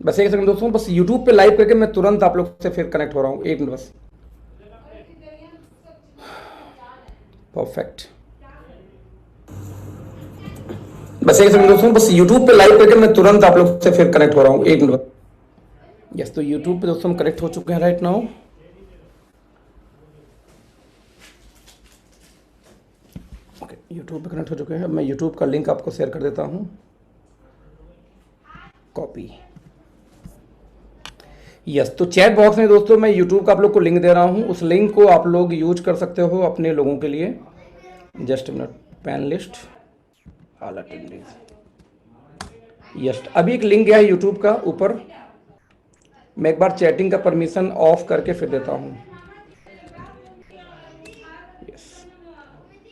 बस एक सेकंड दोस्तों, बस यूट्यूब पे लाइव करके मैं तुरंत आप लोग से फिर कनेक्ट हो रहा हूँ, एक मिनट बस। परफेक्ट। बस एक सेकंड दोस्तों, बस यूट्यूब पे लाइव करके मैं तुरंत आप लोग से फिर कनेक्ट हो रहा हूँ, एक मिनट बस। यस, तो यूट्यूब पे दोस्तों हम कनेक्ट हो चुके हैं राइट नाउ। ओके, यूट्यूब पे कनेक्ट हो चुके हैं। मैं यूट्यूब का लिंक आपको शेयर कर देता हूँ, कॉपी। यस, तो चैट बॉक्स में दोस्तों मैं यूट्यूब का आप लोग को लिंक दे रहा हूँ, उस लिंक को आप लोग यूज कर सकते हो अपने लोगों के लिए। Just minute, panelist all attendance. Yes, अभी एक लिंक गया है यूट्यूब का ऊपर, मैं एक बार चैटिंग का परमिशन ऑफ करके फिर देता हूँ।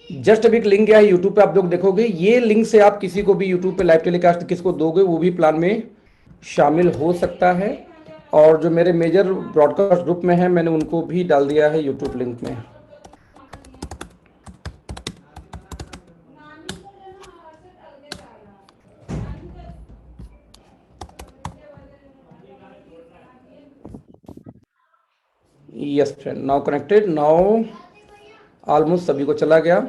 जस्ट अभी एक लिंक गया है यूट्यूब पे, आप लोग देखोगे ये लिंक से आप किसी को भी यूट्यूब पे लाइव टेलीकास्ट किसको दोगे वो भी प्लान में शामिल हो सकता है। और जो मेरे मेजर ब्रॉडकास्ट ग्रुप में है मैंने उनको भी डाल दिया है यूट्यूब लिंक में। Yes friend, now connected, now almost सभी को चला गया।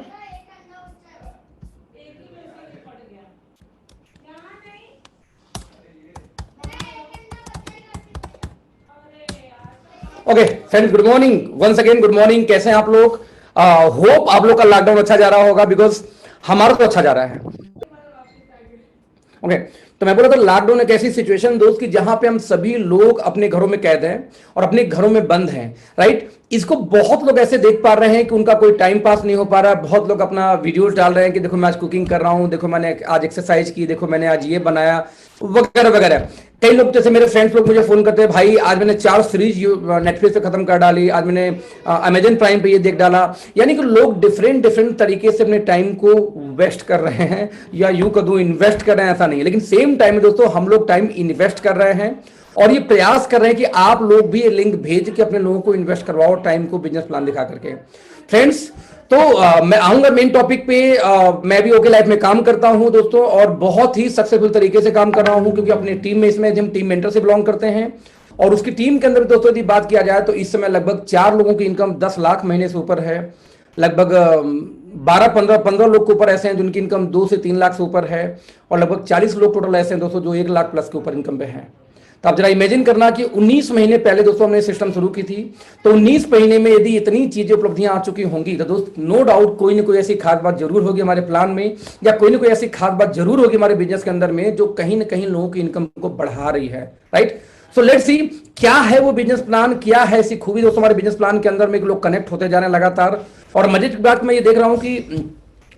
Okay friends, good morning once again, good morning. कैसे हैं आप लोग? होप आप लोग का लॉकडाउन अच्छा जा रहा होगा, बिकॉज हमारा तो अच्छा जा रहा है। ओके, तो मैं बोला था लॉकडाउन एक ऐसी सिचुएशन दोस्त की जहां पे हम सभी लोग अपने घरों में कैद हैं और अपने घरों में बंद हैं, राइट। इसको बहुत लोग ऐसे देख पा रहे हैं कि उनका कोई टाइम पास नहीं हो पा रहा है। बहुत लोग अपना वीडियोस डाल रहे हैं कि देखो मैं आज कुकिंग कर रहा हूं, देखो मैंने आज एक्सरसाइज की, देखो मैंने आज ये बनाया, वगैरह वगैरह। कई लोग जैसे मेरे फ्रेंड्स लोग मुझे फोन करते हैं, भाई आज मैंने 4 सीरीज नेटफ्लिक्स पे खत्म कर डाली, आज मैंने अमेजन प्राइम पे ये देख डाला। यानी कि लोग डिफरेंट डिफरेंट तरीके से अपने टाइम को वेस्ट कर रहे हैं, या यूं कदू इन्वेस्ट कर रहे हैं, ऐसा नहीं है। लेकिन सेम टाइम में दोस्तों हम लोग टाइम इन्वेस्ट कर रहे हैं और ये प्रयास कर रहे हैं कि आप लोग भी ये लिंक भेज के अपने लोगों को इन्वेस्ट करवाओ टाइम को, बिजनेस प्लान दिखा करके। फ्रेंड्स, तो मैं आऊंगा मेन टॉपिक पे। मैं भी ओके लाइफ में काम करता हूं दोस्तों, और बहुत ही सक्सेसफुल तरीके से काम कर रहा हूं, क्योंकि अपने टीम में इसमें हम टीम मेंटर से बिलोंग करते हैं। और उसकी टीम के अंदर दोस्तों यदि बात किया जाए तो इस समय लगभग 4 लोगों की इनकम 10 लाख महीने से ऊपर है। लगभग 12-15 लोग के ऊपर ऐसे हैं जिनकी इनकम 2 से 3 लाख से ऊपर है, और लगभग 40 लोग टोटल ऐसे हैं दोस्तों जो 1 लाख प्लस के ऊपर इनकम पे हैं। तो आप जरा इमेजिन करना कि 19 महीने पहले दोस्तों हमने सिस्टम शुरू की थी, तो 19 महीने में यदि इतनी चीजें उपलब्धियां आ चुकी होंगी तो दोस्त नो डाउट कोई ना कोई ऐसी खास बात जरूर होगी हमारे प्लान में, या कोई ना कोई ऐसी खास बात जरूर होगी हमारे बिजनेस के अंदर में जो कहीं ना कहीं लोगों की इनकम को बढ़ा रही है, राइट। सो लेट्स सी क्या है वो बिजनेस प्लान, क्या है ऐसी खूबी दोस्तों हमारे बिजनेस प्लान के अंदर में, लोग कनेक्ट होते जा रहे हैं लगातार। और मजे की बात मैं ये देख रहा हूं कि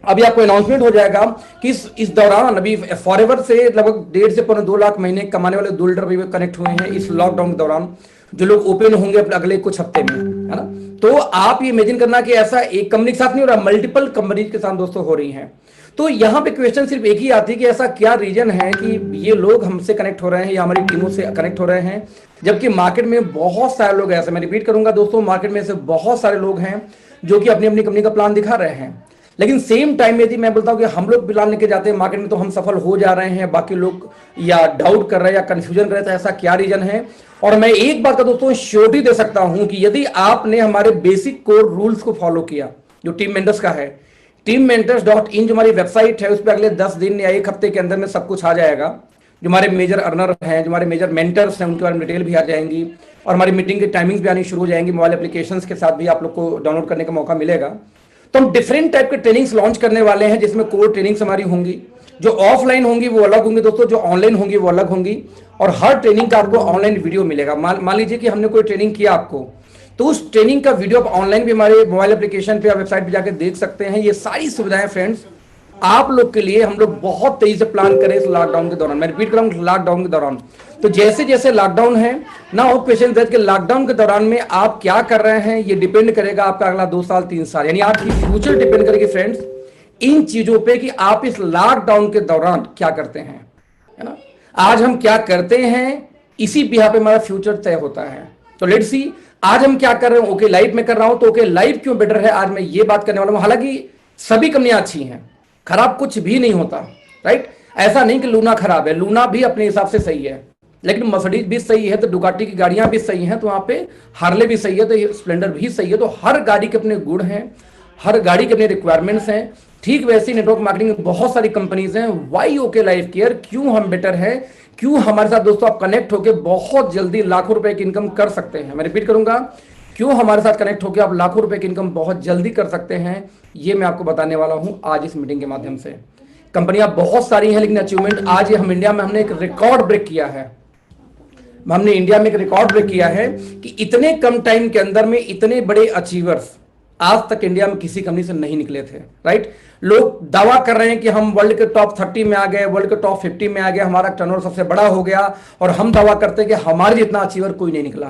अभी आपको अनाउंसमेंट हो जाएगा कि इस दौरान अभी फॉरएवर से लगभग 1.5 से 2 लाख महीने कमाने वाले 2 लीडर भी कनेक्ट हुए हैं इस लॉकडाउन के दौरान, जो लोग ओपन होंगे अगले कुछ हफ्ते में, है ना। तो आप ये इमेजिन करना कि ऐसा एक कंपनी के साथ नहीं हो रहा, मल्टीपल कंपनीज के साथ दोस्तों हो रही हैं। तो यहाँ पे क्वेश्चन सिर्फ एक ही आती है कि ऐसा क्या रीजन है कि ये लोग हमसे कनेक्ट हो रहे हैं या हमारी टीमों से कनेक्ट हो रहे हैं, जबकि मार्केट में बहुत सारे लोग ऐसे, मैं रिपीट करूंगा दोस्तों, मार्केट में ऐसे बहुत सारे लोग हैं जो कि अपनी अपनी कंपनी का प्लान दिखा रहे हैं। लेकिन सेम टाइम में यदि मैं बोलता हूं कि हम लोग प्लान लेके जाते हैं मार्केट में तो हम सफल हो जा रहे हैं, बाकी लोग या डाउट कर रहे हैं या कंफ्यूजन कर रहे हैं, तो ऐसा क्या रीजन है। और मैं एक बात का दोस्तों श्योरिटी दे सकता हूं कि यदि आपने हमारे बेसिक कोर रूल्स को फॉलो किया, जो टीम मेंटर्स का है, teammentors.in जो हमारी वेबसाइट है उस पर अगले 10 दिन या 1 हफ्ते के अंदर में सब कुछ आ जाएगा। जो हमारे मेजर अर्नर हैं, जो हमारे मेजर मेंटर्स हैं, उनके बारे में डिटेल भी आ जाएंगी, और हमारी मीटिंग की टाइमिंग्स भी आनी शुरू हो जाएंगी। मोबाइल एप्लीकेशंस के साथ भी आप लोग को डाउनलोड करने का मौका मिलेगा। तो हम डिफरेंट टाइप के ट्रेनिंग्स लॉन्च करने वाले हैं, जिसमें कोर ट्रेनिंग्स हमारी होंगी, जो ऑफलाइन होंगी वो अलग होंगी दोस्तों, जो ऑनलाइन होंगी वो अलग होंगी। और हर ट्रेनिंग का आपको ऑनलाइन वीडियो मिलेगा। मान लीजिए कि हमने कोई ट्रेनिंग किया आपको, तो उस ट्रेनिंग का वीडियो आप ऑनलाइन भी हमारे मोबाइल एप्लीकेशन पे या वेबसाइट पे जाकर देख सकते हैं। ये सारी सुविधाएं फ्रेंड्स आप लोग के लिए हम लोग बहुत तेजी से प्लान करें इस लॉकडाउन के दौरान। मैं रिपीट कर रहा हूं, लॉकडाउन के दौरान। तो जैसे जैसे लॉकडाउन है ना, वो क्वेश्चन कि लॉकडाउन के दौरान में आप क्या कर रहे हैं, ये डिपेंड करेगा आपका अगला 2 साल 3 साल, यानी आपकी फ्यूचर डिपेंड करेगी फ्रेंड्स इन चीजों पे कि आप इस लॉकडाउन के दौरान क्या करते हैं, है ना। आज हम क्या करते हैं इसी बिहा पे हमारा फ्यूचर तय होता है। तो लेट्स सी आज हम क्या कर रहे हैं। ओके लाइफ में कर रहा हूं तो ओके लाइफ क्यों बेटर है, आज मैं ये बात करने वाला हूं। हालांकि सभी कंपनियां अच्छी हैं, खराब कुछ भी नहीं होता, राइट। ऐसा नहीं कि लूना खराब है, लूना भी अपने हिसाब से सही है। लेकिन मर्सिडीज भी सही है तो डुकाटी की गाड़ियां भी सही हैं, तो वहां पे हार्ले भी सही है तो ये स्प्लेंडर भी सही है। तो हर गाड़ी के अपने गुण हैं, हर गाड़ी के अपने रिक्वायरमेंट्स हैं। ठीक वैसे ही नेटवर्क मार्केटिंग में बहुत सारी कंपनीज हैं। वाई ओके लाइफ केयर, क्यों हम बेटर है, क्यों हमारे साथ दोस्तों आप कनेक्ट होकर बहुत जल्दी लाखों रुपए की इनकम कर सकते हैं। मैं रिपीट करूंगा, क्यों हमारे साथ कनेक्ट होकर आप लाखों रुपए की इनकम बहुत जल्दी कर सकते हैं, ये मैं आपको बताने वाला हूं आज इस मीटिंग के माध्यम से। कंपनियां बहुत सारी हैं, लेकिन अचीवमेंट आज हम इंडिया में हमने एक रिकॉर्ड ब्रेक किया है। हमने इंडिया में एक रिकॉर्ड ब्रेक किया है कि इतने कम टाइम के अंदर में इतने बड़े अचीवर्स आज तक इंडिया में किसी कंपनी से नहीं निकले थे, राइट। लोग दावा कर रहे हैं कि हम वर्ल्ड के टॉप 30 में आ गए, वर्ल्ड के टॉप 50 में आ गए, हमारा टर्नओवर सबसे बड़ा हो गया, और हम दावा करते हैं कि हमारे जितना अचीवर कोई नहीं निकला।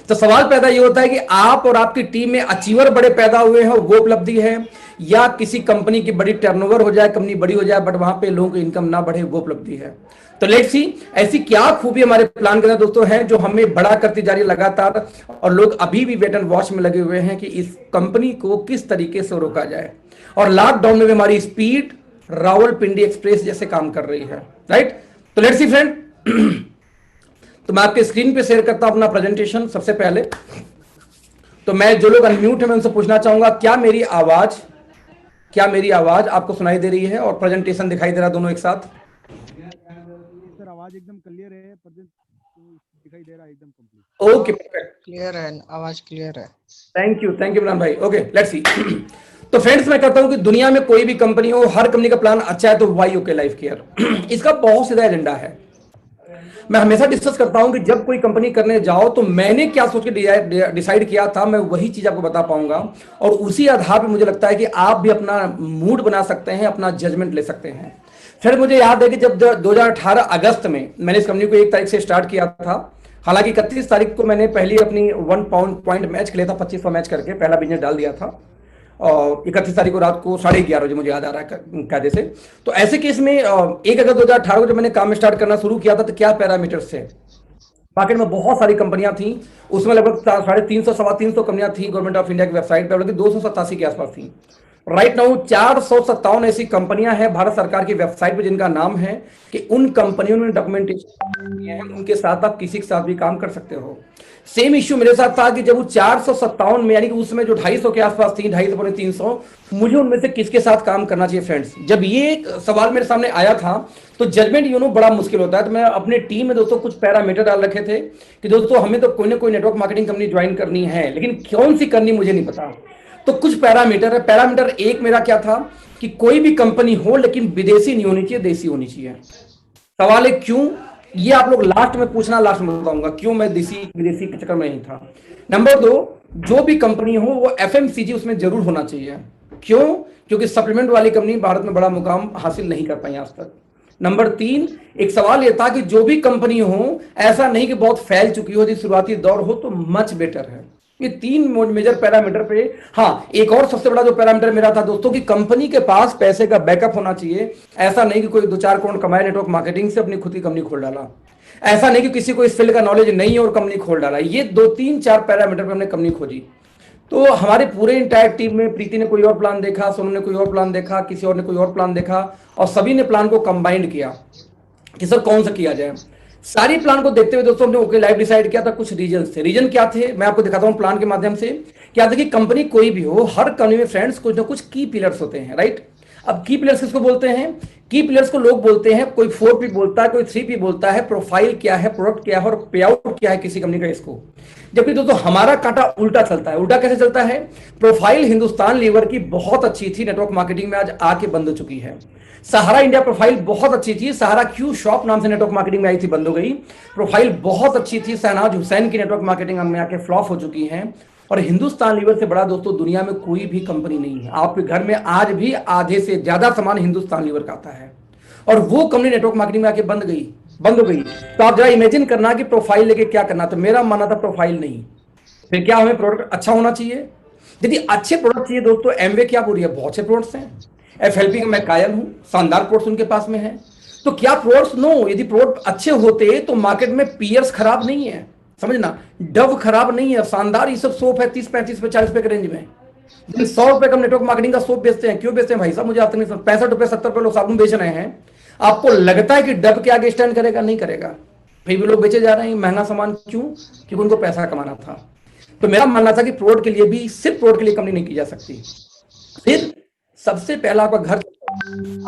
तो सवाल पैदा ये होता है कि आप और आपकी टीम में अचीवर बड़े पैदा हुए हैं, वो उपलब्धि है, या किसी कंपनी की बड़ी टर्नओवर हो जाए, कंपनी बड़ी हो जाए, बट वहां पे लोगों की इनकम ना बढ़े, वो उपलब्धि है। तो लेट्स सी ऐसी क्या खूबी हमारे प्लान के अंदर दोस्तों है जो हमें बड़ा करती जा रही है लगातार, और लोग अभी भी वेट एंड वॉच में लगे हुए हैं कि इस कंपनी को किस तरीके से रोका जाए। और लॉकडाउन में भी हमारी स्पीड रावलपिंडी एक्सप्रेस जैसे काम कर रही है, राइट। तो लेट्स सी फ्रेंड, तो मैं आपके स्क्रीन पे शेयर करता हूं अपना प्रेजेंटेशन। सबसे पहले तो मैं जो लोग अनम्यूट है मैं उनसे पूछना चाहूंगा, क्या मेरी आवाज आपको सुनाई दे रही है और प्रेजेंटेशन दिखाई दे रहा है दोनों एक साथ? सर आवाज एकदम क्लियर है, दिखाई दे रहा है एकदम कंप्लीट। ओके परफेक्ट, क्लियर है, आवाज क्लियर है। थैंक यू इमरान भाई। ओके लेट्स सी। तो फ्रेंड्स मैं कहता हूं कि दुनिया में कोई भी कंपनी हो, हर कंपनी का प्लान अच्छा है तो वाई ओके लाइफ केयर इसका बहुत सीधा एजेंडा है। मैं हमेशा डिस्कस करता हूं कि जब कोई कंपनी करने जाओ तो मैंने क्या सोच के डिसाइड किया था, मैं वही चीज आपको बता पाऊंगा, और उसी आधार पर मुझे लगता है कि आप भी अपना मूड बना सकते हैं, अपना जजमेंट ले सकते हैं। फिर मुझे याद है कि जब 2018 अगस्त में मैंने इस कंपनी को 1 तारीख से स्टार्ट किया था, हालांकि 31 तारीख को मैंने पहली अपनी 1 पॉइंट मैच खेला था, 2500 मैच करके पहला बिजनेस डाल दिया था, और 31 तारीख को रात को 11:30 बजे मुझे याद आ रहा है कायदे से। तो ऐसे केस में 1 अगस्त 2018 को जब मैंने काम स्टार्ट करना शुरू किया था तो क्या पैरामीटर्स थे, मार्केट में बहुत सारी कंपनियां थी, उसमें लगभग 350 सवा 300 कंपनियां थी गवर्नमेंट ऑफ इंडिया की वेबसाइट पर, 287 के आसपास थी। राइट नाउ 457 ऐसी कंपनियां हैं भारत सरकार की वेबसाइट पे जिनका नाम है कि उन कंपनियों ने डॉक्यूमेंटेशन किए हैं, उनके साथ आप किसी के साथ भी काम कर सकते हो। सेम इश्यू मेरे साथ था कि जब वो 457 में, यानी कि उसमें जो 250 के आसपास थी, 250 पौने 300, मुझे उनमें से किसके साथ काम करना चाहिए फ्रेंड्स। जब ये सवाल मेरे सामने आया था तो जजमेंट बड़ा मुश्किल होता है। तो मैं अपने टीम में दोस्तों कुछ पैरामीटर डाल रखे थे कि दोस्तों हमें तो कोई ना कोई नेटवर्क मार्केटिंग कंपनी ज्वाइन करनी है, लेकिन कौन सी करनी मुझे नहीं पता। तो कुछ पैरामीटर है। पैरामीटर एक मेरा क्या था कि कोई भी कंपनी हो लेकिन विदेशी नहीं होनी चाहिए, देसी होनी चाहिए। सवाल है क्यों, ये आप लोग लास्ट में पूछना, लास्ट में बताऊंगा क्यों मैं देसी विदेशी के चक्कर में नहीं था। नंबर 2, जो भी कंपनी हो वो एफएमसीजी उसमें जरूर होना चाहिए। क्यों? क्योंकि सप्लीमेंट वाली कंपनी भारत में बड़ा मुकाम हासिल नहीं कर पाई आज तक। नंबर 3, एक सवाल यह था कि जो भी कंपनी हो ऐसा नहीं कि बहुत फैल चुकी हो, शुरुआती दौर हो तो मच बेटर है। ये 3 मेजर पैरामीटर पे। हाँ, एक और सबसे बड़ा जो पैरामीटर मेरा था दोस्तों कि कंपनी के पास पैसे का बैकअप होना चाहिए। ऐसा नहीं कि कोई 2-4 करोड़ कमाए नेटवर्क मार्केटिंग से अपनी खुद की कंपनी खोल डाला, ऐसा नहीं कि किसी को इस फील्ड का नॉलेज नहीं है और कंपनी खोल डाला। ये 2-3-4 पैरामीटर पे हमने कंपनी खोजी। तो हमारे पूरे इंटायर टीम में प्रीति ने कोई और प्लान देखा, सोनू ने कोई और प्लान देखा, किसी और ने कोई और प्लान देखा, और सभी ने प्लान को कंबाइंड किया कि सर कौन सा किया जाए। सारी प्लान को देखते हुए दोस्तों हमने ओके लाइफ डिसाइड किया था। कुछ रीजन थे। रीजन क्या थे मैं आपको दिखाता हूं प्लान के माध्यम से। क्या था कि कंपनी कोई भी हो, हर कंपनी में फ्रेंड्स कुछ ना कुछ की पिलर्स होते हैं, राइट। अब की पिलर्स किसको बोलते हैं? की पिलर्स को लोग बोलते हैं, कोई 4P बोलता है, कोई 3P बोलता है, प्रोफाइल क्या है, प्रोडक्ट क्या है और पे आउट क्या है किसी कंपनी का, इसको। जबकि दोस्तों हमारा कांटा उल्टा चलता है। उल्टा कैसे चलता है? प्रोफाइल हिंदुस्तान लीवर की बहुत अच्छी थी, नेटवर्क मार्केटिंग में आज आके बंद हो चुकी है। सहारा इंडिया प्रोफाइल बहुत अच्छी थी, सहारा क्यू शॉप नाम से नेटवर्क मार्केटिंग में आई थी, बंद हो गई। प्रोफाइल बहुत अच्छी थी, शहनाज हुसैन की नेटवर्क मार्केटिंग में आके फ्लॉप हो चुकी है। और हिंदुस्तान लीवर से बड़ा दोस्तों दुनिया में कोई भी कंपनी नहीं है। आपके घर में आज भी आधे से ज्यादा सामान हिंदुस्तान लीवर का आता है, और वो कंपनी नेटवर्क मार्केटिंग में आके बंद हो गई। तो आप जरा इमेजिन करना कि प्रोफाइल लेके क्या करना। तो मेरा मानना था प्रोफाइल नहीं, फिर क्या हमें प्रोडक्ट अच्छा होना चाहिए। यदि अच्छे प्रोडक्ट चाहिए दोस्तों, एमवे क्या बोल रही है, बहुत से प्रोडक्ट्स हैं। एफएलपी का मैं कायल हूं, शानदार प्रोडक्ट्स उनके पास में है। तो क्या प्रोडक्ट्स नो, यदि प्रोडक्ट अच्छे होते तो मार्केट में पीयर्स खराब नहीं है, समझना, डव खराब नहीं है, शानदार ये सब सोप है 30-35 पे 40 रुपए के रेंज में। 100 रुपए का नेटवर्क मार्केटिंग का सोप बेचते हैं। क्यों बेचते हैं भाई साहब, मुझे आता नहीं। 65 रुपए 70 रुपए लोग साबुन बेच रहे हैं। आपको लगता है कि डव के आगे स्टैंड करेगा? नहीं करेगा। फिर भी लोग बेचे जा रहे हैं महंगा सामान, क्यों? क्योंकि उनको पैसा कमाना था। तो मेरा मानना था कि प्रोडक्ट के लिए भी, सिर्फ प्रोडक्ट के लिए कंपनी नहीं की जा सकती। फिर सबसे पहला आपका घर,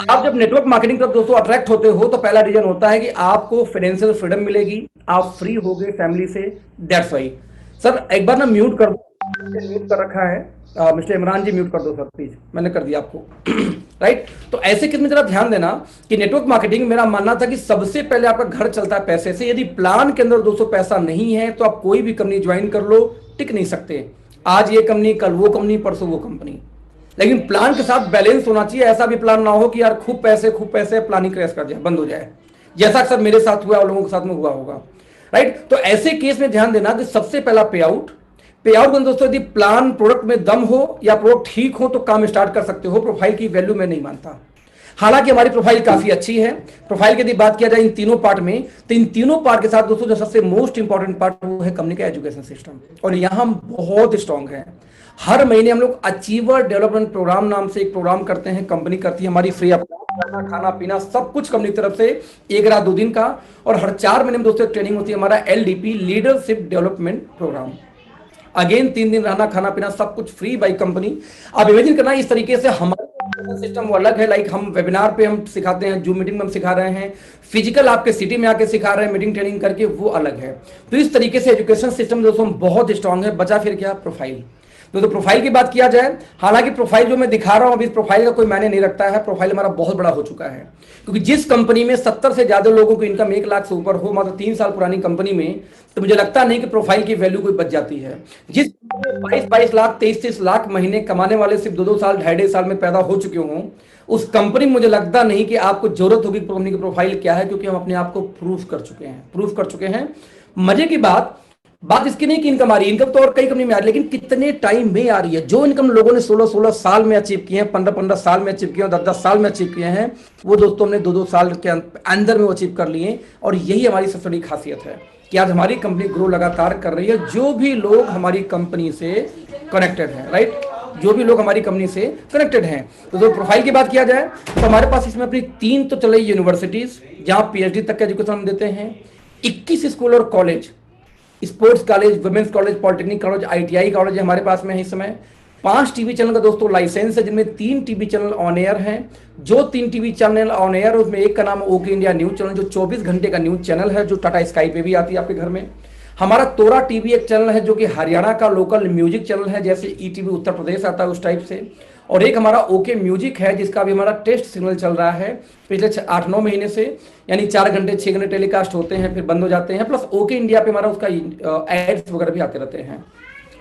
आप जब नेटवर्क मार्केटिंग तरफ दोस्तों अट्रैक्ट होते हो तो पहला रीजन होता है कि आपको फाइनेंशियल फ्रीडम मिलेगी, आप फ्री हो गए फैमिली से। That's why. सर एक बार ना म्यूट कर दो, म्यूट कर रखा है मिस्टर इमरान जी, म्यूट कर दो सर प्लीज, मैंने कर दिया आपको। राइट तो ऐसे किस में जरा ध्यान देना कि नेटवर्क मार्केटिंग, मेरा मानना था कि सबसे पहले आपका घर चलता है पैसे से। यदि प्लान के अंदर दोस्तों पैसा नहीं है तो आप कोई भी कंपनी ज्वाइन कर लो, टिक नहीं सकते। आज ये कंपनी, कल वो कंपनी, परसों वो कंपनी। लेकिन प्लान के साथ बैलेंस होना चाहिए। ऐसा भी प्लान ना हो कि यार खूब पैसे प्लानिंग क्रैश कर जाए, बंद हो जाए, जैसा अक्सर मेरे साथ हुआ और लोगों के साथ में हुआ होगा। राइट तो ऐसे केस में ध्यान देना कि सबसे पहला पे आउट में दोस्तों, यदि प्लान प्रोडक्ट में दम हो या प्रोडक्ट ठीक हो तो काम स्टार्ट कर सकते हो। प्रोफाइल की वैल्यू मैं नहीं मानता। हालांकि हमारी प्रोफाइल काफी अच्छी है। प्रोफाइल की यदि बात किया जाए इन तीनों पार्ट में, तो इन तीनों पार्ट के साथ दोस्तों जो सबसे मोस्ट इंपॉर्टेंट पार्ट वो है कंपनी का एजुकेशन सिस्टम, और यहां हम बहुत स्ट्रांग हैं। हर महीने हम लोग अचीवर डेवलपमेंट प्रोग्राम नाम से एक प्रोग्राम करते हैं, कंपनी करती है हमारी, फ्री ऑफ खाना पीना सब कुछ कंपनी की तरफ से, 1 रात 2 दिन का। और हर 4 महीने में दोस्तों ट्रेनिंग होती है, हमारा LDP leadership development programme. Again 3 दिन रहना खाना पीना सब कुछ फ्री बाई कंपनी। आप इमेजिन करना इस तरीके से हमारा सिस्टम वो अलग है। लाइक हम वेबिनार पे हम सिखाते हैं, जूम मीटिंग में हम सिखा रहे हैं, फिजिकल आपके सिटी में आके सिखा रहे हैं मीटिंग ट्रेनिंग करके, वो अलग है। तो इस तरीके से एजुकेशन सिस्टम दोस्तों बहुत स्ट्रांग है। बचा फिर क्या? प्रोफाइल। तो प्रोफाइल की बात किया जाए, हालांकि प्रोफाइल जो मैं दिखा रहा हूं अभी, इस प्रोफाइल का कोई मायने नहीं रखता है। प्रोफाइल हमारा बहुत बड़ा हो चुका है, क्योंकि जिस कंपनी में 70 से ज्यादा लोगों की इनकम 1 लाख से ऊपर हो, मात्र 3 साल पुरानी कंपनी में, तो मुझे लगता नहीं कि प्रोफाइल की वैल्यू कोई बच जाती है। जिस 22 लाख 23 लाख महीने कमाने वाले सिर्फ 2 साल 2.5 साल में पैदा हो चुके हों, उस कंपनी में मुझे लगता नहीं कि आपको जरूरत होगी कंपनी की प्रोफाइल क्या है, क्योंकि हम अपने आप को प्रूफ कर चुके हैं। मजे की बात इसकी नहीं कि इनकम आ रही है, इनकम तो और कई कंपनी में आ रही है, लेकिन कितने टाइम में आ रही है। जो इनकम लोगों ने 16-16 साल में अचीव किए हैं, 15-15 साल में अचीव किए हैं, 10-10 साल में अचीव किए हैं, वो दोस्तों हमने 2-2 साल के अंदर में वो अचीव कर लिए। और यही हमारी सबसे बड़ी खासियत है कि आज हमारी कंपनी ग्रो लगातार कर रही है। जो भी लोग हमारी कंपनी से कनेक्टेड है, राइट, जो भी लोग हमारी कंपनी से कनेक्टेड हैं। तो जो प्रोफाइल की बात किया जाए तो हमारे पास इसमें अपनी 3 तो चल रही यूनिवर्सिटीज, जहां PhD तक का एजुकेशन हम देते हैं, 21 स्कूल और college, sports college, women's college, polytechnic college, ITI college हमारे पास में है इस समय। 5 टीवी चैनल का दोस्तों लाइसेंस है, जिनमें 3 टीवी चैनल ऑन एयर हैं। जो 3 टीवी चैनल ऑन एयर, उसमें एक का नाम है ओके इंडिया न्यूज चैनल, जो 24 घंटे का न्यूज चैनल है, जो टाटा स्काई पे भी आती है आपके घर में। हमारा तोरा टीवी एक चैनल है, जो कि हरियाणा का लोकल म्यूजिक चैनल है, जैसे ETV उत्तर प्रदेश आता है उस टाइप से। और एक हमारा ओके म्यूजिक है, जिसका भी हमारा टेस्ट सिग्नल चल रहा है पिछले 8-9 महीने से, यानी 4 घंटे 6 घंटे टेलीकास्ट होते हैं, फिर बंद हो जाते हैं। प्लस ओके इंडिया पे हमारा उसका एड्स वगैरह भी आते रहते हैं।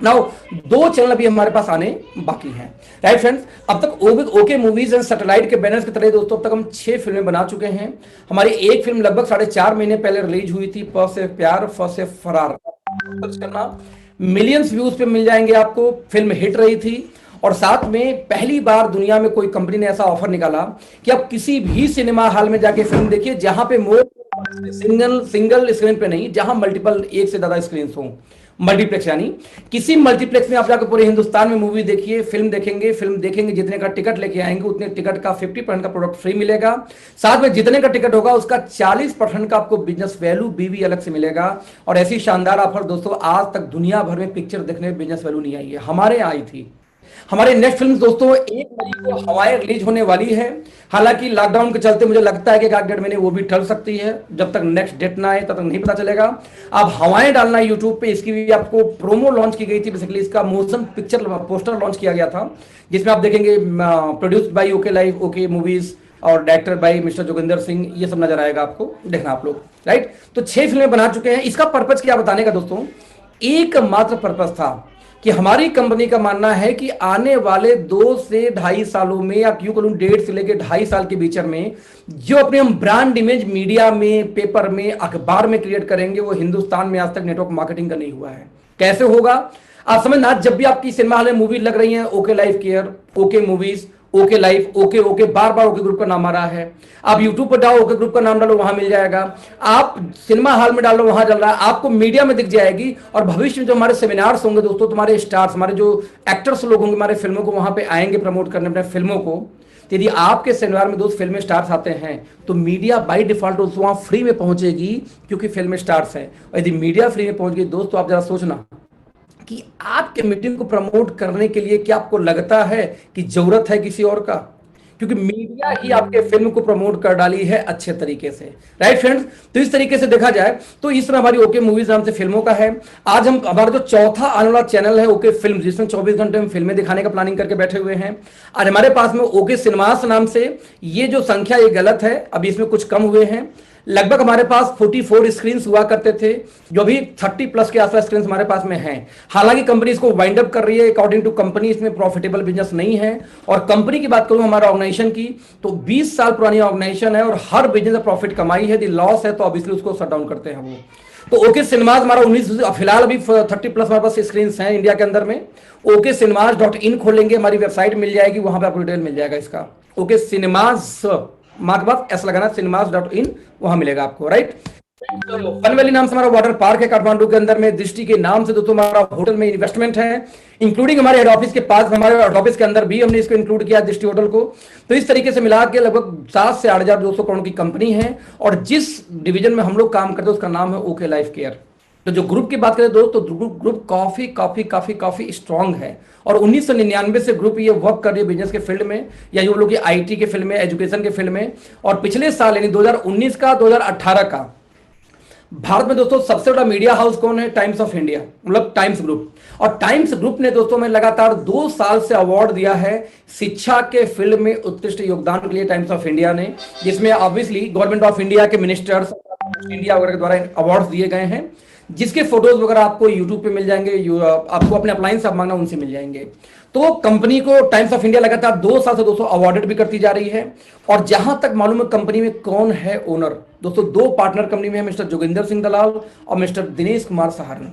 नाउ 2 चैनल भी हमारे पास आने बाकी हैं, राइट फ्रेंड्स। अब तक ओके मूवीज एंड सैटेलाइट के बैनर्स के तरह दोस्तों अब तक हम 6 फिल्में बना चुके हैं। हमारी एक फिल्म लगभग 4.5 महीने पहले रिलीज हुई थी, फ से प्यार फ से फरार करना, मिलियंस व्यूज पे मिल जाएंगे आपको। फिल्म हिट रही थी, और साथ में पहली बार दुनिया में कोई कंपनी ने ऐसा ऑफर निकाला कि आप किसी भी सिनेमा हॉल में जाके फिल्म देखिए, जहां पे सिंगल स्क्रीन पे नहीं, जहां मल्टीपल, एक से ज्यादा स्क्रीन हो, मल्टीप्लेक्स, यानी किसी मल्टीप्लेक्स में आप जाकर पूरे हिंदुस्तान में मूवी देखिए, फिल्म देखेंगे, जितने का टिकट लेके आएंगे उतने टिकट का 50% का प्रोडक्ट फ्री मिलेगा। साथ में जितने का टिकट होगा उसका 40% का आपको बिजनेस वैल्यू BV अलग से मिलेगा। और ऐसी शानदार ऑफर दोस्तों आज तक दुनिया भर में पिक्चर देखने में बिजनेस वैल्यू नहीं आई है, हमारे यहाँ आई थी। हमारे नेक्स्ट फिल्म दोस्तों 1 मई को हवाएं रिलीज होने वाली है। हालांकि लॉकडाउन के चलते मुझे लगता है कि 1-1.5 महीने वो भी टल सकती है, जब तक नेक्स्ट डेट ना आए तब तक नहीं पता चलेगा। आप हवाएं डालना यूट्यूब पे, इसकी भी आपको प्रोमो लॉन्च की गई थी, बेसिकली इसका मोशन पिक्चर पोस्टर लॉन्च किया गया था, जिसमें आप देखेंगे produced by okay live, okay movies, और director by mister Joginder Singh, ये सब नजर आएगा आपको, देखना आप लोग, राइट। तो 6 फिल्में बना चुके हैं। इसका पर्पज क्या बताने का दोस्तों, एकमात्र पर्पज था कि हमारी कंपनी का मानना है कि आने वाले 2 से 2.5 सालों में, या क्यों करूं 1.5 से लेकर 2.5 साल के बीच में, जो अपने हम ब्रांड इमेज मीडिया में, पेपर में, अखबार में क्रिएट करेंगे, वो हिंदुस्तान में आज तक नेटवर्क मार्केटिंग का नहीं हुआ है। कैसे होगा आप समझना, जब भी आपकी सिनेमा हॉल में मूवी लग रही है, okay life care, okay movies, okay life, okay बार बार ओके ग्रुप का नाम आ रहा है। आप यूट्यूब पर डालो, ओके ग्रुप का नाम डालो, वहां मिल जाएगा। आप सिनेमा हॉल में डालो, वहां चल रहा है, आपको मीडिया में दिख जाएगी। और भविष्य में जो हमारे सेमिनार्स होंगे दोस्तों, तुम्हारे स्टार्स, हमारे जो एक्टर्स लोग होंगे हमारे फिल्मों को वहां पे आएंगे प्रमोट करने अपने फिल्मों को, यदि आपके सेमिनार में दोस्त फिल्म स्टार्स आते हैं तो मीडिया बाय डिफॉल्ट दोस्तों वहां फ्री में पहुंचेगी, क्योंकि फिल्म स्टार्स है। और यदि मीडिया फ्री में पहुंच गई दोस्तों, आप जरा सोचना कि आपके मीटिंग को प्रमोट करने के लिए क्या आपको लगता है कि जरूरत है किसी और का? क्योंकि मीडिया ही आपके फिल्म को प्रमोट कर डाली है अच्छे तरीके से, राइट फ्रेंड्स। तो इस तरीके से देखा जाए तो इस तरह हमारी ओके मूवीज नाम से फिल्मों का है। आज हम हमारा जो चौथा आने वाला चैनल है ओके फिल्म, जिसमें 24 घंटे हम फिल्में दिखाने का प्लानिंग करके बैठे हुए हैं। आज हमारे पास में ओके सिनेमास नाम से, ये जो संख्या ये गलत है, अभी इसमें कुछ कम हुए हैं। लगभग हमारे पास 44 स्क्रीन हुआ करते थे, जो भी 30 प्लस के आसपास स्क्रीन हमारे पास में हैं। हालांकि कंपनी इसको वाइंड अप कर रही है, अकॉर्डिंग टू कंपनी इसमें प्रॉफिटेबल बिजनेस नहीं है। और कंपनी की बात करूं हमारा ऑर्गेनाइजेशन की, तो 20 साल पुरानी ऑर्गेनाइजेशन है और हर बिजनेस में प्रॉफिट कमाई है। यदि लॉस है तो ऑब्वियसली उसको शट डाउन करते हैं वो। तो ओके सिनेमाज हमारा 19 फिलहाल अभी 30 प्लस हमारे पास स्क्रीन हैं इंडिया के अंदर में। ओके सिनेमाज.in खोलेंगे, हमारी वेबसाइट मिल जाएगी, वहां पे आपको डिटेल मिल जाएगा इसका। ओके सिनेमाज माँ के बाद ऐसा लगाना, cinemas.in, वहां मिलेगा आपको, राइट। फन वैली नाम से हमारा वाटर पार्क है काठमांडू के अंदर में। दृष्टि के नाम से दोस्तों हमारा होटल में इन्वेस्टमेंट है, इंक्लूडिंग हमारे हेड ऑफिस के पास, हमारे हेड ऑफिस के अंदर भी हमने इसको इंक्लूड किया दृष्टि होटल को। तो इस तरीके से मिला के लगभग 7 से 8,200 करोड़ की कंपनी है। और जिस डिवीजन में हम लोग काम करते हैं उसका नाम है ओके लाइफ केयर। तो जो ग्रुप की बात करें दोस्तों, तो ग्रुप काफी काफी काफी काफी स्ट्रांग है। और 1999 से ग्रुप ये वर्क कर रही है बिजनेस के फील्ड में, या ये लोग की आईटी के फील्ड में, एजुकेशन के फील्ड में। और पिछले साल यानी 2019 का 2018 का भारत में दोस्तों सबसे बड़ा मीडिया हाउस कौन है? टाइम्स ऑफ इंडिया, मतलब टाइम्स ग्रुप। और टाइम्स ग्रुप ने दोस्तों में लगातार 2 साल से अवार्ड दिया है शिक्षा के फील्ड में उत्कृष्ट योगदान के लिए टाइम्स ऑफ इंडिया ने, जिसमें ऑब्वियसली गवर्नमेंट ऑफ इंडिया के मिनिस्टर्स इंडिया वगैरह के द्वारा अवार्ड दिए गए हैं, जिसके फोटोज वगैरह आपको यूट्यूब पे मिल जाएंगे। आपको अपने अप्लायंस आप मांगना उनसे मिल जाएंगे। तो कंपनी को टाइम्स ऑफ इंडिया लगातार 2 साल से दोस्तों अवार्डेड भी करती जा रही है। और जहां तक मालूम है कंपनी में कौन है ओनर, दोस्तों 2 पार्टनर कंपनी में है, मिस्टर जोगिंदर सिंह दलाल और मिस्टर दिनेश कुमार सहारण।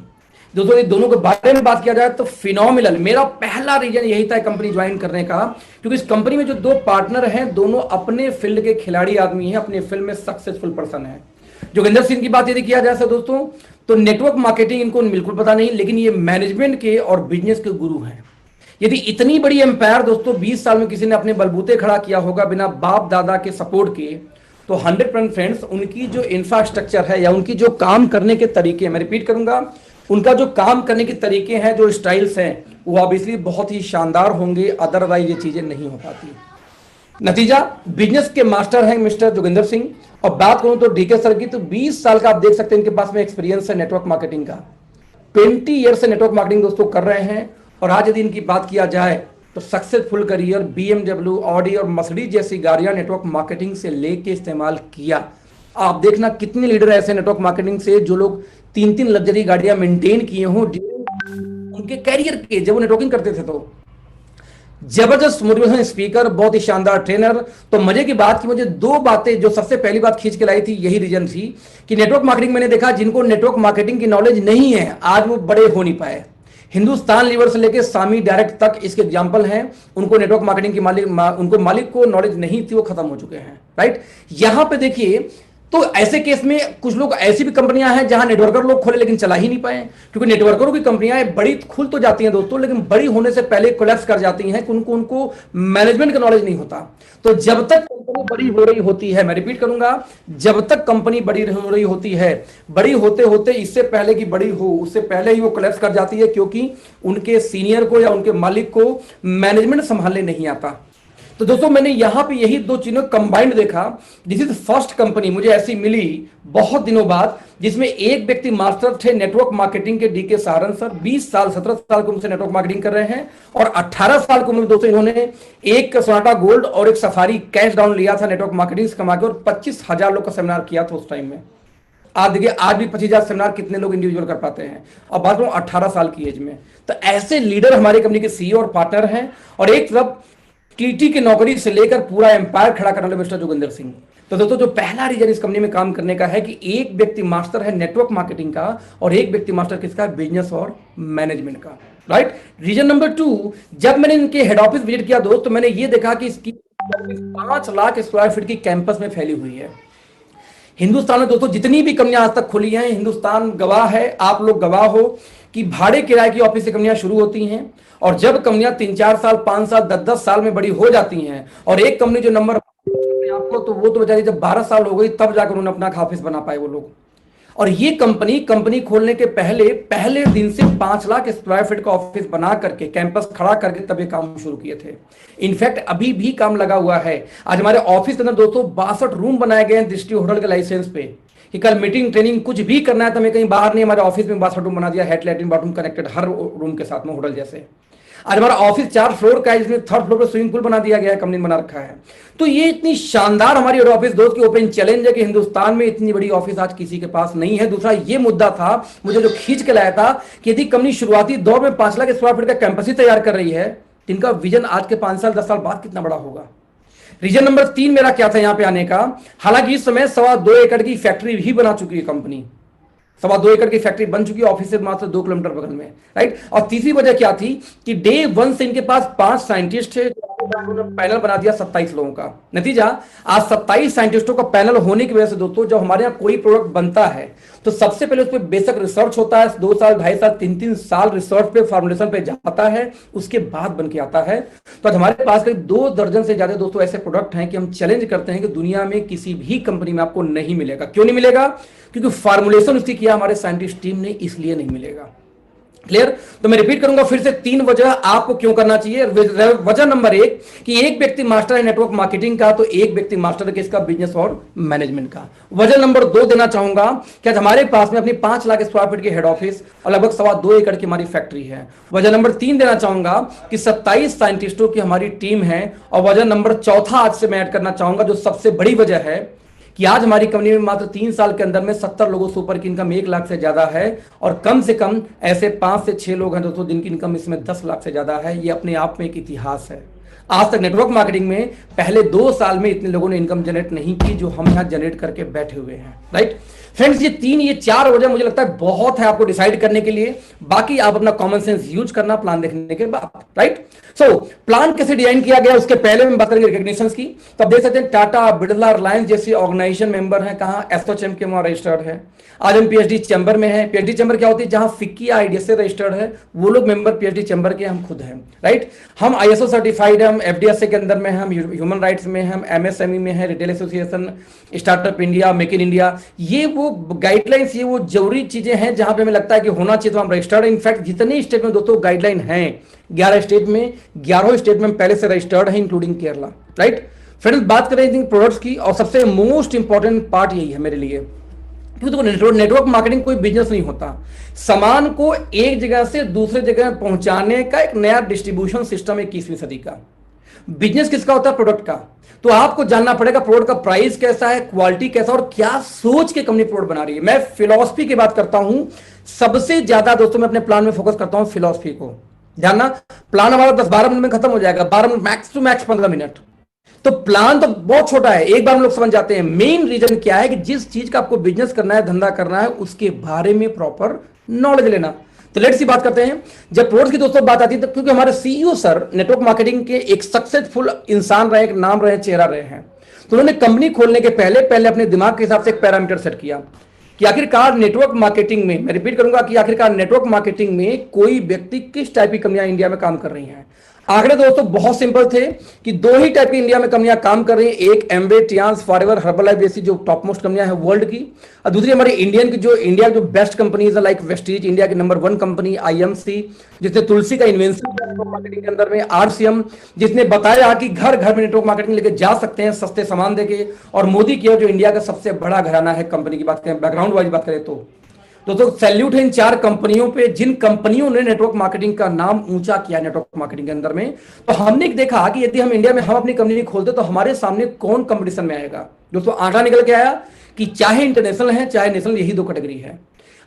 दोस्तों ये दोनों के बारे में बात किया जाए तो फिनोमिनल, मेरा पहला रीजन यही था कंपनी ज्वाइन करने का, क्योंकि इस कंपनी में जो 2 पार्टनर हैं दोनों अपने फील्ड के खिलाड़ी आदमी हैं, अपने फील्ड में सक्सेसफुल पर्सन है। जोगिंदर सिंह की बात यदि किया जाए दोस्तों, तो नेटवर्क मार्केटिंग इनको बिल्कुल पता नहीं, लेकिन ये मैनेजमेंट के और बिजनेस के गुरु हैं। यदि इतनी बड़ी एम्पायर दोस्तों 20 साल में किसी ने अपने बलबूते खड़ा किया होगा बिना बाप दादा के सपोर्ट के, तो 100% फ्रेंड्स उनकी जो इंफ्रास्ट्रक्चर है या उनकी जो काम करने के तरीके, मैं रिपीट करूंगा, उनका जो काम करने के तरीके हैं, जो स्टाइल्स हैं, वो ऑब्वियसली बहुत ही शानदार होंगे, अदरवाइज ये चीजें नहीं हो पाती। नतीजा, बिजनेस के मास्टर हैं मिस्टर जोगिंदर सिंह। और बात करूं तो डीके सर की, तो 20 साल का आप देख सकते हैं इनके पास में एक्सपीरियंस है नेटवर्क मार्केटिंग का। 20 ईयर से नेटवर्क मार्केटिंग दोस्तों कर रहे हैं। और आज यदि इनकी बात किया जाए तो सक्सेसफुल करियर BMW, ऑडी और मर्सिडीज जैसी गाड़ियां नेटवर्क मार्केटिंग से लेके इस्तेमाल किया। आप देखना कितने लीडर ऐसे नेटवर्क मार्केटिंग से जो लोग 3-3 लग्जरी गाड़ियां मेंटेन किए हों उनके कैरियर के, जब वो नेटवर्किंग करते थे। तो जबरदस्त मोटिवेशन स्पीकर, बहुत ही शानदार ट्रेनर। तो मजे की बात की मुझे 2 बातें जो सबसे पहली बात खींच के लाई थी, यही रीजन थी कि नेटवर्क मार्केटिंग मैंने देखा जिनको नेटवर्क मार्केटिंग की नॉलेज नहीं है आज वो बड़े हो नहीं पाए। हिंदुस्तान लीवर से लेकर सामी डायरेक्ट तक इसके एग्जांपल हैं। उनको नेटवर्क मार्केटिंग की उनको मालिक को नॉलेज नहीं थी, वो खत्म हो चुके हैं, राइट। यहां पे देखिए, तो ऐसे केस में कुछ लोग ऐसी भी कंपनियां हैं जहां नेटवर्कर लोग खोले लेकिन चला ही नहीं पाए, क्योंकि नेटवर्करों की कंपनियां बड़ी खुल तो जाती हैं दोस्तों, लेकिन बड़ी होने से पहले कोलैप्स कर जाती हैं कि उनको मैनेजमेंट का नॉलेज नहीं होता। तो जब तक कंपनी बड़ी हो रही होती है, मैं रिपीट करूंगा, जब तक कंपनी बड़ी हो रही होती है, बड़ी होते होते इससे पहले कि बड़ी हो उससे पहले ही वो कोलैप्स कर जाती है, क्योंकि उनके सीनियर को या उनके मालिक को मैनेजमेंट संभालने नहीं आता। तो दोस्तों मैंने यहां पे यही 2 चीजों कंबाइंड देखा। दिस इज फर्स्ट कंपनी मुझे ऐसी मिली बहुत दिनों बाद, जिसमें एक व्यक्ति मास्टर थे नेटवर्क मार्केटिंग के, डीके सहारण सर। 20 साल 17 साल की उम्र से नेटवर्क मार्केटिंग कर रहे हैं। और 18 साल की उम्र में दोस्तों इन्होंने एक सोनाटा गोल्ड और एक सफारी कैश डाउन लिया था नेटवर्क मार्केटिंग से कमा के, और 25,000 लोग का सेमिनार किया था उस टाइम में। आज देखिए, आज भी 25,000 सेमिनार कितने लोग इंडिविजुअल कर पाते हैं, और बात करूं 18 साल की एज में। तो ऐसे लीडर हमारी कंपनी के सीईओ और पार्टनर हैं। और एक तरफ टीटी की नौकरी से लेकर पूरा एम्पायर खड़ा करने वाले मिस्टर जोगिंदर सिंह। तो दोस्तों जो पहला रीजन इस कंपनी में काम करने का है कि एक व्यक्ति मास्टर है नेटवर्क मार्केटिंग का और एक व्यक्ति मास्टर किसका है? बिजनेस और मैनेजमेंट का, राइट। रीजन नंबर 2, जब मैंने इनके हेड ऑफिस विजिट किया दोस्त, तो मैंने ये देखा कि इसकी 5 लाख स्क्वायर फीट की कैंपस में फैली हुई है। हिंदुस्तान में दोस्तों जितनी भी कंपनियां आज तक खुली हैं, हिंदुस्तान गवाह है, आप लोग गवाह हो कि भाड़े किराए की ऑफिस से कंपनियां शुरू होती हैं, और जब कंपनियां 3-4 साल 5 साल 10-10 साल में बड़ी हो जाती हैं, और एक कंपनी जो नंबर अपने आप को, तो वो तो बेचारी जब 12 साल हो गई तब जाकर उन्होंने अपना ऑफिस बना पाए वो लोग। और ये कंपनी खोलने के पहले पहले दिन से 5 लाख स्क्वायर फीट का ऑफिस बना करके कैंपस खड़ा करके तब ये काम शुरू किए थे। इनफैक्ट अभी भी काम लगा हुआ है। आज हमारे ऑफिस के अंदर दोस्तों 62 रूम बनाए गए हैं दृष्टि होटल के लाइसेंस पे, कि कल मीटिंग ट्रेनिंग कुछ भी करना है तो हमें कहीं बाहर नहीं, हमारे ऑफिस में 62 रूम बना दिया, हेड लैट्रिन बाथरूम कनेक्टेड हर रूम के साथ में, होटल जैसे। आज हमारा ऑफिस 4 फ्लोर का है, जिसमें 3rd फ्लोर पर स्विमिंग पूल बना दिया गया है, कंपनी ने बना रखा है। तो ये इतनी शानदार हमारी ऑफिस दोस्त की ओपन चैलेंज है कि हिंदुस्तान में इतनी बड़ी ऑफिस आज किसी के पास नहीं है। दूसरा ये मुद्दा था मुझे जो खींच के लाया था कि यदि कंपनी शुरुआती दौर में 5 लाख स्क्वायर फीट का कैंपस ही तैयार कर रही है, तो इनका विजन आज के 5 साल 10 साल बाद कितना बड़ा होगा। रीजन नंबर 3 मेरा क्या था यहां पे आने का, हालांकि इस समय 2.25 एकड़ की फैक्ट्री भी बना चुकी है कंपनी, 2.25 एकड़ की फैक्ट्री बन चुकी है, ऑफिस से मात्र 2 किलोमीटर बगल में, राइट। और तीसरी वजह क्या थी कि डे 1 से इनके पास 5 साइंटिस्ट है, उन्होंने पैनल बना दिया 27 लोगों का। नतीजा आज 27 साइंटिस्टों का पैनल होने की वजह से दोस्तों जब हमारे यहाँ कोई प्रोडक्ट बनता है तो सबसे पहले उस पर बेसिक रिसर्च होता है, 2 साल 2.5 साल 3-3 साल रिसर्च पे फॉर्मुलेशन पे जाता है, उसके बाद बन के आता है। तो आज हमारे पास करीब 2 दर्जन से ज्यादा दोस्तों ऐसे प्रोडक्ट हैं कि हम चैलेंज करते हैं कि दुनिया में किसी भी कंपनी में आपको नहीं मिलेगा। क्यों नहीं मिलेगा? क्योंकि फॉर्मुलेशन उसकी किया हमारे साइंटिस्ट टीम ने, इसलिए नहीं मिलेगा। क्लियर? तो मैं रिपीट करूंगा फिर से 3 वजह आपको क्यों करना चाहिए। वजह नंबर 1 कि एक व्यक्ति मास्टर है नेटवर्क मार्केटिंग का, तो एक व्यक्ति मास्टर है किसका? बिजनेस और मैनेजमेंट का। वजह नंबर 2 देना चाहूंगा कि आज हमारे पास में अपनी 5 लाख स्क्वायर फीट की हेड ऑफिस और लगभग 2.25 एकड़ की हमारी फैक्ट्री है। वजह नंबर 3 देना चाहूंगा कि 27 साइंटिस्टों की हमारी टीम है। और वजह नंबर 4 आज से मैं ऐड करना चाहूंगा जो सबसे बड़ी वजह है कि आज हमारी कंपनी में मात्र 3 साल के अंदर में 70 लोगों से ऊपर की इनकम 1 लाख से ज्यादा है, और कम से कम ऐसे 5 से 6 लोग हैं दोस्तों जिनकी इनकम इसमें 10 लाख से ज्यादा है। ये अपने आप में एक इतिहास है। आज तक नेटवर्क मार्केटिंग में पहले 2 साल में इतने लोगों ने इनकम जनरेट नहीं की जो हम यहां जनरेट करके बैठे हुए हैं, राइट। फ्रेंड्स ये 4 वजह मुझे लगता है बहुत है आपको डिसाइड करने के लिए। बाकी आप अपना कॉमन सेंस यूज करना प्लान देखने के बाद, राइट। सो प्लान कैसे डिजाइन किया गया उसके पहले हम बात करेंगे रिकॉग्निशंस की। तो आप देख सकते हैं टाटा, बिरला, रिलायंस जैसी ऑर्गेनाइजेशन मेंबर हैं, कहां? एसोचैम के वहां रजिस्टर्ड है। आज हम पीएचडी चैम्बर में है। पीएचडी चैम्बर क्या होती है? जहां फिक्की आईडीएस से रजिस्टर्ड है वो लोग मेंबर पीएचडी चैम्बर के हम खुद हैं, राइट। हम आईएसओ सर्टिफाइड है, हम एफडीएसए के अंदर में, हम ह्यूमन राइट्स में, हम एमएसएमई में है, retail association, startup India, make in India. ये वो गाइडलाइंस, ये वो जरूरी चीजें हैं जहां पे हमें लगता है कि होना चाहिए तो हम रजिस्टर्ड है। इनफैक्ट जितने स्टेट में दोस्तों गाइडलाइन है 11 स्टेट में, 11 स्टेट में पहले से रजिस्टर्ड है इंक्लूडिंग केरला, राइट। फ्रेंड्स बात करें प्रोडक्ट्स की, और सबसे मोस्ट इंपॉर्टेंट पार्ट यही है मेरे लिए, क्योंकि नेटवर्क मार्केटिंग कोई बिजनेस नहीं होता। सामान को एक जगह से दूसरे जगह पहुंचाने का एक नया डिस्ट्रीब्यूशन सिस्टम 21वीं सदी का। बिजनेस किसका होता है? प्रोडक्ट का। तो आपको जानना पड़ेगा प्रोडक्ट का प्राइस कैसा है, क्वालिटी कैसा, और क्या सोच के कंपनी प्रोडक्ट बना रही है। मैं फिलॉसफी की बात करता हूं सबसे ज्यादा दोस्तों, मैं अपने प्लान में फोकस करता हूं फिलॉसफी को। जानना, प्लान हमारा 10-12 मिनट में खत्म हो जाएगा, 12 minute max to max 15 minute. तो प्लान तो बहुत छोटा है, एक बार हम लोग समझ जाते हैं। मेन रीजन क्या है कि जिस चीज का आपको बिजनेस करना है, धंधा करना है, उसके बारे में प्रॉपर नॉलेज लेना। तो लेट्स सी बात करते हैं। जब प्रोडक्ट की दोस्तों बात आती है तो क्योंकि हमारे सीईओ सर नेटवर्क मार्केटिंग के एक सक्सेसफुल इंसान रहे, एक नाम रहे, चेहरा रहे हैं, तो उन्होंने कंपनी खोलने के पहले अपने दिमाग के हिसाब से एक पैरामीटर सेट किया कि आखिरकार नेटवर्क मार्केटिंग में, मैं रिपीट करूंगा कि आखिरकार नेटवर्क मार्केटिंग में कोई व्यक्ति किस टाइप की कंपनियां इंडिया में काम कर रही हैं। आंकड़े दोस्तों बहुत सिंपल थे कि 2 ही टाइप की इंडिया में कंपनियां काम कर रही हैं, एक एम्बे, टियांस, फॉरएवर, हर्बलाइफ जैसी जो टॉप मोस्ट कंपनियां हैं वर्ल्ड की, और दूसरी हमारी इंडिया जो बेस्ट कंपनीज है लाइक वेस्टीज, इंडिया की नंबर 1 कंपनी आईएमसी, जिसने तुलसी का इन्वेंशन मार्केटिंग के अंदर में, आरसीएम जिसने बताया कि घर घर में नेटवर्क मार्केटिंग लेके जा सकते हैं सस्ते सामान देके, और मोदी की जो इंडिया का सबसे बड़ा घराना है कंपनी की बात करें, बैकग्राउंड वाइज बात करें तो दोस्तों सैल्यूट है इन 4 कंपनियों पे, जिन कंपनियों ने नेटवर्क मार्केटिंग का नाम ऊंचा किया नेटवर्क मार्केटिंग के अंदर में। तो हमने देखा कि यदि हम इंडिया में हम अपनी कंपनी खोलते तो हमारे सामने कौन कंपटीशन में आएगा। दोस्तों आंकड़ा निकल के आया कि चाहे इंटरनेशनल है चाहे नेशनल, यही 2 कैटेगरी है।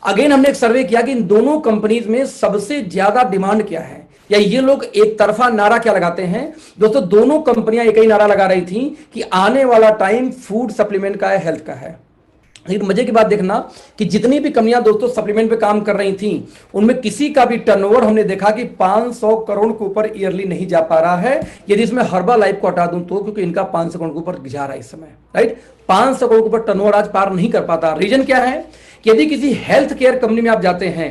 अगेन हमने एक सर्वे किया कि इन दोनों कंपनीज में सबसे ज्यादा डिमांड क्या है, या ये लोग एक तरफा नारा क्या लगाते हैं। दोस्तों दोनों कंपनियां एक ही नारा लगा रही थी कि आने वाला टाइम फूड सप्लीमेंट का है, हेल्थ का है। लेकिन मजे की बात देखना कि जितनी भी कंपनियां दोस्तों सप्लीमेंट पे काम कर रही थी उनमें किसी का भी टर्नओवर हमने देखा कि 500 करोड़ के ऊपर ईयरली नहीं जा पा रहा है। यदि इसमें हर्बल लाइफ को हटा दूं तो, क्योंकि इनका 500 करोड़ के ऊपर जा रहा है इस समय, राइट। 500 करोड़ के ऊपर टर्नओवर आज पार नहीं कर पाता। रीजन क्या है कि यदि किसी हेल्थ केयर कंपनी में आप जाते हैं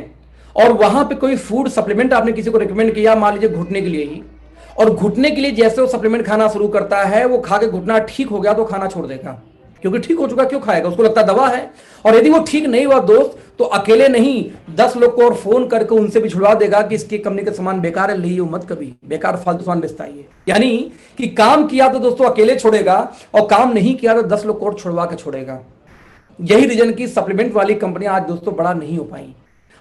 और वहां पे कोई फूड सप्लीमेंट आपने किसी को रिकमेंड किया, मान लीजिए घुटने के लिए ही, और घुटने के लिए जैसे वो सप्लीमेंट खाना शुरू करता है, वो खा के घुटना ठीक हो गया तो खाना छोड़ देगा, क्योंकि ठीक हो चुका, क्यों खाएगा, उसको लगता दवा है। और यदि वो ठीक नहीं हुआ दोस्त, तो अकेले नहीं 10 लोग को और फोन करके उनसे भी छुड़वा देगा कि इसकी कंपनी का सामान बेकार है, लीजिए मत, कभी बेकार फालतू सामान बेचता है ये। यानी कि काम किया तो दोस्तों अकेले छोड़ेगा, और काम नहीं किया तो 10 लोग को और छुड़वा के छोड़ेगा। यही रीजन की सप्लीमेंट वाली कंपनियां आज दोस्तों बड़ा नहीं हो पाई।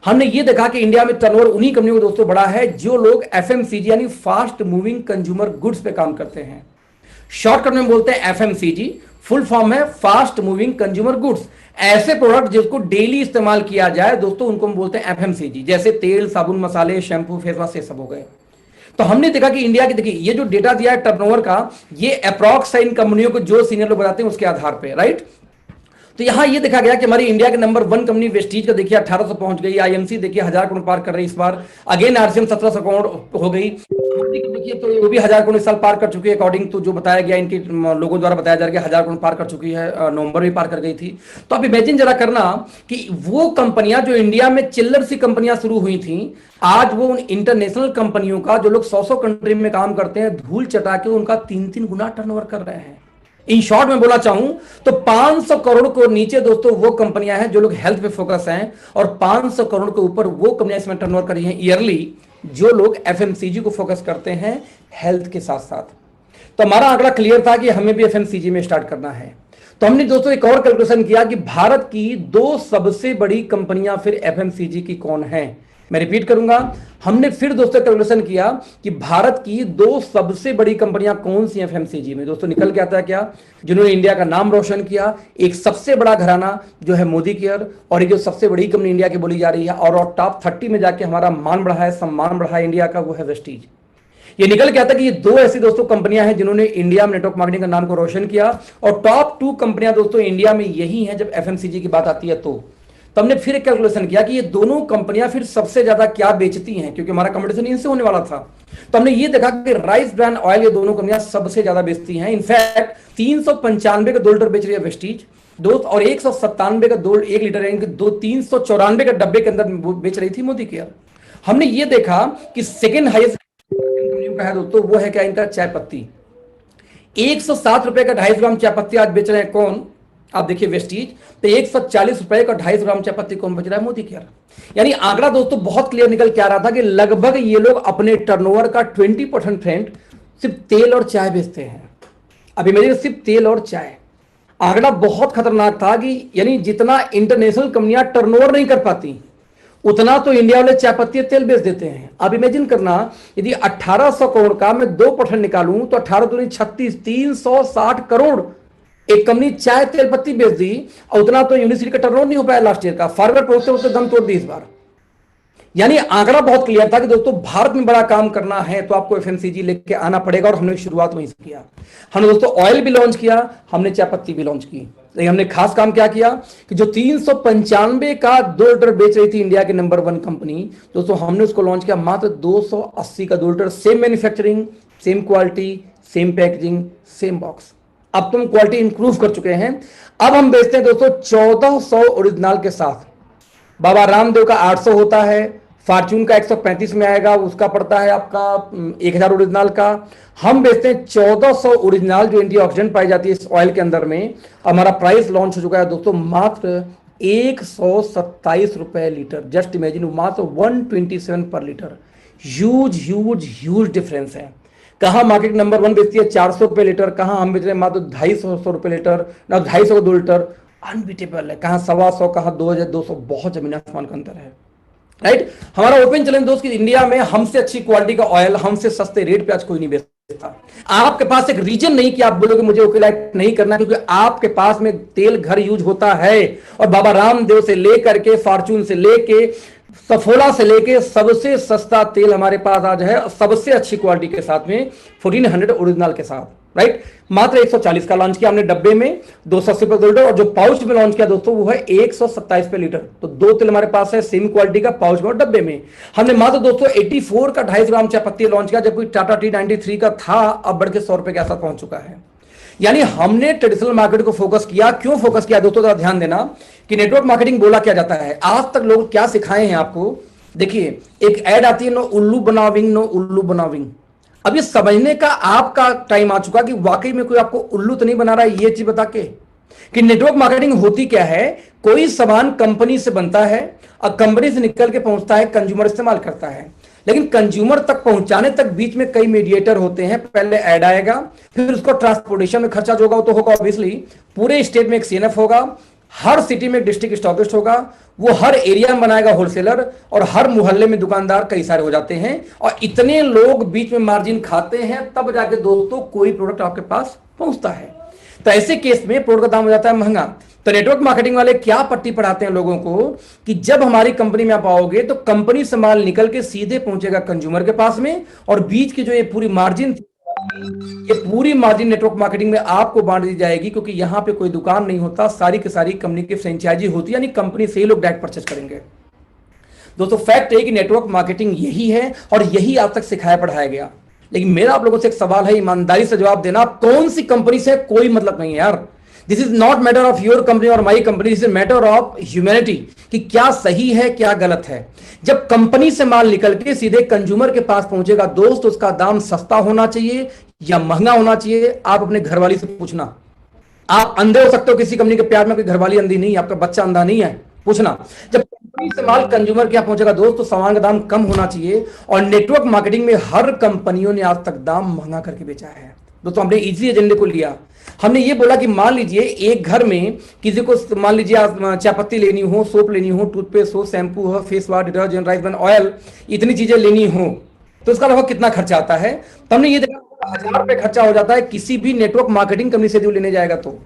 हमने ये देखा कि इंडिया में टर्नओवर उन्हीं कंपनियों को दोस्तों बड़ा है जो लोग एफएमसीजी यानी फास्ट मूविंग कंज्यूमर गुड्स पे काम करते हैं। शॉर्टकट में बोलते हैं एफएमसीजी, फुल फॉर्म है फास्ट मूविंग कंज्यूमर गुड्स। ऐसे प्रोडक्ट जिसको डेली इस्तेमाल किया जाए दोस्तों, उनको हम बोलते हैं एफएमसीजी, जैसे तेल, साबुन, मसाले, शैम्पू, फेस वॉश, ये सब हो गए। तो हमने देखा कि इंडिया की, देखिए ये जो डेटा दिया है टर्नओवर का, ये अप्रॉक्स है इन कंपनियों को जो सीनियर लोग बताते हैं उसके आधार पे, राइट। तो यहां ये देखा गया कि हमारी इंडिया के नंबर 1 कंपनी वेस्टीज का देखिए 1800 पहुंच गई, आईएमसी देखिए 1000 करोड़ पार कर रही इस बार, अगेन आरसीएम 1700 करोड़ हो गई, देखिए तो वो भी 1000 करोड़ इस साल पार कर चुकी है, अकॉर्डिंग तो जो बताया गया इनके लोगों द्वारा बताया जा रहा है 1000 करोड़ पार कर चुकी है, नवंबर में पार कर गई थी। तो आप इमेजिन जरा करना कि वो कंपनियां जो इंडिया में चिल्लर सी कंपनियां शुरू हुई थी, आज वो उन इंटरनेशनल कंपनियों का जो लोग 100 कंट्री में काम करते हैं, धूल चटा के उनका 3-3 गुना टर्नओवर कर रहे हैं। इन शॉर्ट में बोला चाहूं तो 500 करोड़ को नीचे दोस्तों वो कंपनियां हैं जो लोग हेल्थ पे फोकस हैं, और 500 करोड़ के ऊपर वो कंपनियां इसमें टर्नओवर कर रही हैं ईयरली जो लोग एफएमसीजी को फोकस करते हैं हेल्थ के साथ साथ। तो हमारा आंकड़ा क्लियर था कि हमें भी एफएमसीजी में स्टार्ट करना है। तो हमने दोस्तों एक और कैलकुलेशन किया कि भारत की 2 सबसे बड़ी कंपनियां फिर एफएमसीजी की कौन है। मैं रिपीट करूंगा, हमने फिर दोस्तों कैलकुलेशन किया कि भारत की 2 सबसे बड़ी कंपनियां कौन सी एफएमसीजी में। दोस्तों निकल के आता है क्या, जिन्होंने इंडिया का नाम रोशन किया, एक सबसे बड़ा घराना जो है मोदी केयर, और एक जो सबसे बड़ी कंपनी इंडिया की बोली जा रही है और टॉप 30 में जाके हमारा मान बढ़ा है, सम्मान बढ़ा है इंडिया का, वो है वेस्टीज। ये निकल के आता कि ये 2 ऐसी दोस्तों कंपनियां हैं जिन्होंने इंडिया में नेटवर्क मार्केटिंग का नाम को रोशन किया, और टॉप 2 कंपनियां दोस्तों इंडिया में यही हैं जब एफएमसीजी की बात आती है। तो हमने फिर एक कैलकुलेशन किया कि ये दोनों कंपनियां फिर सबसे ज्यादा क्या बेचती हैं, क्योंकि हमारा कंपटीशन इनसे होने वाला था। तो हमने ये देखा कि राइस ब्रांड ऑयल ये दोनों कंपनियां सबसे ज्यादा बेचती हैं। इनफैक्ट 395 का 2 लीटर बेच रही है वेस्टीज दोस्त, और 197 का 1 लीटर यानी कि 394 का डब्बे के अंदर बेच रही थी मोदी केयर। हमने ये देखा कि सेकेंड हाईएस्ट कंपनियों का है दोस्तों, वो है क्या, इनका चाय पत्ती। 107 रुपए का 250 ग्राम चाय पत्ती आज बेच रहे हैं कौन, आप देखिए वेस्टीज। तो 140 रुपए का 250 ग्राम चाय पत्ती कौन बेच रहा है, मोदी केयर। यानी आंकड़ा दोस्तों बहुत क्लियर निकल के आ रहा था कि लगभग ये लोग अपने टर्नओवर का 20% फ्रेंड सिर्फ तेल और चाय बेचते हैं। अभी मेरे सिर्फ तेल और चाय, आंकड़ा बहुत खतरनाक था कि यानी जितना इंटरनेशनल कंपनियां टर्नओवर नहीं कर पाती, उतना तो इंडिया वाले चाय पत्ती तेल बेच देते हैं। अब इमेजिन करना, यदि 1800 करोड़ का मैं 2% निकालूं तो 18 दूनी 36, 360 करोड़ एक कंपनी चाय तेल पत्ती बेच दी, और उतना तो यूनिवर्सिटी का टर्नओवर नहीं हो पाया लास्ट ईयर का। फॉरवर्ड पहुंचते होते दम तोड़ दी इस बार। यानी आंकड़ा बहुत क्लियर था कि दोस्तों भारत में बड़ा काम करना है तो आपको एफएमसीजी लेके आना पड़ेगा, और हमने शुरुआत वहीं से किया। हमने दोस्तों ऑयल भी लॉन्च किया, हमने चाय पत्ती भी लॉन्च की, लेकिन हमने खास काम क्या किया कि जो 395 का 2 लीटर बेच रही थी इंडिया के नंबर 1 कंपनी दोस्तों, हमने उसको लॉन्च किया मात्र 280 का 2 litre. Same manufacturing, same quality, same packaging, same box. अब तुम क्वालिटी इंप्रूव कर चुके हैं। अब हम बेचते हैं दोस्तों 1400 ओरिजिनल के साथ। बाबा रामदेव का 800 होता है, फॉर्च्यून का 135 में आएगा, उसका पड़ता है आपका 1000 ओरिजिनल का। हम बेचते हैं 1400 ओरिजिनल जो एंटीऑक्सीडेंट पाई जाती है इस ऑयल के अंदर में। हमारा प्राइस लॉन्च हो चुका है दोस्तों मात्र 127 रुपए लीटर। जस्ट इमेजिन, मात्र 127 पर litre. Huge huge huge difference है। कहां मार्केट नंबर 1 बेचती है 400 रुपए लीटर, कहां हम बेच रहे हैं मात्र 250 रुपए लीटर, ना 250 का 2 लीटर। अनबीटेबल है। कहां 125, कहां 2200, बहुत जमीन आसमान का अंतर है, राइट। हमारा ओपन चैलेंज दोस्त कि इंडिया में हमसे अच्छी क्वालिटी का ऑयल, हमसे सस्ते रेट पे आज कोई नहीं बेचता। आपके पास एक रीजन नहीं कि आप बोलोगे मुझे ओकेलाइट नहीं करना, क्योंकि आपके पास में तेल घर यूज होता है, और बाबा रामदेव से लेकर के, फॉर्च्यून से लेके, सफोला से लेके सबसे सस्ता तेल हमारे पास आज है, सबसे अच्छी क्वालिटी के साथ में 1400 ओरिजिनल के साथ, राइट। मात्र 140 का लॉन्च किया हमने डब्बे में, 280 रुपए लीटर, और जो पाउच में लॉन्च किया दोस्तों वो है 127 रुपए लीटर। तो 2 तेल हमारे पास है सेम क्वालिटी का, पाउच में और डब्बे में। हमने मात्र दोस्तों 84 का 250 ग्राम चाय पत्ती लॉन्च किया, जबकि टाटा T93 का था, अब बढ़ के 100 रुपए के आसपास पहुंच चुका है। यानी हमने ट्रेडिशनल मार्केट को फोकस किया। क्यों फोकस किया दोस्तों, जरा ध्यान देना कि नेटवर्क मार्केटिंग बोला क्या जाता है। आज तक लोग क्या सिखाए हैं आपको देखिए, एक ऐड आती है, नो उल्लू बनाविंग, नो उल्लू बनाविंग। अब ये समझने का आपका टाइम आ चुका कि वाकई में कोई आपको उल्लू तो नहीं बना रहा है, ये चीज बता के कि नेटवर्क मार्केटिंग होती क्या है। कोई सामान कंपनी से बनता है और कंपनी से निकल के पहुंचता है, कंज्यूमर इस्तेमाल करता है, लेकिन कंज्यूमर तक पहुंचाने तक बीच में कई मीडिएटर होते हैं। पहले ऐड आएगा, फिर उसको ट्रांसपोर्टेशन में खर्चा जो होगा तो होगा ऑब्वियसली। पूरे स्टेट में एक सीएनएफ होगा, हर सिटी में एक डिस्ट्रिक्ट स्टॉकिस्ट होगा, वो हर एरिया में बनाएगा होलसेलर, और हर मोहल्ले में दुकानदार कई सारे हो जाते हैं, और इतने लोग बीच में मार्जिन खाते हैं, तब जाके दोस्तों कोई प्रोडक्ट आपके पास पहुंचता है। तो ऐसे केस में प्रोडक्ट का दाम हो जाता है महंगा। तो नेटवर्क मार्केटिंग वाले क्या पट्टी पढ़ाते हैं लोगों को कि जब हमारी कंपनी में आप आओगे तो कंपनी से माल निकल के सीधे पहुंचेगा कंज्यूमर के पास में, और बीच की जो ये पूरी मार्जिन, ये पूरी मार्जिन नेटवर्क मार्केटिंग में आपको बांट दी जाएगी, क्योंकि यहां पे कोई दुकान नहीं होता, सारी की सारी कंपनी की फ्रेंचाइजी होती है, यानी कंपनी से ही लोग डायरेक्ट परचेज करेंगे। दोस्तों फैक्ट है कि नेटवर्क मार्केटिंग यही है और यही आज तक सिखाया पढ़ाया गया। लेकिन मेरा आप लोगों से एक सवाल है, ईमानदारी से जवाब देना, कौन सी कंपनी से कोई मतलब नहीं है यार। This is not matter of your company और my company, this is matter of humanity, कि क्या सही है क्या गलत है। जब कंपनी से माल निकल के सीधे कंज्यूमर के पास पहुंचेगा दोस्त, उसका दाम सस्ता होना चाहिए या महंगा होना चाहिए, आप अपने घरवाली से पूछना। आप अंधे हो सकते हो किसी कंपनी के प्यार में, कोई घरवाली अंधी नहीं, आपका बच्चा अंधा नहीं है, पूछना। जब कंपनी से माल कंज्यूमर के यहाँ पहुंचेगा दोस्त, तो सामान का दाम कम होना चाहिए। और नेटवर्क मार्केटिंग में हर कंपनियों ने आज तक दाम महंगा करके बेचा है दोस्तों। हमने इजी एजेंडे को लिया, हमने ये बोला कि मान लीजिए एक घर में किसी को, मान लीजिए चाय पत्ती लेनी हो, सोप लेनी हो, टूथपेस्ट हो, शैम्पू हो, face wash, detergent, rice bran oil, इतनी चीजें लेनी हो तो उसका लगभग कितना खर्चा आता है। तो हमने ये देखा 1000 रुपए खर्चा हो जाता है किसी भी नेटवर्क मार्केटिंग कंपनी से जो लेने जाएगा। तो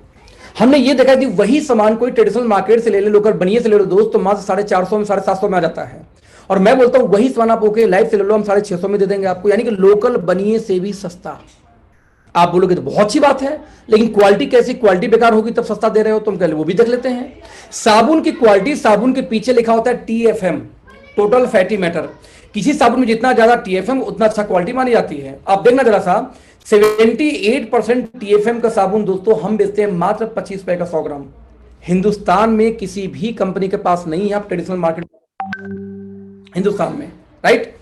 हमने ये देखा कि वही सामान कोई ट्रेडिशनल मार्केट से ले ले, लोकल बनिए से ले लो दोस्त, तो मात्र 450 में 750 में आ जाता है। और मैं बोलता हूं वही सामान आप ओके लाइफ से ले लो, हम 650 में दे देंगे आपको, यानी कि लोकल बनिए से भी सस्ता। आप बोलोगे तो बहुत अच्छी बात है, लेकिन क्वालिटी कैसी, क्वालिटी बेकार होगी तब सस्ता दे रहे हो, तुम कह लो वो भी देख लेते हैं। साबुन की क्वालिटी, साबुन के पीछे लिखा होता है TFM, टोटल फैटी मैटर। किसी साबुन में जितना ज्यादा TFM उतना अच्छा क्वालिटी मानी जाती है। आप देखना जरा सा, 78% TFM का साबुन दोस्तों हम बेचते हैं मात्र 25 रुपए का 100 ग्राम। हिंदुस्तान में किसी भी कंपनी के पास नहीं है, आप ट्रेडिशनल मार्केट हिंदुस्तान में, राइट।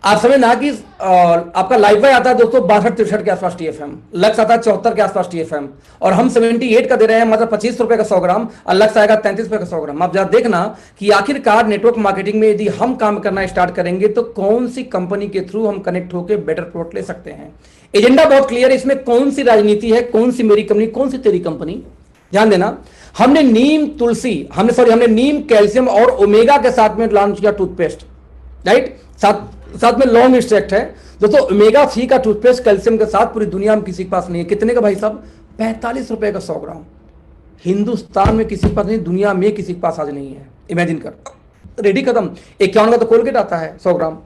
आप समझना कि आपका लाइफबाई आता है दोस्तों 62-63 के आसपास TFM, लक्स आता है 74 के आसपास TFM, और हम 78 का दे रहे हैं मतलब 25 रुपए का 100 ग्राम, और लक्स आएगा 33 रुपए का 100 ग्राम। आप जरा देखना कि आखिरकार नेटवर्क मार्केटिंग में यदि हम काम करना स्टार्ट करेंगे तो कौन सी कंपनी के थ्रू हम कनेक्ट होकर बेटर प्रोडक्ट ले सकते हैं। एजेंडा बहुत क्लियर है, इसमें कौन सी राजनीति है, कौन सी मेरी कंपनी, कौन सी तेरी कंपनी। ध्यान देना, हमने नीम तुलसी, हमने नीम कैल्शियम और ओमेगा के साथ में लॉन्च किया टूथपेस्ट, राइट। साथ में लॉन्ग एक्सट्रैक्ट है दोस्तों, ओमेगा 3 का टूथपेस्ट कैल्शियम के साथ पूरी दुनिया में किसी के पास नहीं है। कितने का भाई साहब, 45 रुपए का 100 ग्राम। हिंदुस्तान में किसी के पास नहीं, दुनिया में किसी के पास आज नहीं है। इमेजिन कर, रेडी खत्म। 51 का तो कोलगेट आता है 100 ग्राम,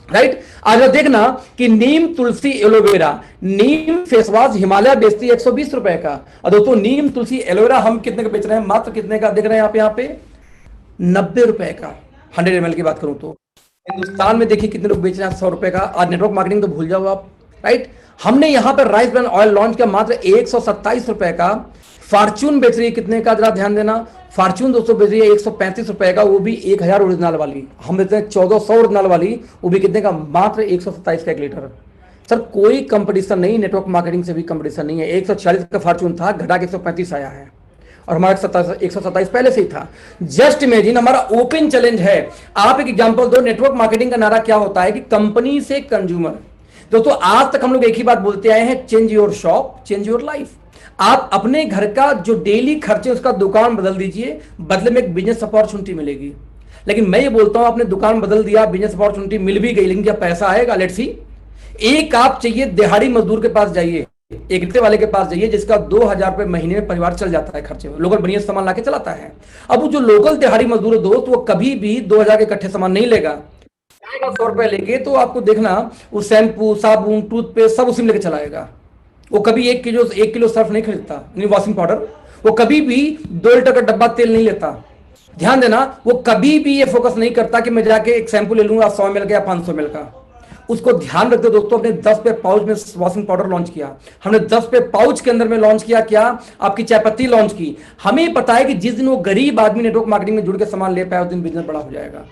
राइट। आज देखना कि नीम तुलसी एलोवेरा, नीम फेस वॉश हिमालय बेचती है 120 रुपए का, और दोस्तों नीम तुलसी एलोवेरा हम कितने का बेच रहे हैं, मात्र कितने का देख रहे हैं आप यहाँ पे, 90 रुपए का। 100 ml की बात करूं तो हिंदुस्तान में देखिए कितने लोग बेच रहे हैं 100 रुपए का। आज नेटवर्क मार्केटिंग तो भूल जाओ आप, राइट। हमने यहां पर राइस ब्रान ऑयल लॉन्च किया मात्र 127 रुपए का। फॉर्च्यून बेच रही है कितने का, जरा ध्यान देना, फॉर्च्यून दोस्तों बेच रही है 135 रुपए का, वो भी 1000 ओरिजिनल वाली। हम बेचते हैं 1400 ओरिजिनल वाली, वो भी कितने का, मात्र 127 का 1 लीटर। सर कोई कंपटीशन नहीं, नेटवर्क मार्केटिंग से भी कंपटीशन नहीं है। 140 का फॉर्च्यून था, घटा के 135 आया है, और हमारा 127 पहले से ही था। जस्ट इमेजिन, हमारा ओपन चैलेंज है। आप एक एग्जांपल दो, नेटवर्क मार्केटिंग का नारा क्या होता है कि कंपनी से कंज्यूमर। दोस्तों आज तक हम लोग एक ही बात बोलते आए हैं, change your shop change your life. आप अपने घर का जो डेली खर्चे उसका दुकान बदल दीजिए, बदले में एक बिजनेस अपॉर्चुनिटी मिलेगी। लेकिन मैं ये बोलता हूं आपने दुकान बदल दिया, बिजनेस अपॉर्चुनिटी मिल भी गई, लेकिन क्या पैसा आएगा, लेट्स सी। एक आप चाहिए दिहाड़ी मजदूर के पास जाइए, एक रिक्शे वाले के पास जाइए जिसका 2000 रुपए महीने में परिवार चल जाता है खर्चे में, लोकल बढ़िया सामान लाके चलाता है। अब वो जो लोकल दिहाड़ी मजदूर है दोस्त, वो कभी भी 2000 के इकट्ठे सामान नहीं लेगा, 100 रुपए लेंगे तो आपको देखना वो शैम्पू साबुन टूथपेस्ट सब उसी में लेके चलाएगा। वो कभी 1 किलो सर्फ नहीं खरीदता, नहीं वॉशिंग पाउडर, वो कभी भी 2 लीटर का डब्बा तेल नहीं लेता। ध्यान देना, वो कभी भी ये फोकस नहीं करता कि मैं जाके एक शैम्पू ले लूंगा 100 ml का या 500 ml का। उसको ध्यान रखते दोस्तों, अपने 10 पे पाउच में वॉशिंग पाउडर लॉन्च किया हमने, 10 पे पाउच के अंदर में लॉन्च किया क्या, आपकी चाय पत्ती लॉन्च की। हमें पता है कि जिस दिन वो गरीब आदमी नेटवर्क मार्केटिंग में जुड़ के सामान ले पाए उस दिन बिजनेस बड़ा हो जाएगा।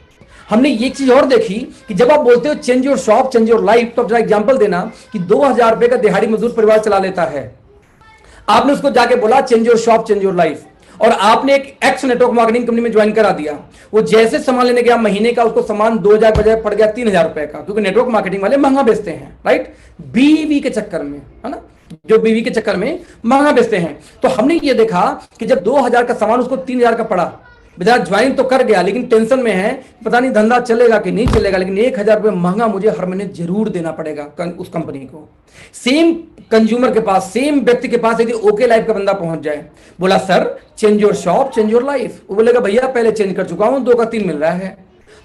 हमने ये चीज और देखी कि जब आप बोलते हो change your shop change your life, तो आप जरा एग्जांपल देना कि 2,000 रुपए का दिहाड़ी मजदूर परिवार चला लेता है, आपने उसको जाके बोला change your shop change your life, और आपने एक एक्स नेटवर्क मार्केटिंग कंपनी में ज्वाइन करा दिया। वो जैसे सामान लेने गया महीने का उसको सामान 2,000 बजाय पड़ गया 3,000 रुपए का, क्योंकि नेटवर्क मार्केटिंग वाले महंगा बेचते हैं, राइट, बीवी के चक्कर में, है ना, जो बीवी के चक्कर में महंगा बेचते हैं। तो हमने ये देखा कि जब 2,000 का सामान उसको 3,000 का पड़ा, बेचारा ज्वाइन तो कर गया लेकिन टेंशन में है, पता नहीं धंधा चलेगा कि नहीं चलेगा, लेकिन 1,000 रुपए महंगा मुझे हर महीने जरूर देना पड़ेगा उस कंपनी को। सेम कंज्यूमर के पास, सेम व्यक्ति के पास यदि ओके लाइफ का बंदा पहुंच जाए, बोला sir change your shop change your life, वो बोलेगा भैया पहले चेंज कर चुका हूं, 2 का 3 मिल रहा है।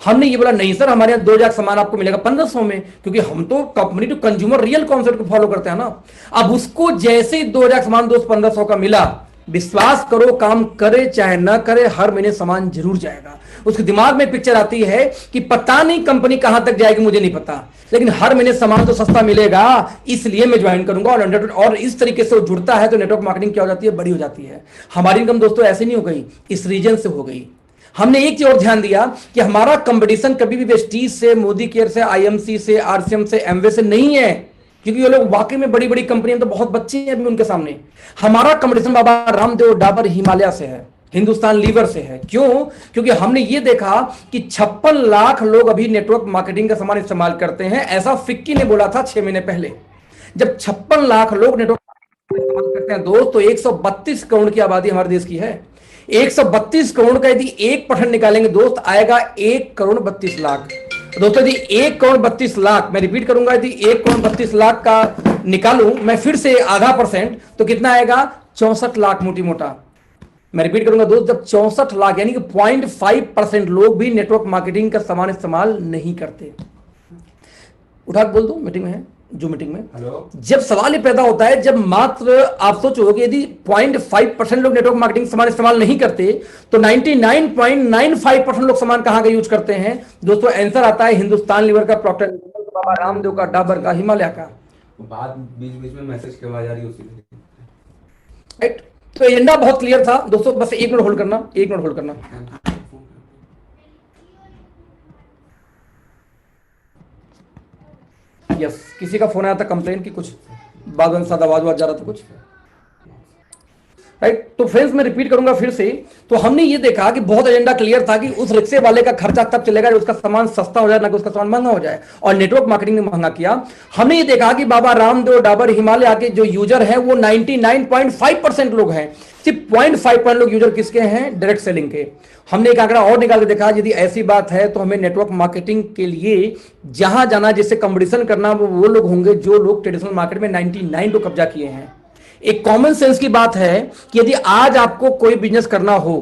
हमने ये बोला नहीं सर, हमारे यहाँ 2,000 सामान आपको मिलेगा 1,500 में, क्योंकि हम तो company to consumer real concept को फॉलो करते हैं ना। अब उसको जैसे ही 2,000 सामान 2,500 का मिला, विश्वास करो काम करे चाहे ना करे हर महीने सामान जरूर जाएगा। उसके दिमाग में पिक्चर आती है कि पता नहीं कंपनी कहां तक जाएगी, मुझे नहीं पता, लेकिन हर महीने सामान तो सस्ता मिलेगा, इसलिए मैं ज्वाइन करूंगा। और इस तरीके से वो जुड़ता है तो नेटवर्क मार्केटिंग क्या हो जाती है, बड़ी हो जाती है। हमारी इनकम दोस्तों ऐसे नहीं हो गई, इस रीजन से हो गई। हमने एक चीज और ध्यान दिया कि हमारा कंपटीशन कभी भी वेस्टीज से, मोदी केयर से, आईएमसी से, आरसीएम से, एमवे से नहीं है, क्योंकि ये लोग वाकई में बड़ी बड़ी कंपनियां तो बहुत बच्चे हैं अभी उनके सामने। हमारा कंपटीशन बाबा रामदेव डाबर हिमालय से है, हिंदुस्तान लीवर से है। क्यों? क्योंकि हमने ये देखा कि 56 लाख लोग अभी नेटवर्क मार्केटिंग का सामान इस्तेमाल करते हैं, ऐसा फिक्की ने बोला था 6 महीने पहले। जब 56 लाख लोग नेटवर्क इस्तेमाल करते हैं दोस्त, तो 132 करोड़ की आबादी हमारे देश की है। 132 करोड़ का यदि 1% निकालेंगे दोस्त, आएगा 1 करोड़ 32 लाख। दोस्तों यदि 1 करोड़ 32 लाख, मैं रिपीट करूंगा, यदि 1 करोड़ 32 लाख का निकालूं मैं फिर से आधा %, तो कितना आएगा? 64 लाख मोटी मोटा। मैं रिपीट करूंगा दोस्त, जब 64 लाख यानी कि 0.5% लोग भी नेटवर्क मार्केटिंग का सामान इस्तेमाल नहीं करते। उठा के बोल दो, मीटिंग में है, जो मीटिंग में। हेलो। जब सवाल ये पैदा होता है, जब मात्र आप सोचो कि यदि 0.5% लोग नेटवर्क मार्केटिंग सामान इस्तेमाल नहीं करते, तो 99.95% लोग सामान कहां का यूज करते हैं दोस्तों? आंसर आता है हिंदुस्तान लीवर का, प्रॉक्टर बाबा रामदेव का, डाबर का, हिमालय का। बात बीच बीच में मैसेज की आवाज आ रही है उसी में, राइट। तो एजेंडा बहुत क्लियर था दोस्तों, बस 1 मिनट होल्ड करना, 1 मिनट होल्ड करना। यस, किसी का फोन आया था कंप्लेन की, कुछ बाद में सादा आवाज जा रहा था कुछ, राइट। तो फ्रेंड्स मैं रिपीट करूंगा फिर से। तो हमने ये देखा कि बहुत एजेंडा क्लियर था कि उस रिक्शे वाले का खर्चा तब चलेगा जब उसका सामान सस्ता हो जाए, ना कि उसका सामान महंगा हो जाए, और नेटवर्क मार्केटिंग ने महंगा किया। हमने ये देखा कि बाबा रामदेव डाबर हिमालय के जो यूजर हैं वो 99.5% लोग हैं, सिर्फ 0.5% लोग यूजर किसके हैं? डायरेक्ट सेलिंग के। हमने एक आंकड़ा और निकाल के देखा, यदि ऐसी बात है तो हमें नेटवर्क मार्केटिंग के लिए जहां जाना, जिससे कंपटीशन करना, वो लोग होंगे जो लोग ट्रेडिशनल मार्केट में 99 को कब्जा किए हैं। एक कॉमन सेंस की बात है कि यदि आज आपको कोई बिजनेस करना हो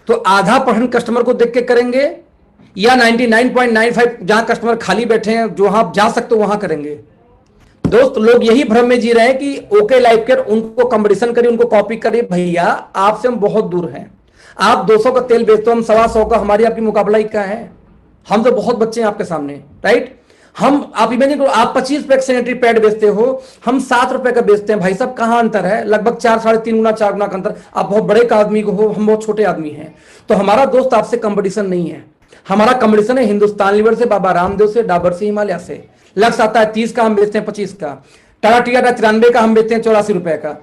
तो आधा % कस्टमर को देख के करेंगे, या 99.95 जहां कस्टमर खाली बैठे हैं, जो आप जा सकते हो वहां करेंगे। दोस्त लोग यही भ्रम में जी रहे हैं कि ओके लाइफ केयर उनको कंपटीशन करिए, उनको कॉपी करिए। भैया आपसे हम बहुत दूर हैं। आप 200 का तेल बेचते हो, हम 125 का, हमारी आपकी मुकाबला ही क्या है? हम तो बहुत बच्चे हैं आपके सामने, राइट। आप इमेजिन करो, आप 25 रुपए सैनिटरी पैड बेचते हो, हम 7 रुपए का बेचते हैं। भाई साहब कहां अंतर है? लगभग 4 साढ़े 3 गुना 4 गुना का अंतर। आप बहुत बड़े आदमी को हो, हम बहुत छोटे आदमी हैं। तो हमारा दोस्त आपसे कंपटीशन नहीं है, हमारा कंपटीशन है हिंदुस्तान लीवर से, बाबा रामदेव से, डाबर से, हिमालय से। लक्ष्य आता है 30 का, हम बेचते हैं 25 का। टाटा टी 93 का, हम बेचते हैं 84 रुपए का,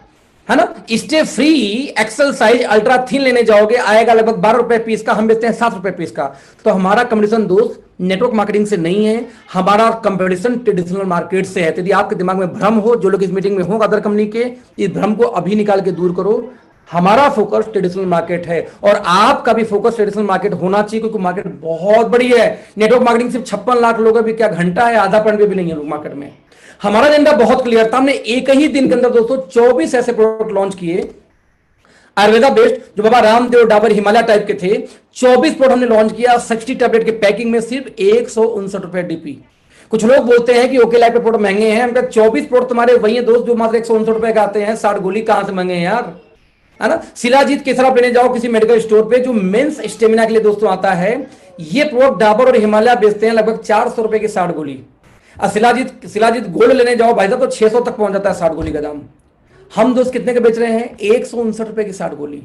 है ना। Stay free XL size ultra thin लेने जाओगे, आएगा लगभग 12 रुपए पीस का, हम बेचते हैं 7 रुपए पीस का। तो हमारा कंपटीशन दोस्त नेटवर्क मार्केटिंग से नहीं है, हमारा कंपटीशन ट्रेडिशनल मार्केट से है। यदि आपके दिमाग में भ्रम हो, जो लोग इस मीटिंग में हो अदर कंपनी के, इस भ्रम को अभी निकाल के दूर करो। हमारा फोकस ट्रेडिशनल मार्केट है, और आपका भी फोकस ट्रेडिशनल मार्केट होना चाहिए, क्योंकि मार्केट बहुत बड़ी है। नेटवर्क मार्केटिंग सिर्फ 56 लाख लोग अभी क्या घंटा है, आधा % भी नहीं है लोग मार्केट में। हमारा एजेंडा बहुत क्लियर था। हमने एक ही दिन के अंदर दोस्तों 24 ऐसे प्रोडक्ट लॉन्च किए, आयुर्वेदा बेस्ड, जो बाबा रामदेव डाबर हिमालय टाइप के थे। 24 प्रोडक्ट हमने लॉन्च किया 60 टैबलेट के पैकिंग में, सिर्फ 159 रुपए डीपी। कुछ लोग बोलते हैं कि ओके लाइफ पे प्रोडक्ट महंगे हैं। हम कहते 24 प्रोडक्ट तुम्हारे वही है दोस्त जो मात्र 159 रुपए का आते हैं। 60 गोली कहां से महंगे हैं यार, है ना। शिलाजीत केसर आप लेने जाओ किसी मेडिकल स्टोर पे, जो मेंस स्टेमिना के लिए दोस्तों आता है, ये प्रोडक्ट डाबर और हिमालय बेचते हैं लगभग 400 रुपए की 60 गोली। शिलाजीत गोल्ड लेने जाओ भाई साहब तो 600 तक पहुंच जाता है 60 गोली का दाम। हम दोस्त कितने के बेच रहे हैं? 159 रुपए की 60 गोली।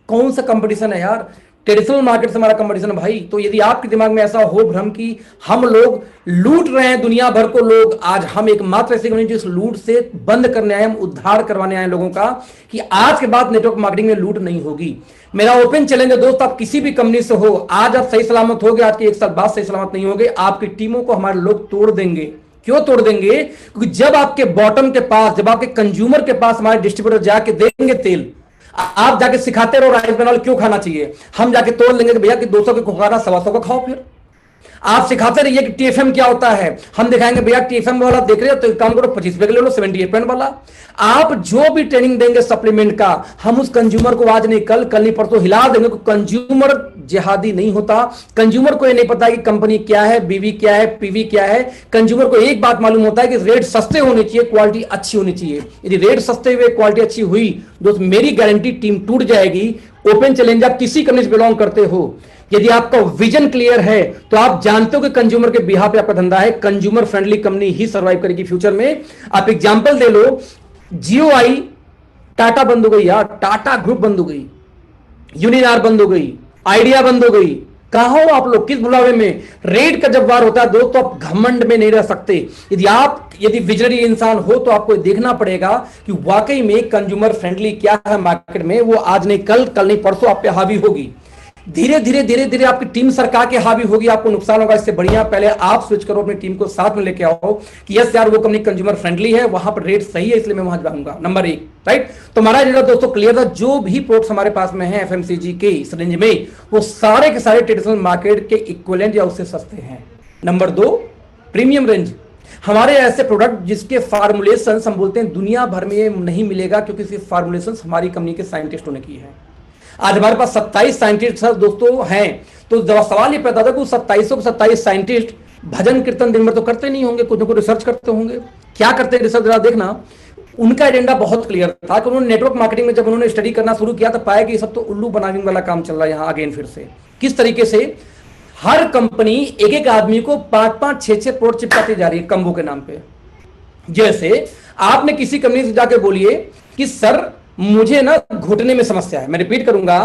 कौन सा कंपटीशन है यार? ट्रेडिशनल मार्केट से हमारा कंपटीशन है भाई। तो यदि आपके दिमाग में ऐसा हो भ्रम कि हम लोग लूट रहे हैं दुनिया भर को लोग, आज हम एकमात्र ऐसी कम्युनिटी इस लूट से बंद करने आए, हम उद्धार करवाने आए लोगों का कि आज के बाद नेटवर्क मार्केटिंग में लूट नहीं होगी। मेरा ओपन चैलेंज है दोस्त, आप किसी भी कंपनी से हो, आज आप सही सलामत हो गए, आज के 1 साल बाद सही सलामत नहीं होगे, आपकी टीमों को हमारे लोग तोड़ देंगे। क्यों तोड़ देंगे? क्योंकि जब आपके बॉटम के पास, जब आपके कंज्यूमर के पास हमारे डिस्ट्रीब्यूटर जाके देंगे तेल, आप जाके सिखाते रहो राइस ब्रान ऑयल क्यों खाना चाहिए, हम जाके तोड़ लेंगे कि भैया कि 200 के खाना 125 का खाओ। फिर आप सिखाते रहिए कि टीएफएम क्या होता है, हम दिखाएंगे भैया टीएफएम वाला देख रहे हो तो एक काम करो 25 रुपए ले लो 78 वाला। आप जो भी ट्रेनिंग देंगे सप्लीमेंट का, हम उस कंज्यूमर को आज नहीं कल नहीं परसों हिला देंगे। कंज्यूमर जिहादी नहीं होता, कंज्यूमर को ये नहीं पता कि कंपनी क्या है, बीवी क्या है, पीवी क्या है। कंज्यूमर को एक बात मालूम होता है कि रेट सस्ते होने चाहिए, क्वालिटी अच्छी होनी चाहिए। यदि रेट सस्ते हुए क्वालिटी अच्छी हुई दोस्त, मेरी गारंटी टीम टूट जाएगी। ओपन चैलेंज, आप किसी कंपनी से बिलोंग करते हो, यदि आपका विजन क्लियर है तो आप जानते हो कि कंज्यूमर के बिहाफ पे आपका धंधा है, कंज्यूमर फ्रेंडली कंपनी ही सर्वाइव करेगी फ्यूचर में। आप एग्जांपल दे लो, जियो आई, टाटा बंद हो गई यार, टाटा ग्रुप बंद हो गई, यूनिनार बंद हो गई, आइडिया बंद हो गई। कहां हो आप लोग, किस बुलावे में? रेट का जब वार होता है दोस्तों, आप घमंड में नहीं रह सकते। यदि विजनरी इंसान हो तो आपको देखना पड़ेगा कि वाकई में कंज्यूमर फ्रेंडली क्या है मार्केट में। वो आज नहीं कल नहीं परसों आप पे हावी होगी। धीरे धीरे आपकी टीम सरकार के हावी होगी, आपको नुकसान होगा। इससे बढ़िया पहले आप स्विच करो, अपनी टीम को साथ में लेके आओ कि यस यार वो कंपनी कंज्यूमर फ्रेंडली है, वहां पर रेट सही है, इसलिए मैं वहां जाऊंगा। Number 1, right. तो हमारा एजेंडा दोस्तों क्लियर था। जो भी प्रोडक्ट्स हमारे पास में है एफएमसीजी के इस रेंज में, वो सारे के सारे ट्रेडिशनल मार्केट के इक्विवेलेंट या उससे सस्ते हैं। Number 2, premium range. हमारे ऐसे प्रोडक्ट जिसके फार्मूलेशन हम बोलते हैं दुनिया भर में नहीं मिलेगा, क्योंकि सिर्फ फार्मूलेशन हमारी कंपनी के साइंटिस्टों ने की है। आज हमारे पास 27 साइंटिस्ट दोस्तों हैं। तो जब सवाल ये पैदा था कि 27 साइंटिस्ट भजन कीर्तन दिन भर तो करते नहीं होंगे, कुछ ना कुछ रिसर्च करते होंगे। क्या करते हैं रिसर्च, जरा देखना। उनका एजेंडा बहुत क्लियर था कि उन्होंने नेटवर्क मार्केटिंग में जब उन्होंने स्टडी करना शुरू किया तो पाया कि ये सब तो उल्लू बनाने वाला काम चल रहा है यहाँ अगेन फिर से। किस तरीके से हर कंपनी एक आदमी को 5-5, 6-6 प्रोडक्ट चिपकाती जा रही है कंबो के नाम पे। जैसे आपने किसी कंपनी से जाके बोलिए कि सर मुझे ना घुटने में समस्या है, मैं रिपीट करूंगा,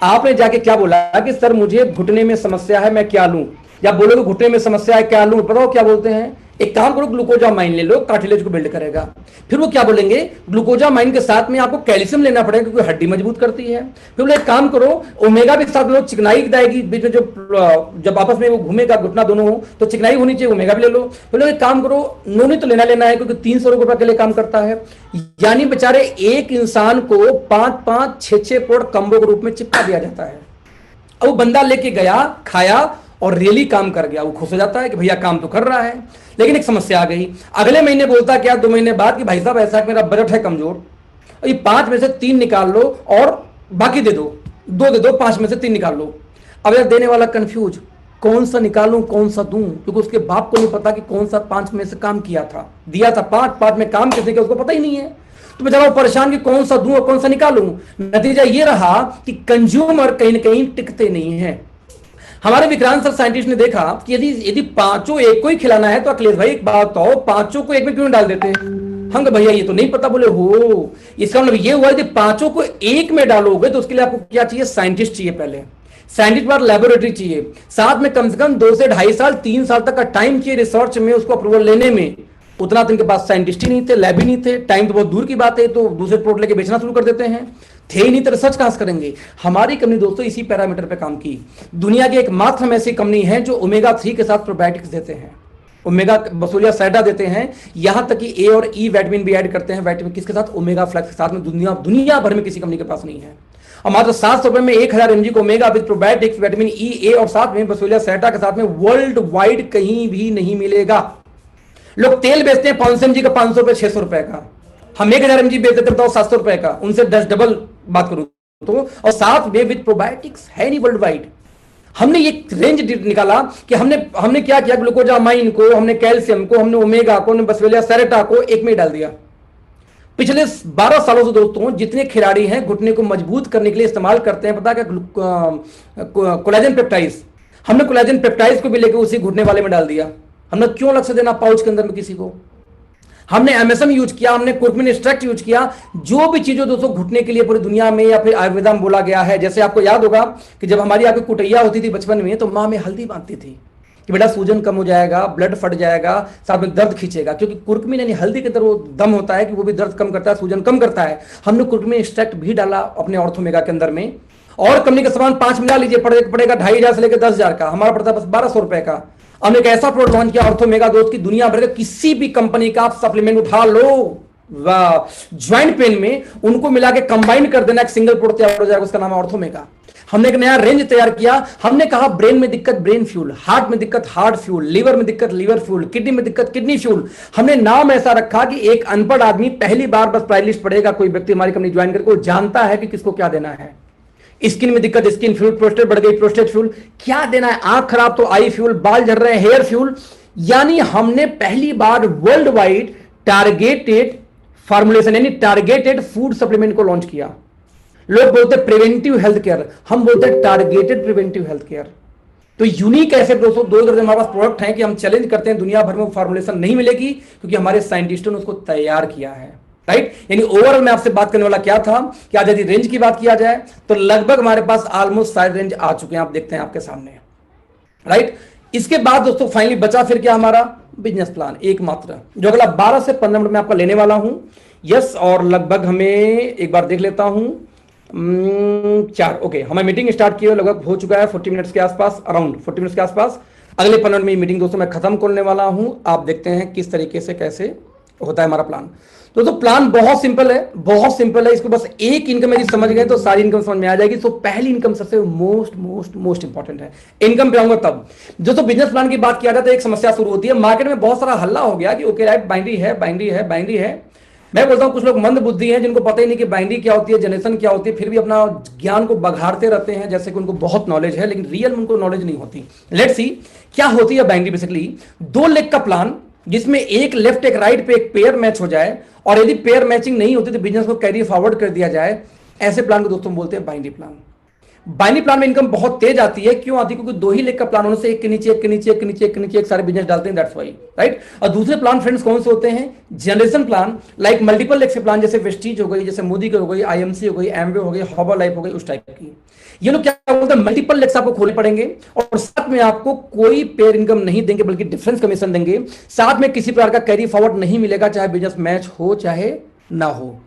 आपने जाके क्या बोला कि सर मुझे घुटने में समस्या है, मैं क्या लूं? या बोलोगे घुटने में समस्या है क्या लूं, बताओ क्या बोलते हैं? एक काम करो, ग्लूकोजामाइन ले लो, कार्टिलेज को बिल्ड करेगा। फिर वो क्या बोलेंगे, ग्लूकोजामाइन के साथ में आपको कैल्शियम लेना पड़ेगा क्योंकि हड्डी मजबूत करती है। फिर बोले एक काम करो, ओमेगा के साथ लो, चिकनाई आएगी बीच में, जब आपस में वो घूमेगा घुटना दोनों हो तो चिकनाई होनी चाहिए, ओमेगा भी ले लो। फिर एक काम करो, नोनी तो लेना है क्योंकि 300 रुपए के लिए काम करता है। यानी बेचारे एक इंसान को 5-5, 6-6 प्रोडक्ट कंबो के रूप में चिपका दिया जाता है। अब वो बंदा लेके गया, खाया और रियली काम कर गया, वो खुश हो जाता है कि भैया काम तो कर रहा है। लेकिन एक समस्या आ गई, अगले महीने बोलता क्या 2 महीने बाद कि भाई साहब ऐसा मेरा बजट है कमजोर, ये 5 में से 3 निकाल लो और बाकी दे दो, 2 दे दो, 5 में से 3 निकाल लो। अब यार देने वाला कंफ्यूज, कौन सा निकालूं कौन सा दूं, क्योंकि उसके बाप को नहीं पता कि कौन सा 5 में से काम किया था, दिया था 5 में काम किसने किया उसको पता ही नहीं है। तो बेचारा परेशान कि कौन सा दूं और कौन सा निकालूं। नतीजा ये रहा कि कंज्यूमर कहीं ना कहीं टिकते नहीं है। हमारे विक्रांत सर साइंटिस्ट ने देखा कि यदि 5 एक को ही खिलाना है तो अखिलेश भाई एक बात तो 5 को एक में क्यों डाल देते हैं? हम कहा भैया ये तो नहीं पता। बोले हो, इसका मतलब ये हुआ यदि 5 को एक में डालोगे तो उसके लिए आपको क्या चाहिए, साइंटिस्ट चाहिए। पहले साइंटिस्ट बाद लेबोरेटरी चाहिए, साथ में कम से कम 2 से 2.5 साल 3 साल तक का टाइम चाहिए रिसर्च में, उसको अप्रूवल लेने में। उतना तो इनके पास साइंटिस्ट ही नहीं थे, लैब ही नहीं थे, टाइम तो बहुत दूर की बात है, तो दूसरे प्रोडक्ट लेके बेचना शुरू कर देते हैं। थे ही नहीं तो रिसर्च कहां से करेंगे। हमारी कंपनी दोस्तों इसी पैरामीटर पे काम की। दुनिया की एकमात्र हम ऐसी कंपनी है जो ओमेगा 3 के साथ प्रोबायोटिक्स देते हैं, ओमेगा बसोलिया सैटा देते हैं, यहां तक कि ए और ई विटामिन भी ऐड करते हैं। विटामिन किसके साथ, ओमेगा फ्लैक्स के साथ में। दुनिया भर में किसी कंपनी के पास नहीं है। और मात्र 700 रुपए में 1000 mg को omega with probiotics, vitamin E, A और साथ में बसोलिया सैटा के साथ में वर्ल्ड वाइड कहीं भी नहीं मिलेगा। लोग तेल बेचते हैं 500 mg का 500 रुपए 600 रुपए का, हम 1000 mg बेच देते, बताओ 700 रुपए का, उनसे 10 डबल बात करूं तो। और साथ में विद प्रोबायोटिक्स है नहीं वर्ल्ड वाइड। हमने ये रेंज निकाला कि हमने क्या किया, ग्लूकोजामाइन को, हमने कैल्शियम को, हमने ओमेगा को, हमने बसोलिया सैटा को एक में डाल दिया। पिछले 12 सालों से दोस्तों जितने खिलाड़ी हैं घुटने को मजबूत करने के लिए इस्तेमाल करते हैं, पता क्या, कोलेजन पेप्टाइड्स। हमने कोलेजन पेप्टाइड्स को भी लेकर उसी घुटने वाले में डाल दिया। हमने क्यों लक्ष्य देना पाउच के अंदर में किसी को। हमने एमएसएम यूज किया, हमने कुर्कुमिन एक्सट्रैक्ट यूज किया। जो भी चीजों दोस्तों घुटने के लिए पूरी दुनिया में या फिर आयुर्वेदा में बोला गया है, जैसे आपको याद होगा कि जब हमारी आपकी कुटैया होती थी बचपन में, तो माँ में हल्दी बांधती थी कि बेटा सूजन कम हो जाएगा, ब्लड फट जाएगा, साथ में दर्द खींचेगा, क्योंकि कुर्कुमिन यानी हल्दी के अंदर वो दम होता है कि वो भी दर्द कम करता है, सूजन कम करता है। हमने कुर्कुमिन एक्सट्रैक्ट भी डाला अपने ऑर्थोमेगा के अंदर में। और कंपनी का सामान 5 मिला लीजिए, पड़ेगा 2,500 से लेकर 10,000 का, हमारा पड़ता है बस 1,200 रुपए का। हमने एक ऐसा प्रोडक्ट लॉन्च किया ऑर्थोमेगा दोस्त की, दुनिया भर के किसी भी कंपनी का आप सप्लीमेंट उठा लो ज्वाइंट पेन में, उनको मिला के कंबाइन कर देना, एक सिंगल प्रोडक्ट तैयार हो जाएगा, उसका नाम है ऑर्थोमेगा। हमने एक नया रेंज तैयार किया। हमने कहा ब्रेन में दिक्कत ब्रेन फ्यूल, हार्ट में दिक्कत हार्ट फ्यूल, लिवर में दिक्कत लिवर फ्यूल, किडनी में दिक्कत किडनी फ्यूल। हमने नाम ऐसा रखा कि एक अनपढ़ आदमी पहली बार बस प्राइस लिस्ट पढ़ेगा, कोई व्यक्ति हमारी कंपनी ज्वाइन करके, वो जानता है कि किसको क्या देना है। स्किन में दिक्कत स्किन फ्यूल, प्रोस्टेट बढ़ गई प्रोस्टेट फ्यूल, क्या देना है, आंख खराब तो आई फ्यूल, बाल झड़ रहे हैं हेयर फ्यूल। यानी हमने पहली बार वर्ल्ड वाइड टारगेटेड फॉर्मुलेशन यानी टारगेटेड फूड सप्लीमेंट को लॉन्च किया। लोग बोलते प्रिवेंटिव हेल्थ केयर, हम बोलते हैं टारगेटेड प्रिवेंटिव हेल्थ केयर। तो यूनिक ऐसे दोस्तों 2 दर्जन हमारे पास प्रोडक्ट हैं कि हम चैलेंज करते हैं दुनिया भर में फॉर्मुलेशन नहीं मिलेगी, क्योंकि हमारे साइंटिस्टों ने उसको तैयार किया है। राइट, यानी ओवरऑल मैं आपसे बात करने वाला क्या था कि आज यदि रेंज की बात किया जाए तो लगभग हमारे पास ऑलमोस्ट सारे रेंज आ चुके हैं, आप देखते हैं आपके सामने। राइट, इसके बाद दोस्तों फाइनली बचा फिर क्या हमारा बिजनेस प्लान एकमात्र, जो अगला 12 से 15 मिनट में आपका लेने वाला हूं। यस, और लगभग हमें एक बार देख लेता हूं, 4 ओके, हमें मीटिंग स्टार्ट किए लगभग हो चुका है 40 मिनट्स के आसपास, अराउंड 40 मिनट्स के आसपास। अगले 15 मिनट में मीटिंग दोस्तों मैं खत्म करने वाला हूं। आप देखते हैं किस तरीके से कैसे होता है हमारा प्लान। दोस्तों प्लान बहुत सिंपल है, बहुत सिंपल है। इसको बस एक इनकम यदि समझ गए तो सारी इनकम समझ में आ जाएगी। तो पहली इनकम सबसे मोस्ट मोस्ट मोस्ट इंपॉर्टेंट है। इनकम पे आऊंगा तब। दोस्तों बिजनेस प्लान की बात किया जाए तो एक समस्या शुरू होती है, मार्केट में बहुत सारा हल्ला हो गया कि ओके राइट बाइनरी है बाइनरी है बाइनरी है। मैं बोलता हूं कुछ लोग मंद बुद्धि हैं जिनको पता ही नहीं कि बाइनरी क्या होती है, जनरेशन क्या होती है, फिर भी अपना ज्ञान को बघाड़ते रहते हैं जैसे कि उनको बहुत नॉलेज है, लेकिन रियल में उनको नॉलेज नहीं होती। लेट्स सी क्या होती है बाइनरी। बेसिकली 2 लेग का प्लान जिसमें एक लेफ्ट एक राइट पे एक पेयर मैच हो जाए, और यदि पेयर मैचिंग नहीं होती तो बिजनेस को कैरी फॉरवर्ड कर दिया जाए, ऐसे प्लान को दोस्तों बोलते हैं बाइनरी प्लान। बाइनरी प्लान में इनकम बहुत तेज आती है। क्यों आती है? क्योंकि 2 ही लेग का प्लान होने से एक के नीचे एक के नीचे एक के नीचे एक के नीचे एक सारे बिजनेस डालते हैं, दैट्स व्हाई। राइट, और दूसरे प्लान फ्रेंड्स कौन से होते हैं? Generation plan, like multiple leg से प्लान, जैसे वेस्टीज हो गई, जैसे मोदी की हो गई, आईएमसी हो गई, एमवे हो गई, हॉबर लाइफ हो गई, उस टाइप की। ये लोग क्या बोलते हैं, मल्टीपल लेग्स आपको खोलने पड़ेंगे और साथ में आपको कोई पेयर इनकम नहीं देंगे बल्कि डिफरेंस कमीशन देंगे। साथ में किसी प्रकार का कैरी फॉरवर्ड नहीं मिलेगा, चाहे बिजनेस मैच हो चाहे ना हो।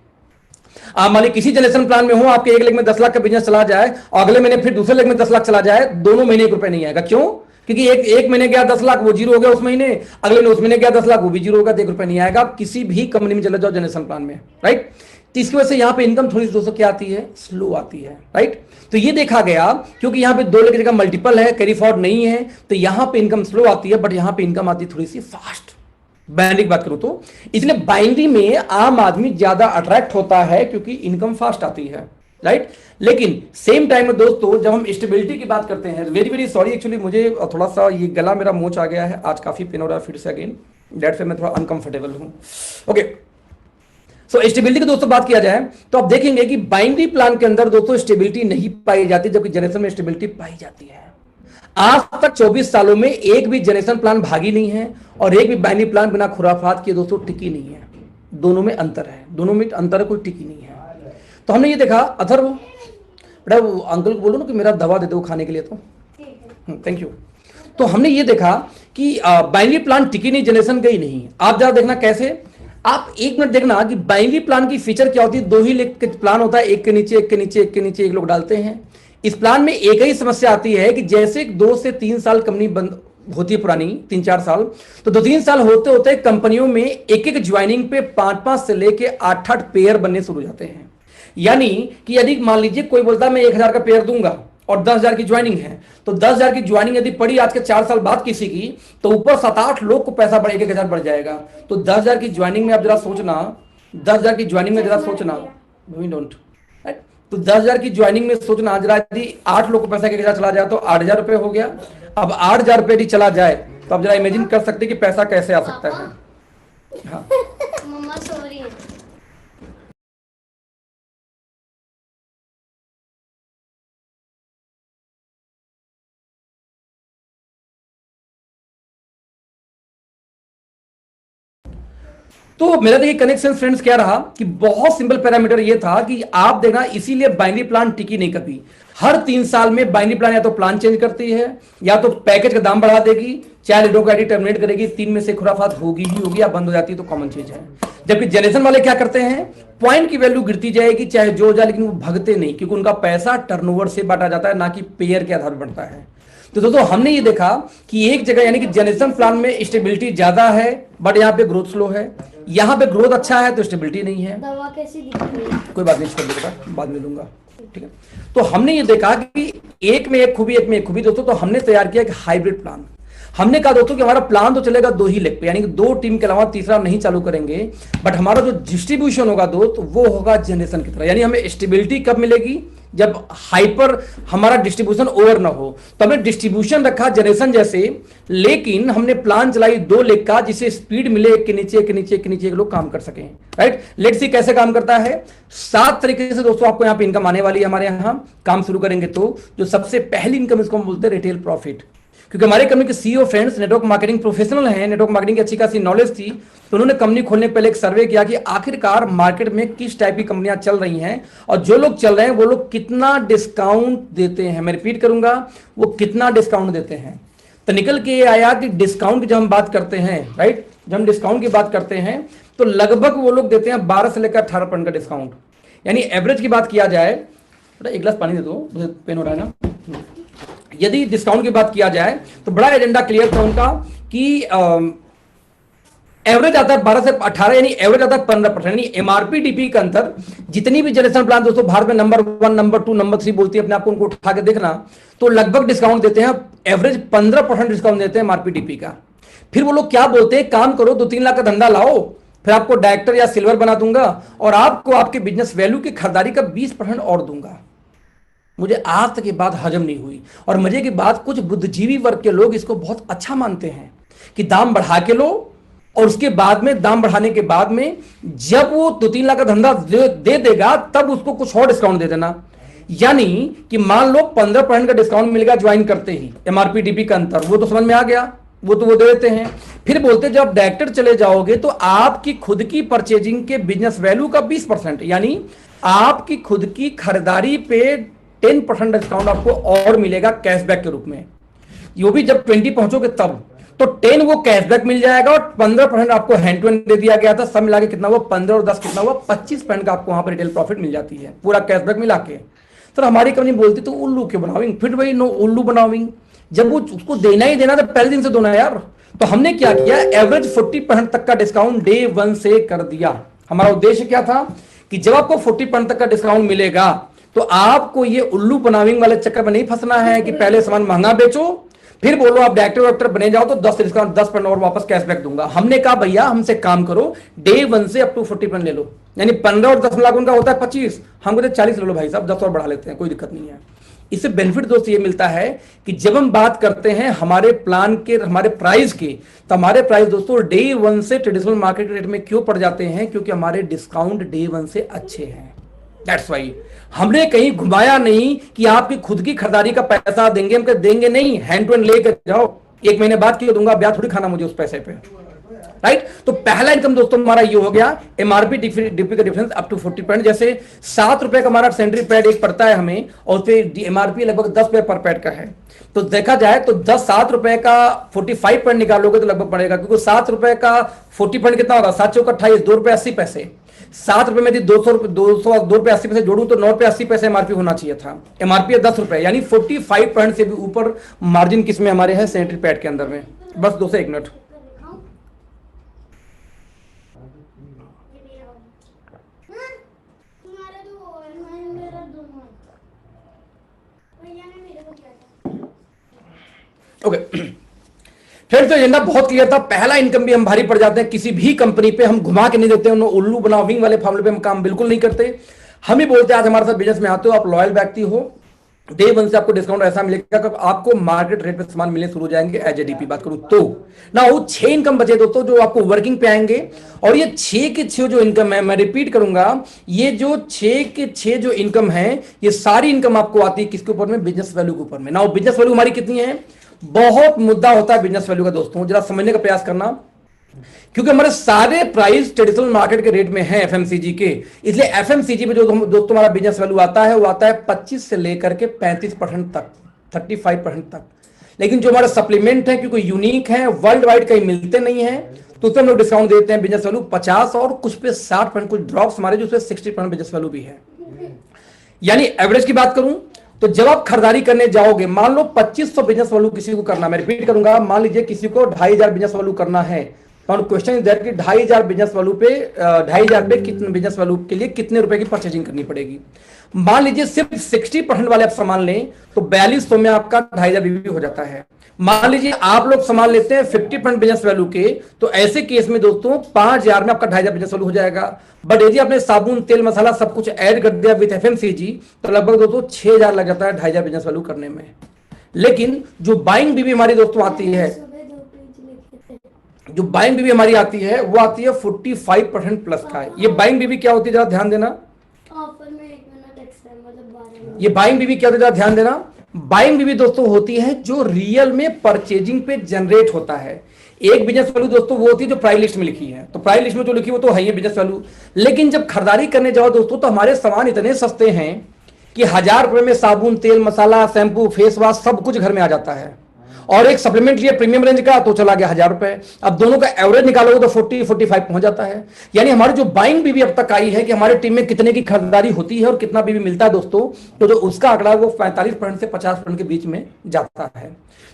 आप मान लीजिए किसी जनरेशन प्लान में हो, आपके एक लेग में 10 लाख का बिजनेस चला जाए और अगले महीने फिर दूसरे लेग में 10 लाख चला जाए, दोनों महीने 1 रुपए नहीं आएगा। क्यों? क्योंकि एक महीने गया 10 लाख वो जीरो हो गया उस महीने, अगले महीने उस महीने गया 10 लाख वो भी जीरो होगा, तो 1 रुपए नहीं आएगा। आप किसी भी कंपनी में चले जाओ जनरेशन प्लान में। राइट, तो इसकी वजह से यहां पे इनकम थोड़ी सी दोस्तों क्या आती है, स्लो आती है। राइट, तो ये देखा गया क्योंकि यहां पे 2 लेग की जगह मल्टीपल है, कैरी फॉरवर्ड नहीं है, तो यहां पे इनकम स्लो आती है, बट यहां पे इनकम आती है थोड़ी सी फास्ट। बाइनरी की बात करूं तो इसलिए बाइनरी में आम आदमी ज्यादा अट्रैक्ट होता है क्योंकि इनकम फास्ट आती है। राइट, लेकिन सेम टाइम में दोस्तों जब हम स्टेबिलिटी की बात करते हैं, वेरी वेरी सॉरी एक्चुअली मुझे थोड़ा सा ये गला मेरा मोच आ गया है आज, काफी पेन हो रहा है फिर से अगेन, डेट पे मैं थोड़ा अनकंफर्टेबल हूं। ओके, सो स्टेबिलिटी की दोस्तों बात किया जाए तो आप देखेंगे कि बाइनरी प्लान के अंदर दोस्तों स्टेबिलिटी नहीं पाई जाती, जबकि जनरेशन में स्टेबिलिटी पाई जाती है। आज तक 24 सालों में एक भी जनरेशन प्लान भागी नहीं है और एक भी बाइनरी प्लान बिना खुराफात किए दोस्तों टिकी नहीं है। दोनों में अंतर है, दोनों में अंतर है, कोई टिकी नहीं है। तो हमने ये देखा, अथर्व बेटा वो अंकल को बोलो ना कि मेरा दवा दे दो खाने के लिए, तो थैंक यू। तो हमने ये देखा कि बाइनरी प्लान टिकी नहीं, जनरेशन गई नहीं। आप जरा देखना कैसे, आप 1 मिनट देखना कि बाइनरी प्लान की फीचर क्या होती है। 2 ही लेग प्लान होता है, एक के नीचे एक के नीचे एक के नीचे एक लोग डालते हैं। इस प्लान में एक ही समस्या आती है कि जैसे 2 से 3 साल कंपनी बंद होती है पुरानी, 3-4 साल, तो 2-3 साल होते होते कंपनियों में एक एक ज्वाइनिंग पे 5-5 से लेके 8-8 पेयर बनने शुरू हो जाते हैं। यानी कि यदि मान लीजिए कोई बोलता है मैं 1,000 का पेयर दूंगा और 10,000 की ज्वाइनिंग है, तो 10,000 की ज्वाइनिंग यदि पड़ी आज के 4 साल बाद किसी की, तो ऊपर 7-8 लोग को पैसा बढ़ 1,000 बढ़ जाएगा। तो 10,000 की ज्वाइनिंग में आप जरा सोचना, 10,000 की ज्वाइनिंग में जरा सोचना, वी डोंट, तो 10,000 की ज्वाइनिंग में सोचना जरा, यदि 8 लोग को पैसा 1,000 चला जाए तो 8,000 रुपए हो गया। अब 8,000 रुपए यदि चला जाए तो आप जरा इमेजिन कर सकते कि पैसा कैसे आ सकता है। हाँ मम्मा सो रही है। तो मेरा देखिए कनेक्शन फ्रेंड्स क्या रहा कि बहुत सिंपल पैरामीटर ये था कि आप देखना, इसीलिए बाइनरी प्लान टिकी नहीं कभी। हर 3 साल में बाइनरी प्लान या तो प्लान चेंज करती है या तो पैकेज का दाम बढ़ा देगी, चाहे लीडो आईडी टर्मिनेट करेगी। 3 में से खुराफात होगी ही होगी, या बंद हो जाती है तो कॉमन चीज है। जबकि जनरेशन वाले क्या करते हैं, पॉइंट की वैल्यू गिरती जाएगी चाहे जो हो जाए, लेकिन वो भगते नहीं, क्योंकि उनका पैसा टर्नओवर से बांटा जाता है, ना कि पेयर के आधार पर बढ़ता है। तो दोस्तों हमने ये देखा कि एक जगह यानी कि जनरेशन प्लान में स्टेबिलिटी ज्यादा है, बट यहाँ पे ग्रोथ स्लो है। यहाँ पे ग्रोथ अच्छा है तो स्टेबिलिटी नहीं है। दवा कैसी दिखती है? कोई बात नहीं, छोड़ देगा, बाद में दूंगा, ठीक है। तो हमने ये देखा कि एक में एक खूबी, एक में एक खूबी दोस्तों। तो हमने तैयार किया एक हाइब्रिड प्लान। हमने कहा दोस्तों कि हमारा प्लान तो चलेगा 2 ही लेग पे, यानी कि 2 टीम के अलावा तीसरा नहीं चालू करेंगे, बट हमारा जो डिस्ट्रीब्यूशन होगा दोस्त वो होगा जनरेशन की तरह। यानी हमें स्टेबिलिटी कब मिलेगी, जब हाइपर हमारा डिस्ट्रीब्यूशन ओवर ना हो। तो हमने डिस्ट्रीब्यूशन रखा जनरेशन जैसे, लेकिन हमने प्लान चलाई 2 लेग का, जिसे स्पीड मिले एक के नीचे एक के नीचे एक के नीचे एक लोग काम कर सकें। राइट, लेट्स सी कैसे काम करता है। 7 तरीके से दोस्तों आपको यहाँ पे इनकम आने वाली है। हमारे यहाँ काम शुरू करेंगे तो जो सबसे पहली इनकम, इसको हम बोलते हैं रिटेल प्रॉफिट। क्योंकि हमारे कंपनी के CEO friends network marketing professional हैं, नेटवर्क मार्केटिंग की अच्छी खासी नॉलेज थी, तो उन्होंने कंपनी खोलने पहले एक सर्वे किया कि आखिरकार मार्केट में किस टाइप की कंपनियां चल रही हैं, और जो लोग चल रहे हैं वो लोग कितना डिस्काउंट देते हैं। मैं रिपीट करूंगा, वो कितना डिस्काउंट देते हैं। तो निकल के ये आया कि डिस्काउंट की जब हम बात करते हैं, राइट, जब हम डिस्काउंट की बात करते हैं तो लगभग वो लोग देते हैं 12 से लेकर 18% का डिस्काउंट। यानी एवरेज की बात किया जाए, एक गिलास पानी दे दो, मुझे पेन हो रहा है ना। यदि डिस्काउंट की बात किया जाए तो बड़ा एजेंडा क्लियर था उनका कि एवरेज आता है 12 से 18, यानी एवरेज आता है 15%। यानी एमआरपी डीपी का अंतर, जितनी भी जनरेशन प्लान दोस्तों भारत में नंबर 1, नंबर 2, नंबर 3 बोलती है अपने आप को, उनको उठा के देखना, तो लगभग डिस्काउंट देते हैं, एवरेज 15% डिस्काउंट देते हैं एमआरपी डीपी का। फिर वो लोग क्या बोलते हैं, काम करो 2-3 लाख का धंधा लाओ, फिर आपको डायरेक्टर या सिल्वर बना दूंगा और आपको आपके बिजनेस वैल्यू की खरीदारी का 20% और दूंगा। मुझे आज तक ये बात हजम नहीं हुई, और मजे की बात, कुछ बुद्धिजीवी वर्ग के लोग इसको बहुत अच्छा मानते हैं कि दाम बढ़ा के लो, और उसके बाद में दाम बढ़ाने के बाद में जब वो 2-3 लाख का धंधा दे देगा तब उसको कुछ और डिस्काउंट दे देना। यानी कि मान लो 15% का डिस्काउंट मिलेगा ज्वाइन करते ही, एमआरपी डीपी का अंतर, वो तो समझ में आ गया, वो तो वो दे देते हैं। फिर बोलते जब डायरेक्टर चले जाओगे तो आपकी खुद की परचेजिंग के बिजनेस वैल्यू का 20%, यानी आपकी खुद की खरीदारी पे 10% डिस्काउंट आपको और मिलेगा कैशबैक के रूप में। यो भी जब 20 पहुंचोगे तब, तो 10 वो कैशबैक मिल जाएगा और 15% आपको हैंड टू हैंड दे दिया गया था। सब मिला के कितना हुआ, 15 और 10 कितना हुआ, 25% का आपको वहां पर रिटेल प्रॉफिट मिल जाती है, पूरा कैशबैक मिला के। तो हमारी कंपनी बोलती तो उल्लू क्यों बनाविंग, फिर वही नो उल्लू बनाविंग, जब वो उसको देना ही देना तो पहले दिन से देना यार। तो हमने क्या किया, एवरेज 40% तक का डिस्काउंट डे 1 से कर दिया। हमारा उद्देश्य क्या था कि जब आपको 40% तक का डिस्काउंट मिलेगा तो आपको ये उल्लू बनाविंग वाले चक्कर में नहीं फंसना है कि पहले सामान महंगा बेचो फिर बोलो आप डायरेक्टर बने जाओ तो 10% और वापस कैशबैक दूंगा। हमने कहा भैया हमसे काम करो, डे 1 से अप टू 40% ले लो, यानी 15 और 10 लाख उनका होता है 25, हम कहते 40 ले लो भाई साहब, 10 और बढ़ा लेते हैं, कोई दिक्कत नहीं है। इससे बेनिफिट दोस्त ये मिलता है कि जब हम बात करते हैं हमारे प्लान के, हमारे प्राइस के, तो हमारे प्राइस दोस्तों डे 1 से ट्रेडिशनल मार्केट रेट में क्यों पड़ जाते हैं, क्योंकि हमारे डिस्काउंट डे 1 से अच्छे हैं। दैट्स वाई हमने कहीं घुमाया नहीं कि आपकी खुद की खरीदारी का पैसा देंगे, हम देंगे नहीं, हैंड टू हैंड लेकर जाओ, 1 महीने बाद क्यों दूंगा, ब्याज थोड़ी खाना मुझे उस पैसे पे, राइट। तो पहला इनकम दोस्तों हमारा ये हो गया, एमआरपी डीपी का डिफरेंस अप टू 40%। जैसे 7 रुपए का हमारा सेंट्री पैड एक पड़ता है हमें, और फिर एमआरपी लगभग 10 रुपए पर पैड का है, तो देखा जाए तो 7 रुपए का 45% निकालोगे तो लगभग पड़ेगा, क्योंकि 7 रुपए का 40% कितना होगा, 7 चौक 28, 2 रुपए 80 पैसे। 7 रुपए में यदि 2 रुपए 80 पैसे जोड़ू तो 9 रुपए 80 पैसे एमआरपी होना चाहिए था, एमआरपी है 10 रुपए, यानी 45% से भी ऊपर मार्जिन किसमें हमारे है, सैनिटरी पैड के अंदर में। बस 2 से 1 मिनट। ओके फ्रेंड्स, तो एजेंडा बहुत क्लियर था। पहला इनकम भी हम भारी पड़ जाते हैं, किसी भी कंपनी पे हम घुमा के नहीं देते, उल्लू बनाविंग वाले फार्मूले पे हम काम बिल्कुल नहीं करते। हम ही बोलते हैं आज हमारे साथ बिजनेस में आते हो, आप लॉयल व्यक्ति हो, डे 1 से आपको डिस्काउंट ऐसा मिलेगा कि आपको मार्केट रेट पे सामान मिलने शुरू हो जाएंगे। एज ए डीपी बात करूं तो ना, वो 6 इनकम बचे दोस्तों जो आपको वर्किंग पे आएंगे, और ये 6 के 6 जो इनकम है, मैं रिपीट करूंगा, ये जो 6 के 6 जो इनकम है, ये सारी इनकम आपको आती है किसके ऊपर में, बिजनेस वैल्यू के ऊपर में। ना बिजनेस वैल्यू हमारी कितनी है, बहुत मुद्दा होता है बिजनेस वैल्यू का दोस्तों, जरा समझने का प्रयास करना। क्योंकि हमारे सारे प्राइस ट्रेडिशनल मार्केट के रेट में है एफएमसीजी के, इसलिए एफएमसीजी में जो दोस्तों हमारा बिजनेस वैल्यू आता है वो आता है 25 से लेकर के 35% तक, 35% तक। लेकिन जो हमारा सप्लीमेंट है क्योंकि यूनिक है, वर्ल्ड वाइड कहीं मिलते नहीं है, तो उसमें हम लोग डिस्काउंट देते हैं बिजनेस वैल्यू 50 और कुछ पे 60%, कुछ ड्रॉप्स हमारे जो 60% बिजनेस वैल्यू भी है। यानी एवरेज की बात करूं तो जब आप खरीदारी करने जाओगे, मान लो 2500 बिजनेस वैल्यू किसी को करना, मैं रिपीट करूंगा, मान लीजिए किसी को 2500 बिजनेस वैल्यू करना है, तो क्वेश्चन इज दैट कि 2500 बिजनेस वैल्यू पे 2500 पे कितने बिजनेस वैल्यू के लिए कितने रुपए की परचेजिंग करनी पड़ेगी। मान लीजिए सिर्फ 60% वाले आप सामान लें तो 4200 में आपका 2500 बीबी हो जाता है। मान लीजिए आप लोग सामान लेते हैं 50% बिजनेस वैल्यू के, तो ऐसे केस में दोस्तों 5000 में आपका 2500 बिजनेस वैल्यू हो जाएगा। बट यदि आपने साबुन, तेल, मसाला सब कुछ ऐड कर दिया विद एफएमसीजी तो लगभग दोस्तों 6000 लग जाता है 2500 बिजनेस वैल्यू करने में। लेकिन जो बाइंग बीबी हमारी दोस्तों आती है, जो बाइंग बीबी हमारी आती है वो आती है 45% प्लस का है। ये बाइंग बीबी क्या होती है जरा ध्यान देना, ऑफर में 1 मिनट एक्स्ट्रा मतलब 12 ये बाइंग बीबी क्या होती है जरा ध्यान देना। बाइंग बीबी दोस्तों होती है जो रियल में परचेजिंग पे जनरेट होता है। एक बिजनेस वैल्यू दोस्तों वो होती है जो प्राइस लिस्ट में लिखी है, तो प्राइस लिस्ट में जो लिखी वो तो है ही बिजनेस वैल्यू। लेकिन जब खरीदारी करने जाओ दोस्तों तो हमारे सामान इतने सस्ते हैं कि 1000 रुपए में साबुन, तेल, मसाला, शैम्पू, फेस वॉश सब कुछ घर में आ जाता है। और एक सप्लीमेंट लिए प्रीमियम रेंज का तो चला गया 1000 रुपए। अब दोनों का एवरेज निकालोगे तो 40-45 पहुंच जाता है। यानी हमारी जो बाइंग बीबी अब तक आई है कि हमारी टीम में कितने की खरीदारी होती है और कितना बीबी मिलता है दोस्तों, तो जो उसका आंकड़ा वो 45% से 50% के बीच में जाता है।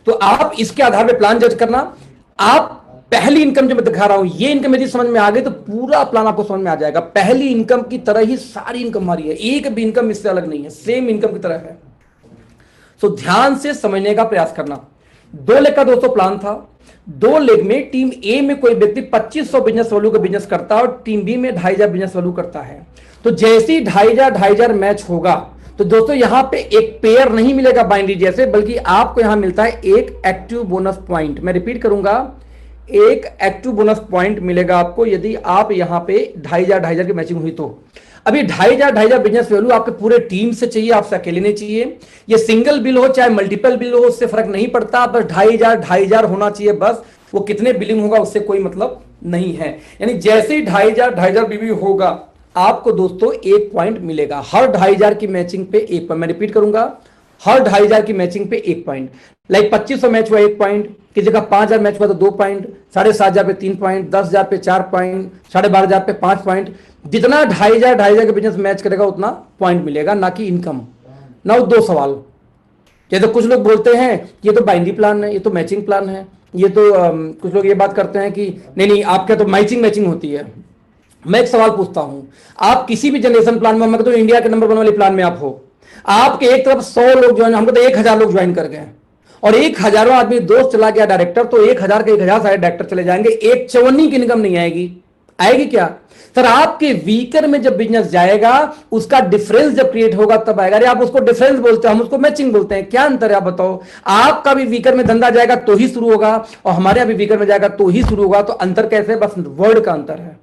तो आप इसके आधार पर प्लान जज करना। आप पहली इनकम जो मैं दिखा रहा हूं, ये इनकम यदि समझ में आ गई तो पूरा प्लान आपको समझ में आ जाएगा। पहली इनकम की तरह ही सारी इनकम हमारी है, एक भी इनकम इससे अलग नहीं है, सेम इनकम की तरह है। तो ध्यान से समझने का प्रयास करना। 2 लेग का दोस्तों प्लान था। 2 लेग में टीम ए में कोई व्यक्ति 2500 बिजनेस वैल्यू का बिजनेस करता है और टीम बी में 2500 बिजनेस वैल्यू करता है। तो जैसे ही 2500 मैच होगा तो दोस्तों यहां पे एक पेयर नहीं मिलेगा बाइनरी जैसे, बल्कि आपको यहां मिलता है एक एक्टिव बोनस पॉइंट। मैं रिपीट करूंगा, एक एक्टिव बोनस पॉइंट मिलेगा आपको यदि आप यहां पे 2500 की मैचिंग हुई तो। अभी 2500 बिजनेस वैल्यू आपके पूरे टीम से चाहिए, आपसे अकेले नहीं चाहिए। ये सिंगल बिल हो चाहे मल्टीपल बिल हो उससे फर्क नहीं पड़ता, बस 2500 होना चाहिए बस। वो कितने बिलिंग होगा उससे कोई मतलब नहीं है। यानी जैसे ही 2500 बीबी होगा आपको दोस्तों 1 पॉइंट मिलेगा हर 2500 की मैचिंग पे 1 पॉइंट। मैं रिपीट करूंगा, हर 2500 की मैचिंग पे 1 पॉइंट। लाइक 2500 मैच हुआ 1 पॉइंट, किसी का 5000 मैच हुआ तो 2 पॉइंट, 7500 पे 3 पॉइंट, 10000 पे 4 पॉइंट, 12500 पे 5 पॉइंट। जितना 2500 के बिजनेस मैच करेगा उतना पॉइंट मिलेगा, ना कि इनकम। ना 2 सवाल, जैसे कुछ लोग बोलते हैं ये तो बाइनरी प्लान है, ये तो मैचिंग प्लान है, ये तो कुछ लोग ये बात करते हैं कि नहीं आपके तो मैचिंग होती है। मैं एक सवाल पूछता हूं, आप किसी भी जनरेशन प्लान में, मैं तो इंडिया के नंबर 1 वाले प्लान में आप हो, आपके एक तरफ 100 लोग ज्वाइन, हमको तो 1000 लोग ज्वाइन कर गए और 1000वां आदमी दोस्त चला गया डायरेक्टर, तो 1000 के 1000 सारे डायरेक्टर चले जाएंगे, एक 54 की इनकम नहीं आएगी। आएगी क्या सर? आपके वीकर में जब बिजनेस जाएगा उसका डिफरेंस जब क्रिएट होगा तब आएगा। अरे आप उसको डिफरेंस बोलते हैं, हम उसको मैचिंग बोलते हैं, क्या अंतर है आप बताओ? आपका भी वीकर में धंधा जाएगा तो ही शुरू होगा और हमारे अभी वीकर में जाएगा तो ही शुरू होगा। तो अंतर कैसे? बस वर्ड का अंतर है।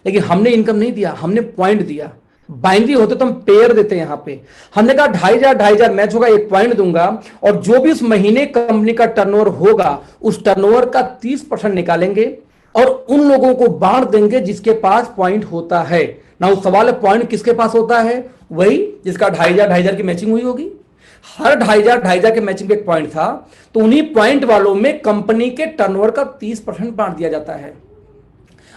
लेकिन हमने इनकम नहीं दिया, हमने पॉइंट दिया। बाइनरी होते तो हम पेयर देते हैं। यहां पे हमने कहा 2500 मैच होगा, 1 पॉइंट दूंगा और जो भी उस महीने कंपनी का टर्नओवर होगा उस टर्नओवर का 30% निकालेंगे और उन लोगों को बांट देंगे जिसके पास पॉइंट होता है ना। उस सवाल है पॉइंट किसके पास होता है? वही जिसका 2500 की मैचिंग हुई होगी। हर 2500 के मैचिंग पे 1 पॉइंट था, तो उन्हीं पॉइंट वालों में कंपनी के टर्नओवर का 30% बांट दिया जाता है।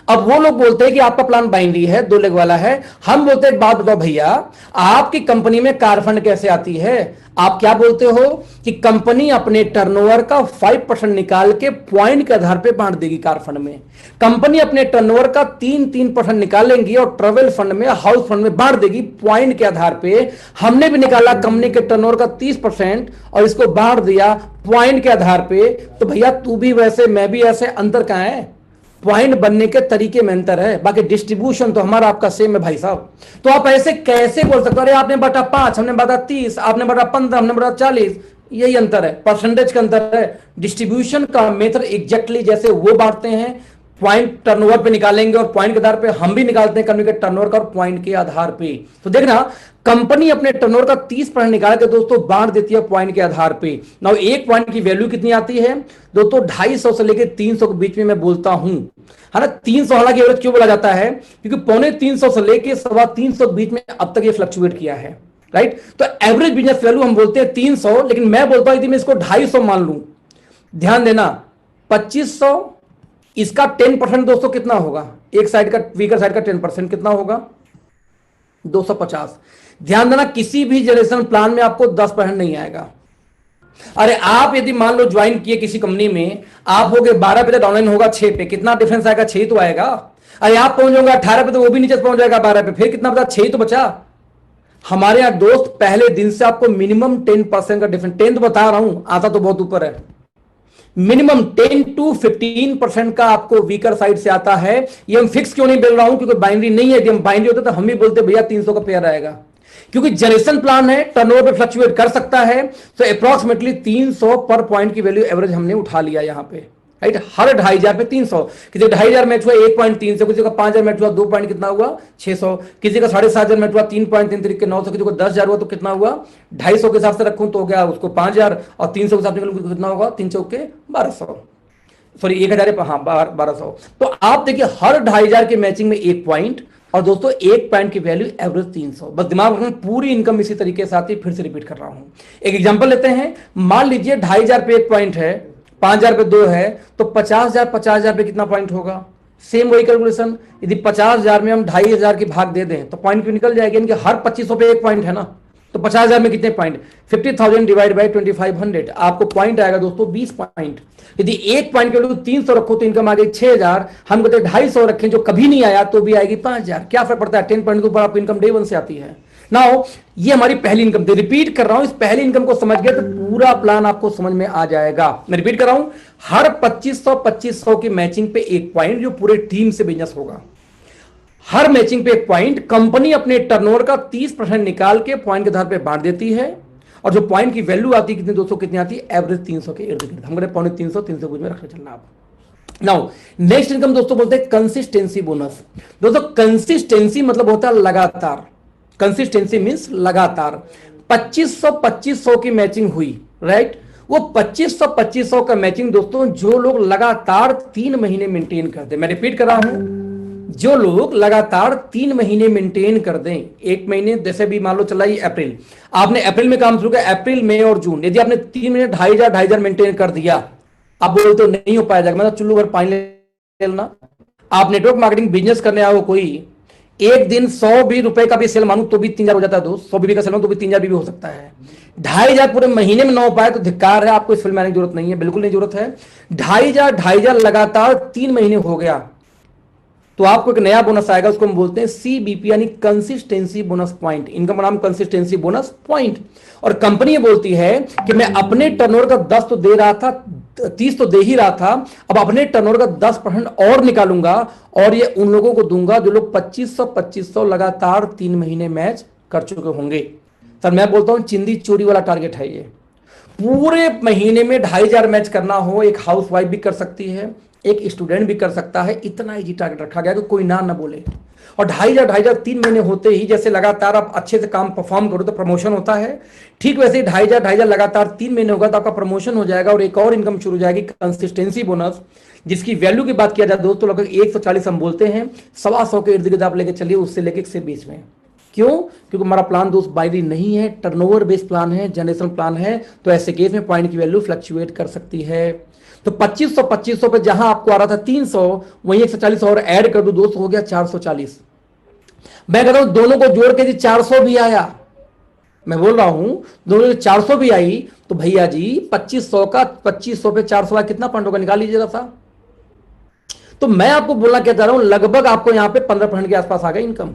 अब वो लोग बोलते हैं कि आपका प्लान बाइनरी है, 2 लेग वाला है। हम बोलते हैं एक बात बताओ भैया, आपकी कंपनी में कार फंड कैसे आती है? आप क्या बोलते हो कि कंपनी अपने टर्नओवर का 5% निकाल के पॉइंट के आधार पे बांट देगी कार फंड में। कंपनी अपने टर्नओवर का 3% निकालेंगी और ट्रेवल फंड में, हाउस फंड में बांट देगी पॉइंट के आधार पे। हमने भी निकाला कंपनी के टर्नओवर का 30% और इसको बांट दिया पॉइंट के आधार पे। तो भैया तू भी वैसे मैं भी ऐसे, अंतर कहां है? पॉइंट बनने के तरीके में अंतर है, बाकी डिस्ट्रीब्यूशन तो हमारा आपका सेम है भाई साहब। तो आप ऐसे कैसे बोल सकते हो? अरे आपने बटा 5, हमने बटा 30, आपने बटा 15, हमने बटा 40। यही अंतर है, परसेंटेज का अंतर है। डिस्ट्रीब्यूशन का मेथड एग्जैक्टली जैसे वो बांटते हैं, पॉइंट टर्नओवर पे निकालेंगे और पॉइंट के आधार पे हम भी निकालते हैं कंपनी के टर्नओवर का और पॉइंट के आधार पे। तो देखना कंपनी अपने टर्नओवर का 30% निकाल के दोस्तों बांट देती है पॉइंट के आधार पे। नाउ एक पॉइंट की वैल्यू कितनी आती है दोस्तों, 250 से लेकर 300 के बीच में मैं बोलता हूं, है ना। 300 हालांकि एवरेज क्यों बोला जाता है, क्योंकि 250 से लेकर 325 के बीच में अब तक ये फ्लक्चुएट किया है, राइट। तो एवरेज बिजनेस वैल्यू हम बोलते हैं 300, लेकिन मैं बोलता हूं यदि मैं इसको 250 मान लूं, ध्यान देना 2500, इसका 10% दोस्तों कितना होगा, एक साइड का वीकर साइड का 10% कितना होगा, 250। ध्यान देना किसी भी जनरेशन प्लान में आपको 10% नहीं आएगा। अरे आप यदि मान लो ज्वाइन किए किसी कंपनी में, आप हो गए 12 पे तो ऑनलाइन होगा 6 पे, कितना डिफरेंस आएगा, 6 तो आएगा। अरे आप पहुंच जाओगे 18 पे तो वो भी नीचे पहुंच जाएगा 12 पे, फिर कितना बचा, 6 तो बचा। हमारे यहां दोस्त पहले दिन से आपको मिनिमम 10% का डिफरेंस, 10 तो बता रहा हूं, आता तो बहुत ऊपर है, मिनिमम 10 to 15% का आपको वीकर साइड से आता है। ये हम फिक्स क्यों नहीं बोल रहा हूं, क्योंकि बाइनरी नहीं है। यदि हम बाइनरी होते तो हम भी बोलते भैया 300 का पेयर आएगा, क्योंकि जनरेशन प्लान है, टर्नओवर पे फ्लक्चुएट कर सकता है। तो अप्रॉक्सिमेटली 300 पर पॉइंट की वैल्यू एवरेज हमने उठा लिया यहां पे, राइट। हर 2500 पे 300, किसी 2500 मैच हुआ 1.300, किसी का 5000 मैच हुआ 2 पॉइंट कितना हुआ 600, किसी का 7500 मैच हुआ 3.3 तरीके 900, किसी को 10,000 हुआ तो कितना हुआ 250 के हिसाब से रखूं तो हो गया उसको 5000, और 300 के हिसाब से कितना होगा 3 चौके 1200, सॉरी 1000, हाँ 1200। तो आप देखिए हर 2500 के मैचिंग में 1 पॉइंट, और दोस्तों 1 पॉइंट की वैल्यू एवरेज 300। बस दिमाग रखना, पूरी इनकम इसी तरीके से आती है। फिर से रिपीट कर रहा हूं, एक एग्जांपल लेते हैं। मान लीजिए 2500 पे 1 पॉइंट है, 5000 पे 2 है, तो 50,000 पे कितना पॉइंट होगा, सेम वही कैलकुलेशन। यदि 50,000 में हम 2500 की भाग दे दें तो पॉइंट क्यों निकल जाएगी, यानी कि हर 2500 पे 1 पॉइंट है ना। तो 50,000 में कितने पॉइंट, 50,000 डिवाइड बाई 2500, आपको पॉइंट आएगा दोस्तों 20 पॉइंट। यदि 1 पॉइंट के वैल्यू 300 रखो तो इनकम आ गई 6000। हम कहते 250 रखें जो कभी नहीं आया तो भी आएगी 5000। क्या फर्क पड़ता है, 10 पॉइंट के ऊपर आपको इनकम डे 1 से आती है। नाउ ये हमारी पहली इनकम थी। रिपीट कर रहा हूं, इस पहली इनकम को समझ गए तो पूरा प्लान आपको समझ में आ जाएगा। मैं रिपीट कर रहा हूं, हर 2500 की मैचिंग पे 1 पॉइंट जो पूरे टीम से बिजनेस होगा। हर मैचिंग पे 1 पॉइंट, कंपनी अपने टर्नओवर का 30% निकाल के पॉइंट के आधार पे बांट देती है, और जो पॉइंट की वैल्यू आती है कितनी दोस्तों, कितनी आती है, एवरेज 300 के इर्द गिर्द। हम कहते 350, 300 कुछ में रखना चलना आप। नाउ नेक्स्ट इनकम दोस्तों बोलते हैं कंसिस्टेंसी बोनस। दोस्तों कंसिस्टेंसी मतलब होता है लगातार, कंसिस्टेंसी मींस लगातार। 2500 की मैचिंग हुई, राइट। वो 2500 का मैचिंग दोस्तों जो लोग लगातार 3 महीने मेंटेन करते, मैं रिपीट कर रहा हूं, जो लोग लगातार 3 महीने मेंटेन कर दें, 1 महीने जैसे भी मान लो चला ही अप्रैल, आपने अप्रैल में काम शुरू किया, अप्रैल मई और जून, यदि आपने 3 महीने 2500 मेंटेन कर दिया, आप बोलते हो नहीं हो पाएगा, मतलब चुल्लू भर पानी ले लेना। आप नेटवर्क मार्केटिंग बिजनेस करने आओ, कोई एक दिन 100 भी रुपए का भी सेल मानू तो भी 3000 हो जाता है दोस्त, 100 बीबी का सेल मानू तो भी 3000 भी हो सकता है। 2500 पूरे महीने में ना हो पाए तो धिक्कार है, आपको इस फिल्म में आने की जरूरत नहीं है, बिल्कुल नहीं जरूरत है। 2500 लगातार 3 महीने हो गया तो आपको एक नया बोनस आएगा, उसको हम बोलते हैं CBP यानी कंसिस्टेंसी बोनस पॉइंट। इनका नाम कंसिस्टेंसी बोनस पॉइंट। और कंपनी बोलती है कि मैं अपने टर्नओवर का 10 तो दे रहा था, 30 तो दे ही रहा था, अब अपने टर्नओवर का 10% और निकालूंगा और ये उन लोगों को दूंगा जो लोग 2500 लगातार 3 महीने मैच कर चुके होंगे। सर मैं बोलता हूं चिंदी चोरी वाला टारगेट है ये। पूरे महीने में 2500 मैच करना हो, एक हाउस वाइफ भी कर सकती है, एक स्टूडेंट भी कर सकता है, इतना इजी टारगेट रखा गया कि कोई ना बोले। और 2500 3 महीने होते ही, जैसे लगातार आप अच्छे से काम परफॉर्म करो तो प्रमोशन होता है, ठीक वैसे ही 2500 लगातार 3 महीने होगा तो आपका प्रमोशन हो जाएगा और एक और इनकम शुरू हो जाएगी, कंसिस्टेंसी बोनस, जिसकी वैल्यू की बात किया जाए दोस्तों लगभग 140 हम बोलते हैं, 125 के इर्द गिर्द आप लेके चलिए, उससे लेके इससे बीच में। क्यों? क्योंकि हमारा प्लान दोस्त बाइनरी नहीं है, टर्नओवर बेस्ड प्लान है, जनरेशन प्लान है, तो ऐसे केस में पॉइंट की वैल्यू फ्लक्चुएट कर सकती है। तो 2500 पे जहां आपको आ रहा था 300, वहीं 140 और ऐड कर दो दोस्त, हो गया 440। मैं कहता हूं दोनों को जोड़ के 400 भी आया, मैं बोल रहा हूं दोनों 400 भी आई तो भैया जी 2500 पे 400 कितना पॉइंट होगा, निकाल लीजिएगा साहब। तो मैं आपको बोलना क्या चाह रहा हूं, लगभग आपको यहां पे 15% के आसपास आ गया इनकम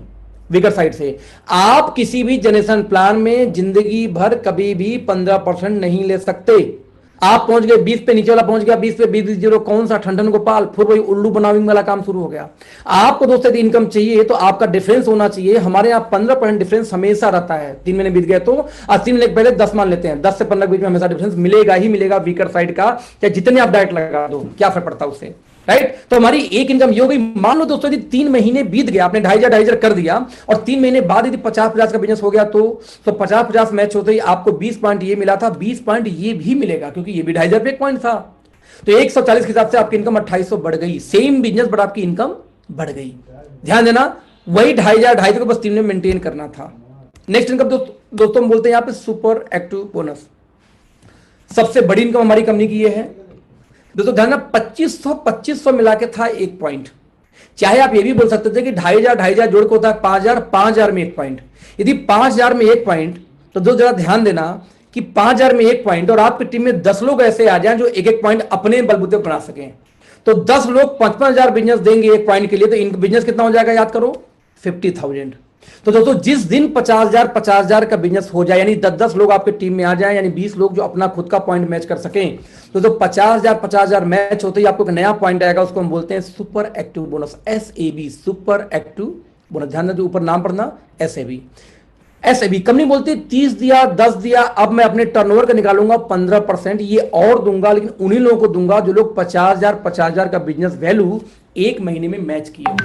विगर साइड से। आप किसी भी जनरेशन प्लान में जिंदगी भर कभी भी 15% नहीं ले सकते। आप पहुंच गए 20 पे, नीचे वाला पहुंच गया 20 पे, 20 कौन सा ठंडन गोपाल, फिर वही उल्लू बनाविंग वाला काम शुरू हो गया। आपको दोस्तों यदि इनकम चाहिए तो आपका डिफरेंस होना चाहिए। हमारे यहाँ 15% डिफरेंस हमेशा रहता है। 3 महीने बीत गए तो 3 महीने पहले 10 मान लेते हैं, 10 से 15 के बीच में हमेशा डिफरेंस मिलेगा ही मिलेगा वीकर साइड का, चाहे जितने आप डायरेक्ट लगा दो, क्या फर्क पड़ता है उससे, राइट। तो हमारी एक इनकम ये हो गई। मान लो दोस्तों यदि 3 महीने बीत गया, आपने 2,500 कर दिया और 3 महीने बाद यदि 50-50 का बिजनेस हो गया तो 50-50 मैच होते ही आपको 20 पॉइंट ये मिला था, 20 पॉइंट ये भी मिलेगा क्योंकि ये भी 2,500 पे एक पॉइंट था। तो 140 के हिसाब से आपकी इनकम 2,800 बढ़ गई। सेम बिजनेस बट आपकी इनकम बढ़ गई। ध्यान देना, वही 2,500 को बस 3 में मेंटेन करना था। नेक्स्ट इनकम दोस्तों हम बोलते हैं यहां पे सुपर एक्टिव बोनस। सबसे बड़ी इनकम हमारी कंपनी की ये है दोस्तों। ध्यान, 2500 मिला के था एक पॉइंट। चाहे आप ये भी बोल सकते थे कि 2,500 जोड़ के होता है 5,000, 5,000 में एक पॉइंट। यदि 5,000 में एक पॉइंट, तो दोस्तों जरा ध्यान देना कि 5,000 में एक पॉइंट और आपकी टीम में 10 लोग ऐसे आ जाएं जो एक एक पॉइंट अपने बलबूते पर बना सकें, तो 10 लोग 55,000 बिजनेस देंगे एक पॉइंट के लिए, तो इनका बिजनेस कितना हो जाएगा याद करो, 50,000। तो दोस्तों जिस दिन 50,000 का बिजनेस हो जाए, यानी 10-10 लोग आपके टीम में आ जाए, यानी 20 लोग जो अपना खुद का पॉइंट मैच कर सकें, तो 50,000 मैच होते ही आपको एक नया पॉइंट आएगा, उसको हम बोलते हैं super active bonus, SAB, super active bonus. ध्यान दें, ऊपर नाम पढ़ना, SAB। कंपनी बोलती है 30 दिया, 10 दिया, अब मैं अपने टर्नओवर का निकालूंगा 15%, ये और दूंगा, लेकिन उन्हीं लोगों को दूंगा जो लोग 50,000 का बिजनेस वैल्यू एक महीने में मैच किए।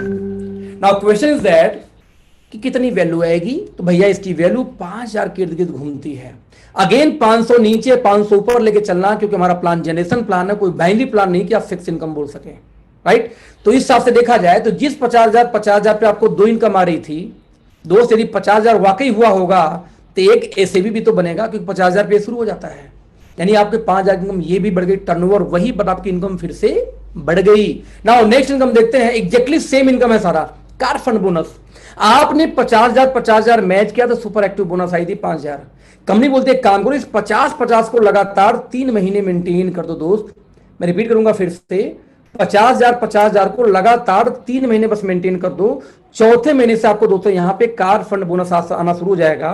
नाउ क्वेश्चन इज दैट कि कितनी वैल्यू आएगी, तो भैया इसकी वैल्यू 5,000 के इर्द गिर्द घूमती है। अगेन 500 नीचे 500 ऊपर लेके चलना, क्योंकि हमारा प्लान जनरेशन प्लान है, कोई बाइनरी प्लान नहीं कि आप फिक्स इनकम बोल सके, राइट। तो इस हिसाब से देखा जाए तो जिस 50,000 पे आपको 2 इनकम आ रही थी दोस्त, यदि 50,000 वाकई हुआ होगा तो एक SAB भी तो बनेगा, क्योंकि 50,000 पे शुरू हो जाता है, यानी आपके 5,000 इनकम ये भी बढ़ गई, टर्नओवर वही, बट आपकी इनकम फिर से बढ़ गई। नाउ नेक्स्ट इनकम देखते हैं, एग्जैक्टली सेम इनकम है सारा, कार फंड बोनस। आपने 50,000 मैच किया तो सुपर एक्टिव बोनस आई थी 5,000। कंपनी बोलती है काम करो, इस 50-50 को लगातार 3 महीने मेंटेन कर दो दोस्त। मैं रिपीट करूंगा फिर से, 50,000 को लगातार 3 महीने बस मेंटेन कर दो। चौथे महीने से आपको दोस्तों यहां पे कार फंड बोनस आना शुरू हो जाएगा।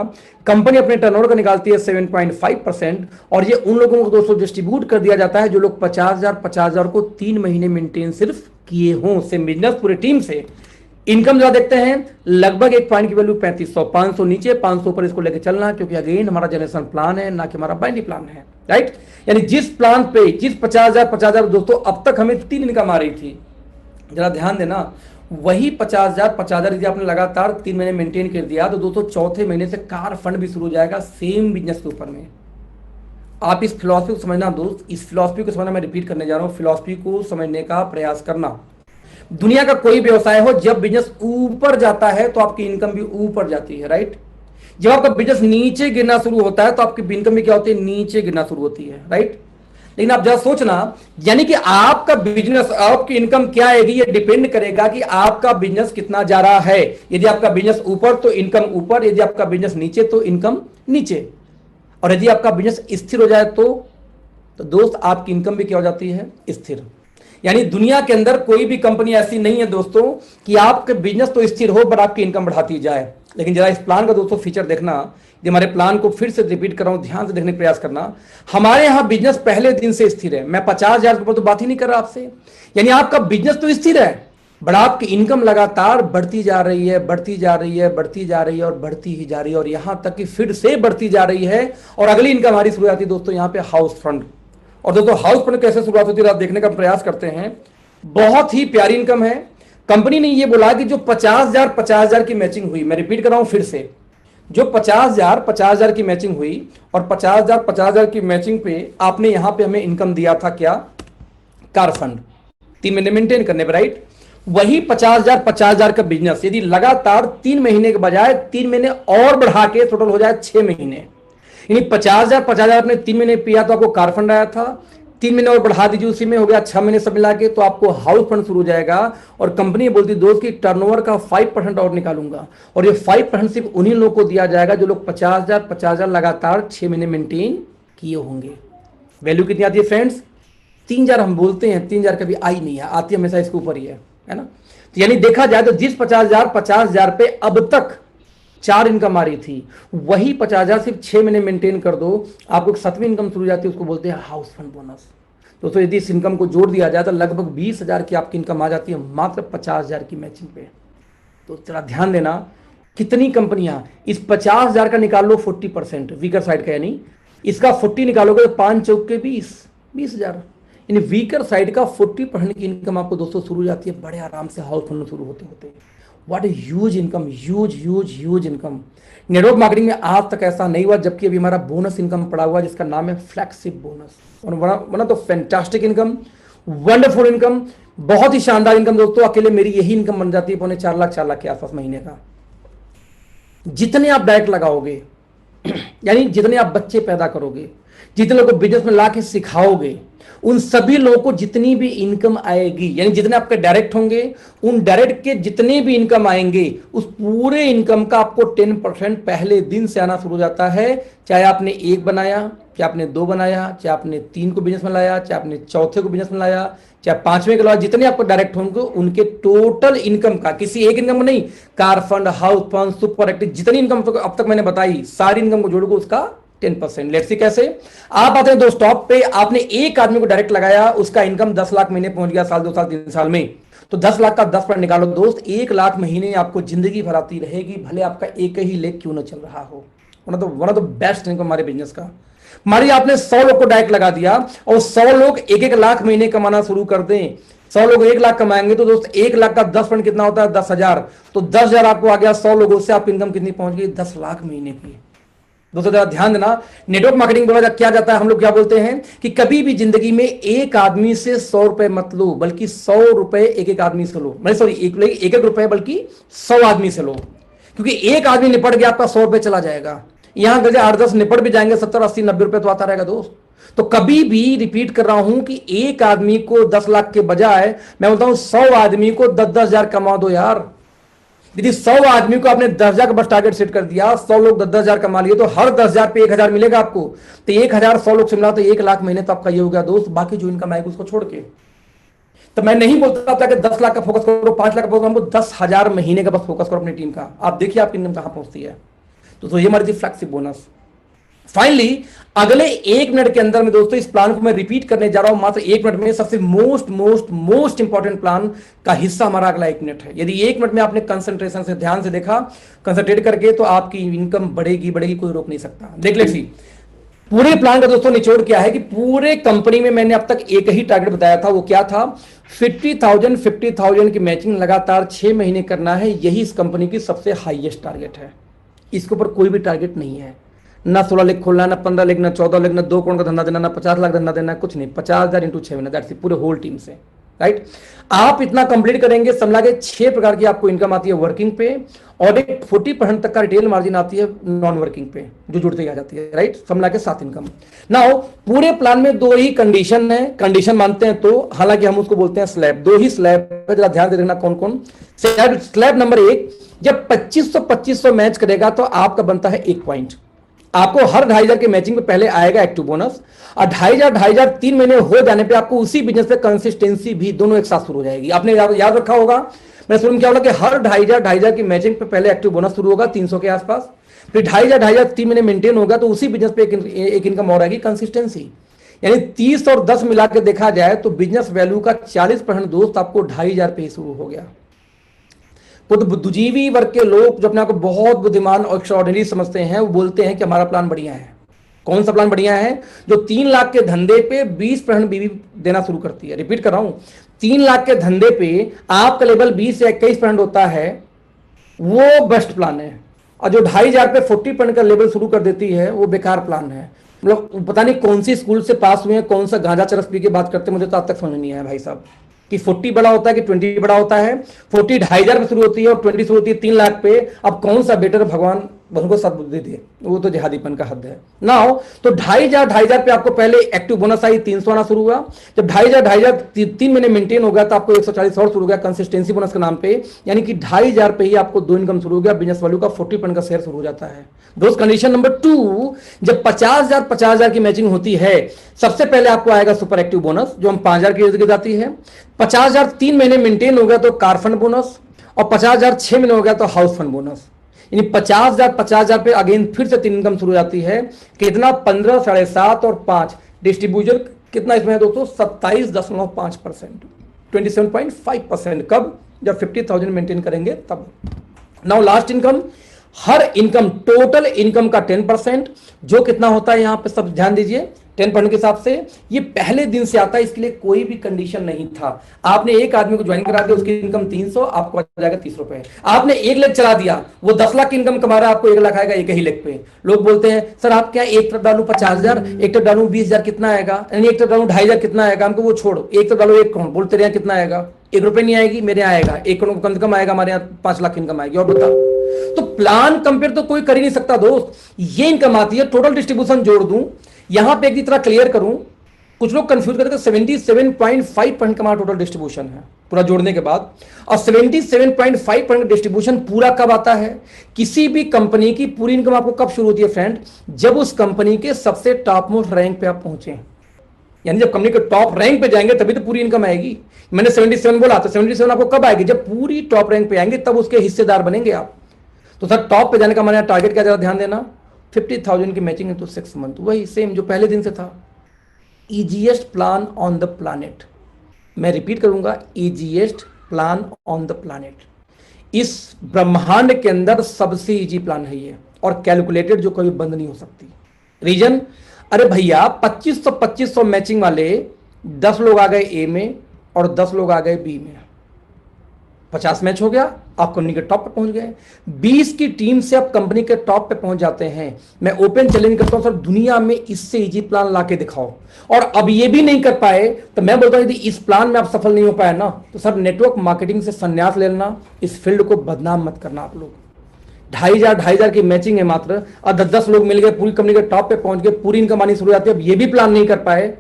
कंपनी अपने टर्नओवर का निकालती है 7.5%, और ये उन लोगों को दोस्तों डिस्ट्रीब्यूट कर दिया जाता है जो लोग 50,000 को 3 महीने मेंटेन सिर्फ किए हों। सेम बिजनेस पूरे टीम से। इनकम जो देखते हैं लगभग एक पॉइंट की वैल्यू 3500, 500 नीचे 500 पर इसको लेकर चलना, क्योंकि अगेन हमारा जनरेशन प्लान है, ना कि हमारा बाइनरी प्लान है, राइट। यानी जिस प्लान पे जिस 50,000 दोस्तों अब तक हमें 3 इनकम आ रही थी, जरा ध्यान देना, वही 50,000 यदि आपने लगातार 3 महीने मेंटेन कर दिया तो दोस्तों चौथे महीने से कार फंड भी शुरू हो जाएगा सेम बिजनेस के ऊपर में। आप इस फिलॉसफी को समझना दोस्त, इस फिलॉसफी को समझना, मैं रिपीट करने जा रहा हूं, फिलॉसफी को समझने का प्रयास करना। दुनिया का कोई व्यवसाय हो, जब बिजनेस ऊपर जाता है तो आपकी इनकम भी ऊपर जाती है, राइट। जब आपका बिजनेस नीचे गिरना शुरू होता है तो आपकी इनकम भी क्या होती है, नीचे गिरना शुरू होती है, राइट। लेकिन आप जरा सोचना, यानी कि आपका बिजनेस, आपकी इनकम क्या आएगी, ये डिपेंड करेगा कि आपका बिजनेस कितना जा रहा है। यदि आपका बिजनेस ऊपर तो इनकम ऊपर, यदि आपका बिजनेस नीचे तो इनकम नीचे, और यदि आपका बिजनेस स्थिर हो जाए तो दोस्त आपकी इनकम भी क्या हो जाती है, स्थिर। यानी दुनिया के अंदर कोई भी कंपनी ऐसी नहीं है दोस्तों कि आपके बिजनेस तो स्थिर हो बट आपकी इनकम बढ़ाती जाए। लेकिन जरा इस प्लान का दोस्तों फीचर देखना, यदि हमारे प्लान को फिर से रिपीट कर रहा हूं, ध्यान से देखने का प्रयास करना। हमारे यहां बिजनेस पहले दिन से स्थिर है, मैं 50,000 के ऊपर तो बात ही नहीं कर रहा आपसे, यानी आपका बिजनेस तो स्थिर है बट आपकी इनकम लगातार बढ़ती जा रही है, बढ़ती जा रही है, बढ़ती जा रही है और बढ़ती ही जा रही है, और यहां तक कि फिर से बढ़ती जा रही है। और अगली इनकम हमारी शुरू होती है दोस्तों यहाँ पे हाउस फंड। और दोस्तों हाउस फंड कैसे शुरुआत होती है आप देखने का प्रयास करते हैं। बहुत ही प्यारी इनकम है। कंपनी ने ये बोला कि जो 50,000 की मैचिंग हुई, मैं रिपीट कर रहा हूं फिर से, जो 50,000 की मैचिंग हुई और 50,000 की मैचिंग पे आपने यहां पे हमें इनकम दिया था क्या, कार फंड, 3 महीने मेंटेन करने पर, राइट। वही 50,000 का बिजनेस यदि लगातार 3 महीने के बजाय 3 महीने और बढ़ा के टोटल हो जाए 6 महीने, यानी 50,000 आपने 3 महीने पिया तो आपको कार फंड आया था, 3 महीने और बढ़ा दीजिए, उसी में हो गया 6 महीने सब मिला के, तो आपको हाउस फंड शुरू हो जाएगा। और कंपनी बोलती दोस्त की टर्नओवर का 5% और निकालूंगा, और ये 5% सिर्फ उन्हीं लोगों को दिया जाएगा जो लोग 50,000 लगातार 6 महीने मेंटेन किए होंगे। वैल्यू कितनी आती है फ्रेंड्स, 3,000 हम बोलते हैं, 3,000 कभी आई नहीं है, आती हमेशा इसके ऊपर ही है ना। तो यानी देखा जाए तो जिस 50,000 पे अब तक 4 इनकम आ रही थी, वही 50,000 सिर्फ 6 महीने मेंटेन कर दो, आपको 7वीं इनकम शुरू हो जाती है, उसको बोलते हैं हाउस फंड बोनस। दोस्तों यदि इस इनकम को जोड़ दिया जाए तो लगभग 20,000 की आपकी इनकम आ जाती है मात्र 50,000 की मैचिंग पे। तो जरा ध्यान देना, कितनी कंपनियां, इस 50,000 का निकाल लो 40% वीकर साइड का, यानी इसका 40 निकालोगे तो 5 चौक के 20,000, इन वीकर साइड का 40% की इनकम आपको दोस्तों शुरू हो जाती है बड़े आराम से हाउस फंड शुरू होते होते। What a huge income, huge huge huge income. Network marketing में आज तक ऐसा नहीं हुआ, जबकि अभी हमारा बोनस इनकम पड़ा हुआ है जिसका नाम है फ्लैगशिप बोनस, और one of the fantastic income, wonderful income, बहुत ही शानदार इनकम दोस्तों। अकेले मेरी यही इनकम बन जाती है 4.5 लाख के आसपास महीने का। जितने आप डायरेक्ट लगाओगे, यानी जितने आप बच्चे पैदा करोगे, जितने लोगों को बिजनेस में ला के सिखाओगे, उन सभी लोगों को जितनी भी इनकम आएगी, यानी जितने आपके डायरेक्ट होंगे, उन डायरेक्ट के जितने भी इनकम आएंगे, उस पूरे इनकम का आपको 10% पहले दिन से आना शुरू हो जाता है। चाहे आपने 1 बनाया, चाहे आपने 2 बनाया, चाहे आपने 3 को बिजनेस में लाया, चाहे आपने चौथे को बिजनेस में लाया, चाहे 5वें को लाया, जितने आपको डायरेक्ट होंगे उनके टोटल इनकम का, किसी एक इनकम को नहीं, car fund, house fund, super active, जितनी इनकम अब तक मैंने बताई, सारी इनकम को जोड़ोगे उसका 10%। लेट्स सी कैसे। आप आते हैं दो स्टॉप पे, आपने एक आदमी को डायरेक्ट लगाया, उसका इनकम 10 लाख महीने पहुंच गया साल, 2 साल, 3 साल में, तो 10 लाख का 10% निकालो दोस्त, 1 लाख महीने आपको जिंदगी भर आती रहेगी, भले आपका एक ही लेग क्यों ना चल रहा हो। One of the best income हमारे बिजनेस का। मानिए आपने 100 लोग को डायरेक्ट लगा दिया और 100 लोग 1-1 लाख महीने कमाना शुरू कर दें, 100 लोग 1 लाख कमाएंगे तो दोस्त 1 लाख का 10% कितना होता है? 10,000। तो 10,000 आपको आ गया, 100 लोगों से आप इनकम कितनी पहुंच गई? 10 लाख महीने की। दोस्तों जरा ध्यान देना, नेटवर्क मार्केटिंग बोला क्या जाता है, हम लोग क्या बोलते हैं कि कभी भी जिंदगी में एक आदमी से 100 रुपए मत लो, बल्कि 100 रुपए एक आदमी से लो। मैं सॉरी, एक रुपए बल्कि 100 आदमी से लो, क्योंकि एक आदमी निपट गया आपका 100 रुपए चला जाएगा। यहां गजे 8-10 निपट भी जाएंगे, 70, 80, 90 रुपए तो आता रहेगा दोस्त। तो कभी भी रिपीट कर रहा हूं कि एक आदमी को 10 लाख के बजाय मैं बोलता हूं 100 आदमी को 10-10 हजार कमा दो यार। यदि 100 आदमी को आपने 10,000 का बस टारगेट सेट कर दिया, 100 लोग 10-10 हजार कमा लिए, तो हर 10,000 पे 1,000 मिलेगा आपको। तो 1,000 100 लोग से मिला तो 1 लाख महीने तो आपका ये हो गया दोस्त। बाकी जो इनकम आएगी उसको छोड़ के, तो मैं नहीं बोलता था कि 10 लाख का फोकस करो, 5 लाख का फोकस, हमको 10,000 महीने का बस फोकस करो अपनी टीम का। आप देखिए आपकी इनकम कहां पहुंचती है। तो ये हमारी थी फ्लैगशिप बोनस। फाइनली अगले 1 मिनट के अंदर में दोस्तों इस प्लान को मैं रिपीट करने जा रहा हूं, मात्र 1 मिनट में। सबसे मोस्ट इंपॉर्टेंट प्लान का हिस्सा हमारा अगला 1 मिनट है। यदि 1 मिनट में आपने कंसंट्रेशन से, ध्यान से देखा, कंसंट्रेट करके, तो आपकी इनकम बढ़ेगी, कोई रोक नहीं सकता। देख ले सी पूरे प्लान का दोस्तों निचोड़ क्या है कि पूरे कंपनी में मैंने अब तक एक ही टारगेट बताया था। वो क्या था? 50,000 की मैचिंग लगातार 6 महीने करना है। यही इस कंपनी की सबसे हाईएस्ट टारगेट है। इसके ऊपर कोई भी टारगेट नहीं है। ना 16 लाख खोलना, ना 15 लाख, ना 14 लाख, ना 2 करोड़ का धंधा देना, ना 50 लाख धंधा देना, कुछ नहीं। 50,000 इंटू 6 महीने, दैट्स इट, पूरे होल टीम से। राइट, आप इतना कंप्लीट करेंगे, समझा के 6 प्रकार की आपको इनकम आती है वर्किंग पे, और एक 40% तक का रिटेल मार्जिन आती है नॉन वर्किंग पे, जो जुड़ते आ जाती है। राइट, समझा के 7 इनकम। नाउ पूरे प्लान में 2 ही कंडीशन है, कंडीशन मानते हैं तो, हालांकि हम उसको बोलते हैं स्लैब। 2 ही स्लैब है, जरा ध्यान दे देखना कौन कौन। स्लैब नंबर 1, जब 2500 मैच करेगा तो आपका बनता है 1 पॉइंट। आपको हर 2,500 के मैचिंग पे पहले आएगा एक्टिव बोनस, और 2,500 3 महीने हो जाने पे आपको उसी बिजनेस पे कंसिस्टेंसी भी दोनों एक साथ शुरू हो जाएगी। आपने याद रखा होगा मैंने शुरू में क्या बोला कि हर 2,500 की मैचिंग पे पहले एक्टिव बोनस शुरू होगा 300 के आसपास, फिर 2,500 3 महीने मेंटेन होगा, तो उसी बिजनेस पे एक इनकम और आएगी, कंसिस्टेंसी। यानी 30 और 10 मिला के देखा जाए तो बिजनेस वैल्यू का 40% दोस्त आपको 2,500 पे ही शुरू हो गया। तो बुद्धिजीवी वर्ग के लोग जो अपने आप को बहुत बुद्धिमान और एक्स्ट्राऑर्डिनरी समझते हैं, वो बोलते हैं कि हमारा प्लान बढ़िया है। कौन सा प्लान बढ़िया है? जो 3 लाख के धंधे पे 20% बीवी देना शुरू करती है। रिपीट कर रहा हूं, 3 लाख के धंधे पे आपका लेवल 20 से 21% होता है, वो बेस्ट प्लान है। और जो 2,500 पे 40% का लेवल शुरू कर देती है, वो बेकार प्लान है। मतलब पता नहीं कौन सी स्कूल से पास हुए हैं, कौन सा गांजा चरस पी के बात करते हैं, मुझे तो आज तक समझ नहीं आया भाई साहब कि 40 बड़ा होता है कि 20 बड़ा होता है। 40 2,500 पे शुरू होती है और 20 शुरू होती है 3 लाख पे। अब कौन सा बेटर? भगवान उनको सद्बुद्धि दे, वो तो जिहादीपन का हद है ना हो। तो 2,500 पे आपको पहले एक्टिव बोनस आई, 300 आना शुरू हुआ। जब 2,500 3 महीने मेंटेन हो गया तो आपको 140 और शुरू हो गया कंसिस्टेंसी बोनस के नाम पे। यानी कि 2,500 पे ही आपको 2 इनकम शुरू हो गया, बिजनेस वैल्यू का 40% का शेयर शुरू हो जाता है दोस्त। कंडीशन नंबर 2, जब 50,000 की मैचिंग होती है, सबसे पहले आपको आएगा सुपर एक्टिव बोनस, जो हम 5,000 की इर्द जाती है। 50,000 3 महीने मेंटेन हो गया तो कार फंड बोनस, और 50,000 6 महीने हो गया तो हाउस फंड बोनस। यानी 50,000 पे अगेन फिर से 3 इनकम शुरू हो जाती है। कितना? 15, 7.5 और 5 डिस्ट्रीब्यूशन कितना इसमें है दोस्तों? 27.5%, 27.5%। कब? जब 50,000 मेंटेन करेंगे तब। नाउ लास्ट इनकम हर इनकम, टोटल इनकम का 10%, जो कितना होता है यहां पे सब ध्यान दीजिए 10% के हिसाब से, ये पहले दिन से आता है। इसके लिए कोई भी कंडीशन नहीं था। आपने एक आदमी को ज्वाइन करा दिया, उसकी इनकम 300, आपको आ जाएगा 30 रुपए। आपने 1 लाख चला दिया, वो 10 लाख की इनकम कमा रहा है, आपको 1 लाख आएगा एक ही लाख पे। लोग बोलते हैं सर आप क्या एक तरफ डालू 50,000, एक तरफ डालू 20,000, कितना आएगा, यानी एक तरफ डालू 2,500 कितना आएगा। हमको वो छोड़ो, एक तरफ डालो 1 करोड़, बोलते रहे कितना आएगा, 1 रुपए नहीं आएगी, मेरे यहाँ आएगा 1 करोड़ कम से कम आएगा, हमारे यहाँ 5 लाख इनकम आएगी। और बता, तो प्लान कंपेयर तो कोई कर ही नहीं सकता दोस्त। ये इनकम आती है, टोटल डिस्ट्रीब्यूशन जोड़ दूं, यहां पे एक तरह क्लियर करूं, कुछ लोग कंफ्यूज करते हैं 77.5% का हमारा टोटल डिस्ट्रीब्यूशन है पूरा जोड़ने के बाद। और 77.5% डिस्ट्रीब्यूशन पूरा कब आता है? किसी भी कंपनी की पूरी इनकम आपको कब शुरू होती है फ्रेंड? जब उस कंपनी के सबसे टॉप मोस्ट रैंक पे आप पहुंचे, यानी जब कंपनी के टॉप रैंक पे जाएंगे तभी तो पूरी इनकम आएगी। मैंने 77 बोला, तो 77 आपको कब आएगी? जब पूरी टॉप रैंक पे आएंगे तब उसके हिस्सेदार बनेंगे आप। तो सर टॉप पे जाने का हमारे टारगेट क्या, जरा ध्यान देना, 50,000 की मैचिंग इनटू 6 मंथ, वही सेम जो पहले दिन से था। Easiest plan on the planet, मैं रिपीट करूंगा, easiest plan on the planet. इस ब्रह्मांड के अंदर सबसे इजी प्लान है ये, और कैलकुलेटेड, जो कभी बंद नहीं हो सकती। रीजन, अरे भैया 2500 मैचिंग वाले 10 लोग आ गए ए में और 10 लोग आ गए बी में, 50 मैच हो गया, आप कंपनी के टॉप पे पहुंच गए। 20 की टीम से आप कंपनी के टॉप पे पहुंच जाते हैं। मैं ओपन चैलेंज करता हूं सर, दुनिया में इससे इजी प्लान लाके दिखाओ। और अब ये भी नहीं कर पाए तो मैं बोलता हूं यदि इस प्लान में आप सफल नहीं हो पाए ना, तो सर नेटवर्क मार्केटिंग से संन्यास ले लेना, इस फील्ड को बदनाम मत करना आप लोग। 2,500 की मैचिंग है मात्र, और 10 लोग मिल गए, पूरी कंपनी के टॉप पे पहुंच गए, पूरी इनकम आनी शुरू हो जाती है। अब ये भी प्लान नहीं कर पाए,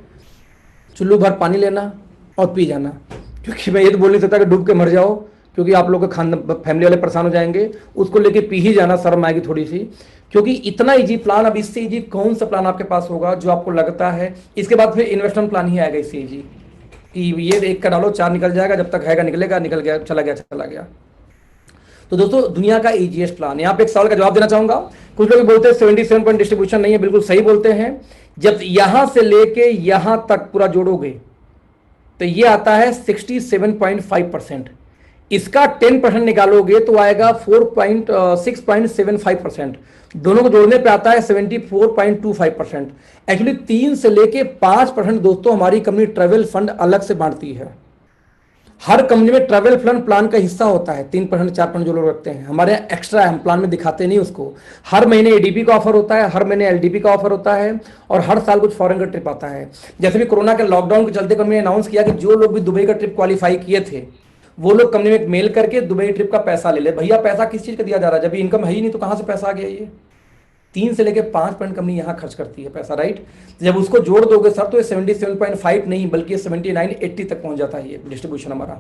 चुल्लू भर पानी लेना और पी जाना। क्योंकि मैं ये तो बोल नहीं सकता कि डूब के मर जाओ, क्योंकि आप लोग के खाना फैमिली वाले परेशान हो जाएंगे, उसको लेके पी ही जाना, शर्म आएगी थोड़ी सी। क्योंकि इतना इजी प्लान, अब इससे इजी कौन सा प्लान आपके पास होगा जो आपको लगता है? इसके बाद फिर इन्वेस्टमेंट प्लान ही आएगा इससे इजी, कि ये 1 का डालो 4 निकल जाएगा, जब तक हैगा निकलेगा, निकल गया चला गया। तो दोस्तों दुनिया का इजीएस्ट प्लान। यहाँ पे एक सवाल का जवाब देना चाहूंगा। कुछ लोग बोलते हैं 77 पॉइंट डिस्ट्रीब्यूशन नहीं है, बिल्कुल सही बोलते हैं। जब यहां से लेके यहां तक पूरा जोड़ोगे तो ये आता है 67.5%। इसका 10% निकालोगे तो आएगा 6.75%। दोनों को जोड़ने पे आता है 74.25%। एक्चुअली 3 से लेके 5% दोस्तों हमारी कंपनी ट्रैवल फंड अलग से बांटती है। हर कंपनी में ट्रैवल फंड प्लान का हिस्सा होता है, 3% 4% जो लोग रखते हैं, हमारे यहाँ एक्स्ट्रा है, हम प्लान में दिखाते नहीं उसको। हर महीने एडीपी का ऑफर होता है, हर महीने एलडीपी का ऑफर होता है, और हर साल कुछ फॉरेन का ट्रिप आता है। जैसे भी कोरोना के लॉकडाउन के चलते कंपनी ने अनाउंस किया कि जो लोग भी दुबई का ट्रिप क्वालिफाई किए थे वो लोग कंपनी में एक मेल करके दुबई ट्रिप का पैसा ले ले। भैया पैसा किस चीज का दिया जा रहा है? जब इनकम है ही नहीं तो कहां से पैसा आ गया? ये 3 से लेकर 5% कंपनी यहां खर्च करती है पैसा, राइट? जब उसको जोड़ दोगे सर तो ये 77.5 नहीं बल्कि 79-80 तक पहुंच जाता है ये डिस्ट्रीब्यूशन हमारा।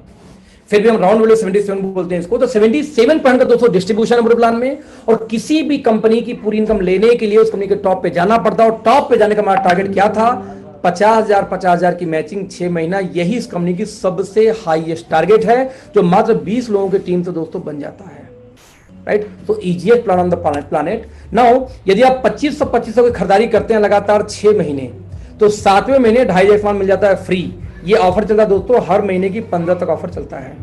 फिर भी हम राउंड वाले 77 बोलते हैं इसको। तो 77% का दोस्तों डिस्ट्रीब्यूशन है पूरे प्लान में। और किसी भी कंपनी की पूरी इनकम लेने के लिए उस कंपनी के टॉप पे जाना पड़ता है। और टॉप पे जाने का हमारा टारगेट क्या था? 50,000 की मैचिंग 6 महीना। यही इस कंपनी की सबसे हाईएस्ट टारगेट है, जो मात्र 20 लोगों की टीम से दोस्तों बन जाता है, राइट? तो easiest plan on the planet. Now यदि आप 2500 की खरीदारी करते हैं लगातार 6 महीने, तो 7वें महीने 2,500 सामान मिल जाता है फ्री। ये ऑफर चलता है दोस्तों, हर महीने की 15 तक ऑफर चलता है,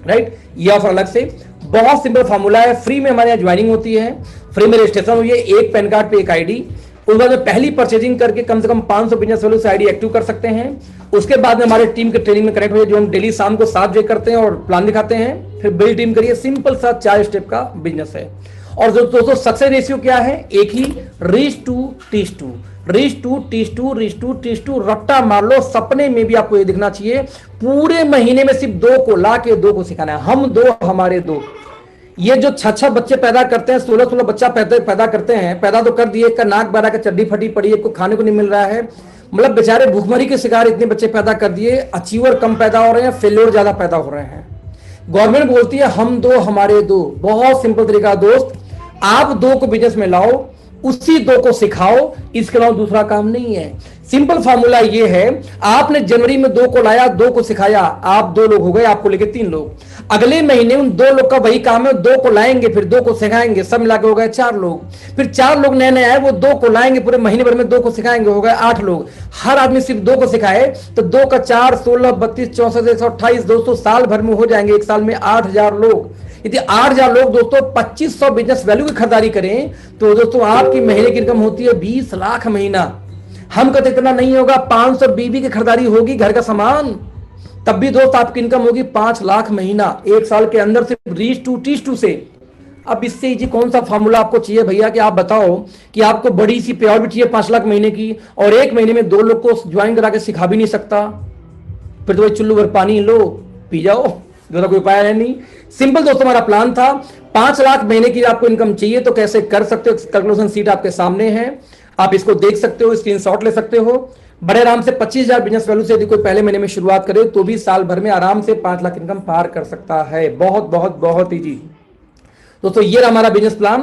राइट? ये ऑफर अलग से, बहुत सिंपल फॉर्मूला है। फ्री में हमारे यहाँ ज्वाइनिंग होती है, फ्री में रजिस्ट्रेशन हुई है, एक पैन कार्ड पे एक आईडी। उसके बाद में पहली परचेजिंग करके कम से कम 500 बिजनेस वैल्यू से आईडी एक्टिव कर सकते हैं। उसके बाद में हमारे टीम के ट्रेनिंग में कनेक्ट हुए, जो हम डेली शाम को 7 बजे करते हैं और प्लान दिखाते हैं। फिर बिल्ड टीम करिए, सिंपल सा 4 स्टेप का बिजनेस है। और दोस्तों सक्सेस रेशियो क्या है? एक ही, reach to teach to, reach to teach to, reach to teach to. रट्टा मार लो, सपने में भी आपको ये दिखना चाहिए। पूरे महीने में सिर्फ 2 को ला के 2 को सिखाना है। हम 2 हमारे 2। ये जो 6 बच्चे पैदा करते हैं, 16 बच्चा पैदा करते हैं, पैदा तो कर दिए, का नाक बरा का चड्डी फटी पड़ी है, को खाने को नहीं मिल रहा है, मतलब बेचारे भूखमरी के शिकार इतने बच्चे पैदा कर दिए। अचीवर कम पैदा हो रहे हैं, फेल्योर ज्यादा पैदा हो रहे हैं। गवर्नमेंट बोलती है हम 2 हमारे 2। बहुत सिंपल तरीका दोस्त, आप 2 को बिजनेस में लाओ, उसी 2 को सिखाओ, इसके अलावा दूसरा काम नहीं है। सिंपल फार्मूला ये है, आपने जनवरी में 2 को लाया, 2 को सिखाया, आप 2 लोग हो गए, आपको लेके 3 लोग। अगले महीने उन 2 लोग का वही काम है, 2 को लाएंगे, फिर 2 को सिखाएंगे, सब मिला के हो गए 4 लोग। फिर 4 लोग नए नए आए, वो 2 को लाएंगे, पूरे महीने भर में 2 को सिखाएंगे, हो गए 8 लोग। हर आदमी सिर्फ 2 को सिखाए तो 2 का 4, 16, 32, 64, 128 दोस्तों साल भर में हो जाएंगे। एक साल में 8,000 लोग। यदि 8,000 लोग दोस्तों 2500 बिजनेस वैल्यू की खरीदारी करें तो दोस्तों आपकी महीने की इनकम होती है 20 लाख महीना। हम कहते इतना नहीं होगा, 500 बीबी की खरीदारी होगी घर का सामान, तब भी दोस्त आपकी इनकम होगी 5 लाख महीना 1 साल के अंदर सिर्फ रीच टू टीच टू से। अब इससे जी कौन सा फार्मूला आपको चाहिए भैया कि आप बताओ कि आपको बड़ी सी पे आउट भी चाहिए 5 लाख महीने की और 1 महीने में 2 लोग को ज्वाइन करा के सिखा भी नहीं सकता, फिर तो वही चुल्लू भर पानी लो पी जाओ, दूसरा कोई उपाय है नहीं। सिंपल दोस्तों हमारा प्लान था 5 लाख महीने की आपको इनकम चाहिए तो कैसे कर सकते हो, कैलकुलेशन सीट आपके सामने है, आप इसको देख सकते हो, स्क्रीनशॉट ले सकते हो। बड़े आराम से 25,000 बिजनेस वैल्यू से यदि कोई पहले महीने में शुरुआत करे तो भी साल भर में आराम से 5 लाख इनकम पार कर सकता है। बहुत बहुत बहुत ईजी दोस्तों, ये हमारा business plan.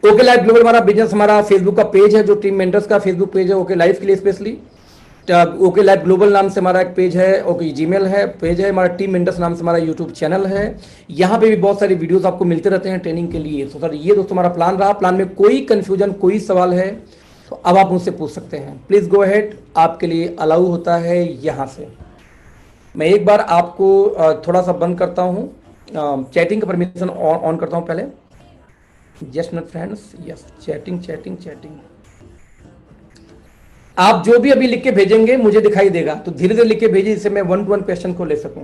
Okay life global हमारा बिजनेस, हमारा फेसबुक का पेज है जो टीम मेंटर्स का फेसबुक पेज है ओके लाइफ के लिए स्पेशली। ओके लाइफ ग्लोबल नाम से हमारा एक पेज है, ओके जीमेल है पेज है, हमारा टीम मेंटर्स नाम से हमारा यूट्यूब चैनल है। यहाँ पे भी बहुत सारी वीडियोस आपको मिलते रहते हैं ट्रेनिंग के लिए। तो सर ये दोस्तों हमारा प्लान रहा। प्लान में कोई कंफ्यूजन कोई सवाल है तो अब आप मुझसे पूछ सकते हैं, प्लीज गो अहेड, आपके लिए अलाउ होता है। यहाँ से मैं एक बार आपको थोड़ा सा बंद करता हूँ, चैटिंग का परमिशन ऑन करता हूँ पहले। Just not friends, yes chatting chatting chatting. आप जो भी अभी लिख के भेजेंगे मुझे दिखाई देगा, तो धीरे धीरे लिख के भेजिए जिससे मैं 1-to-1 क्वेश्चन को ले सकूं।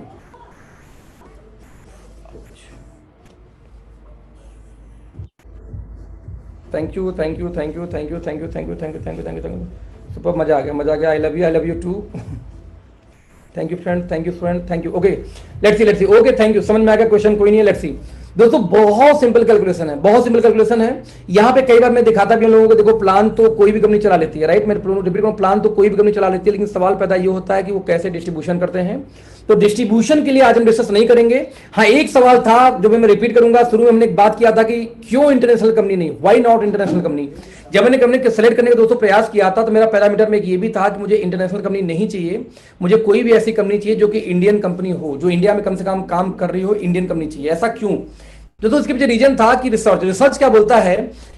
Thank you thank you thank you thank you thank you thank you thank you thank you thank you thank you. Super, मजा आ गया मजा आ गया। I love you too. Thank you friend, thank you friend, thank you. Okay let's see okay thank you, समझ में आ गया question, कोई नहीं है। लेट्स सी दोस्तों, बहुत सिंपल कैलकुलेशन है, बहुत सिंपल कैलकुलेशन है। यहाँ पे कई बार मैं दिखाता भी हूं लोगों को, देखो प्लान तो कोई भी कंपनी चला लेती है, राइट। मैं रिपीट करूं, प्लान तो कोई भी कंपनी चला लेती है, लेकिन सवाल पैदा ये होता है कि वो कैसे डिस्ट्रीब्यूशन करते हैं। तो डिस्ट्रीब्यूशन के लिए आज हम डिस्कस नहीं करेंगे। हाँ, एक सवाल था जो मैं रिपीट करूंगा, शुरू में हमने एक बात किया था कि क्यों इंटरनेशनल कंपनी नहीं, व्हाई नॉट इंटरनेशनल कंपनी। जब मैंने कंपनी सेलेक्ट करने का दोस्तों प्रयास किया था तो मेरा पैरामीटर में ये भी था कि मुझे इंटरनेशनल कंपनी नहीं चाहिए, मुझे कोई भी ऐसी कंपनी चाहिए जो कि इंडियन कंपनी हो, जो इंडिया में कम से कम काम कर रही हो, इंडियन कंपनी चाहिए। ऐसा क्यों? दोस्तों इसके पीछे रीजन था कि रिसर्च क्या बोलता है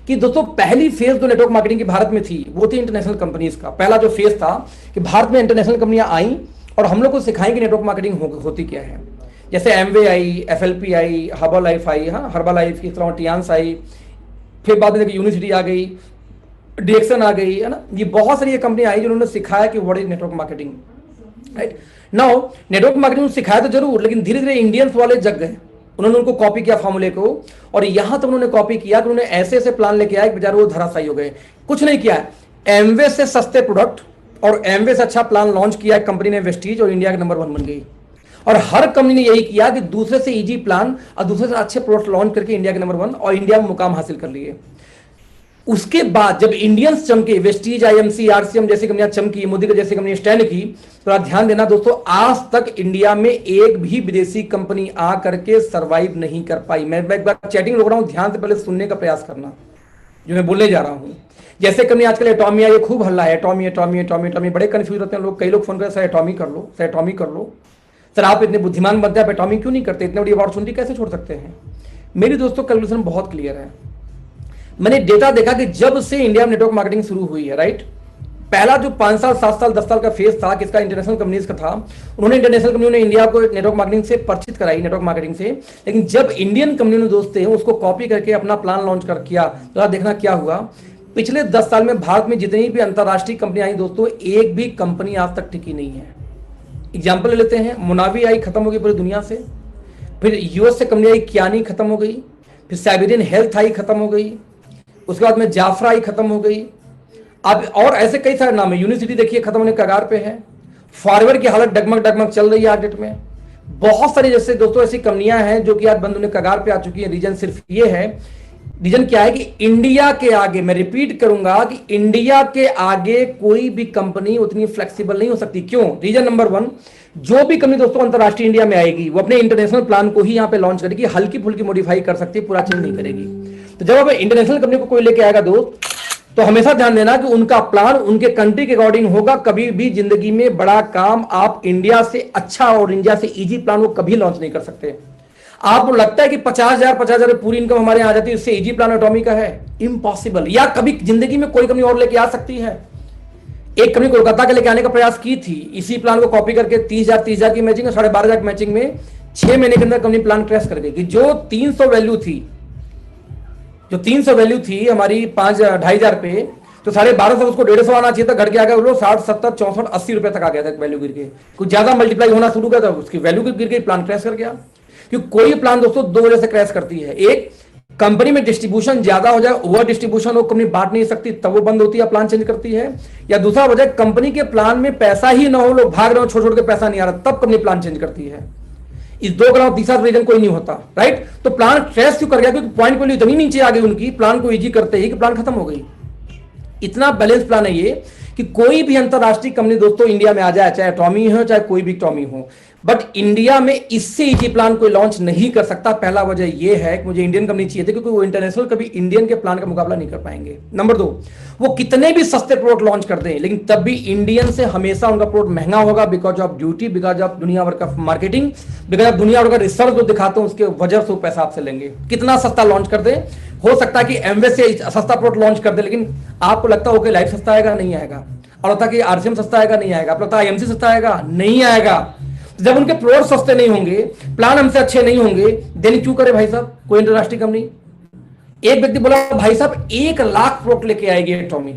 कि दोस्तों पहली फेज जो नेटवर्क मार्केटिंग की भारत में थी वो थी इंटरनेशनल कंपनीज का। पहला जो फेज था कि भारत में इंटरनेशनल कंपनियां आई और हम लोग को सिखाएंगे नेटवर्क मार्केटिंग होती क्या है। जैसे Amway I, FLP I, herbal life I, हाँ हर्बल लाइफ की तरह टियान्स आई, फिर बाद में देखिए यूनिवर्सिटी आ गई, डिएक्सन आ गई, है ना। ये बहुत सारी कंपनी आई जिन्होंने सिखाया कि what is network marketing, right. Now network marketing सिखाया तो जरूर, लेकिन धीरे धीरे इंडियंस वाले जग गए, उन्होंने उनको कॉपी किया फॉर्मूले को, और यहां तक उन्होंने कॉपी किया कि उन्होंने ऐसे ऐसे प्लान लेके आए कि बेचारे वो धराशायी हो गए। कुछ नहीं किया, एमवे से सस्ते प्रोडक्ट और एमवे से अच्छा प्लान लॉन्च किया कंपनी ने वेस्टीज, और इंडिया के नंबर 1 बन गई। और हर कंपनी ने यही किया कि दूसरे से इजी प्लान और दूसरे से अच्छे प्रोडक्ट लॉन्च करके इंडिया के नंबर 1 और इंडिया में मुकाम हासिल कर लिए। उसके बाद जब इंडियंस चमके, वेस्टीज, आईएमसी, आरसीएम जैसी कंपनियां चमकी, मोदी का जैसी कंपनी स्टैंड की, तो आप ध्यान देना दोस्तों, आज तक इंडिया में एक भी विदेशी कंपनी आ करके सरवाइव नहीं कर पाई। मैं एक बार चैटिंग रोक रहा हूं, ध्यान से पहले सुनने का प्रयास करना जो मैं बोलने जा रहा हूं। जैसे कंपनी आजकल एटॉमी आई, ये खूब हल्ला है, एटॉमी एटॉमी एटॉमी एटॉमी, बड़े कंफ्यूज होते हैं लोग। कई लोग फोन करते हैं सर एटॉमी कर लो, सर एटॉमी कर लो। सर आप इतने बुद्धिमान बनते हैं, आप एटॉमी क्यों नहीं करते? इतने बड़ी अपॉर्चुनिटी कैसे छोड़ सकते हैं? मेरी दोस्तों कैलकुलेशन बहुत क्लियर है। मैंने डेटा देखा कि जब से इंडिया में नेटवर्क मार्केटिंग शुरू हुई है, राइट, पहला जो 5 साल 7 साल 10 साल का फेज था किसका, इंटरनेशनल कंपनीज का था। उन्होंने इंटरनेशनल कंपनियों ने इंडिया को नेटवर्क मार्केटिंग से परिचित कराई, नेटवर्क मार्केटिंग से। लेकिन जब इंडियन कंपनियों ने दोस्त थे उसको कॉपी करके अपना प्लान लॉन्च कर किया, तो देखना क्या हुआ। पिछले 10 साल में भारत में जितनी भी अंतरराष्ट्रीय कंपनी आई दोस्तों, एक भी कंपनी आज तक टिकी नहीं है। एग्जाम्पल ले लेते हैं, मुनावी आई, खत्म हो गई पूरी दुनिया से। फिर यूएस से कंपनी आई, कियानी खत्म हो गई। फिर साइबेरियन हेल्थ आई, खत्म हो गई। उसके बाद में जाफरा आई, खत्म हो गई। अब और ऐसे कई सारे नाम है। यूनिवर्सिटी देखिए खत्म होने कगार पे है। फॉरवर्ड की हालत डगमग डगमग चल रही है आज डेट में। बहुत सारी जैसे दोस्तों ऐसी कंपनियां हैं जो कि आज बंद होने कगार पे आ चुकी है। रीजन सिर्फ ये है, रीजन क्या है कि इंडिया के आगे, मैं रिपीट करूंगा कि इंडिया के आगे कोई भी कंपनी उतनी फ्लेक्सिबल नहीं हो सकती। क्यों? रीजन नंबर 1, जो भी कंपनी दोस्तों अंतरराष्ट्रीय इंडिया में आएगी वो अपने इंटरनेशनल प्लान को ही यहां पे लॉन्च करेगी, हल्की फुल्की मॉडिफाई कर सकती है, पूरा चेंज नहीं करेगी। तो जब अब इंटरनेशनल कंपनी को कोई लेके आएगा दोस्त, तो हमेशा ध्यान देना कि उनका प्लान उनके कंट्री के अकॉर्डिंग होगा। कभी भी जिंदगी में बड़ा काम आप इंडिया से अच्छा और इंडिया से इजी प्लान वो कभी लॉन्च नहीं कर सकते। आपको लगता है कि 50,000 पूरी इनकम हमारे यहाँ आ जाती है, इससे इजी प्लान एटॉमी का है? इम्पॉसिबल। या कभी जिंदगी में कोई कंपनी और लेके आ सकती है? एक कंपनी कोलकाता के लेके आने का प्रयास की थी, इसी प्लान को कॉपी करके 30,000 की मैचिंग और 12,500 की मैचिंग में 6 महीने के अंदर कंपनी प्लान क्रैश कर गई कि जो 300 वैल्यू थी, जो 300 वैल्यू थी हमारी 5,500 पे, तो 1250 उसको 150 आना चाहिए था, घट के आ गया वो 60, 70, 64, 80 रुपए तक आ गया था वैल्यू गिर के। कुछ ज्यादा मल्टीप्लाई होना शुरू किया था, उसकी वैल्यू गिर गई, प्लान क्रैश कर गया। क्योंकि कोई प्लान दोस्तों दो वजह से क्रैश करती है। एक, कंपनी में डिस्ट्रीब्यूशन ज्यादा हो जाए, ओवर डिस्ट्रीब्यूशन हो, कंपनी बांट नहीं सकती, तब वो बंद होती है, प्लान चेंज करती है। या दूसरा वजह, कंपनी के प्लान में पैसा ही ना हो, लोग भाग रहे हो, छोड़ छोड़ के पैसा नहीं आ रहा, तब कंपनी प्लान चेंज करती है। इस दो के अलावा तीसरा रीजन कोई नहीं होता, राइट। तो प्लान क्रैश क्यों कर गया? क्योंकि पॉइंट वैल्यू इतनी नीचे आ गई उनकी, प्लान को इजी करते ही कि प्लान खत्म हो गई। इतना बैलेंस प्लान है ये कि कोई भी अंतरराष्ट्रीय कंपनी दोस्तों इंडिया में आ जाए, चाहे एटॉमी हो चाहे कोई भी टॉमी हो, बट इंडिया में इससे इजी प्लान कोई लॉन्च नहीं कर सकता। पहला वजह यह है कि मुझे इंडियन कंपनी चाहिए थी, क्योंकि वो इंटरनेशनल कभी इंडियन के प्लान का मुकाबला नहीं कर पाएंगे। नंबर 2, वो कितने भी सस्ते प्रोडक्ट लॉन्च कर दें, लेकिन तब भी इंडियन से हमेशा उनका प्रोडक्ट महंगा होगा, because of duty, because of दुनिया भर का मार्केटिंग, बिकॉज ऑफ दुनिया भर का रिसर्च जो दिखाते हैं उसके वजह से वो पैसा आपसे लेंगे। कितना सस्ता लॉन्च कर दे, हो सकता है कि एमवे से सस्ता प्रोडक्ट लॉन्च कर दे, लेकिन आपको लगता हो कि लाइफ सस्ता आएगा, नहीं आएगा। और लगता है कि आरसीएम सस्ता आएगा, नहीं आएगा। आपको लगता है आईएमसी सस्ता आएगा, नहीं आएगा। जब उनके प्रोडक्ट सस्ते नहीं होंगे, प्लान हमसे अच्छे नहीं होंगे, देन क्यों करे भाई साहब कोई इंटरनेशनल कंपनी? एक व्यक्ति बोला भाई साहब 1 लाख प्रोडक्ट लेके आएगी एटॉमी।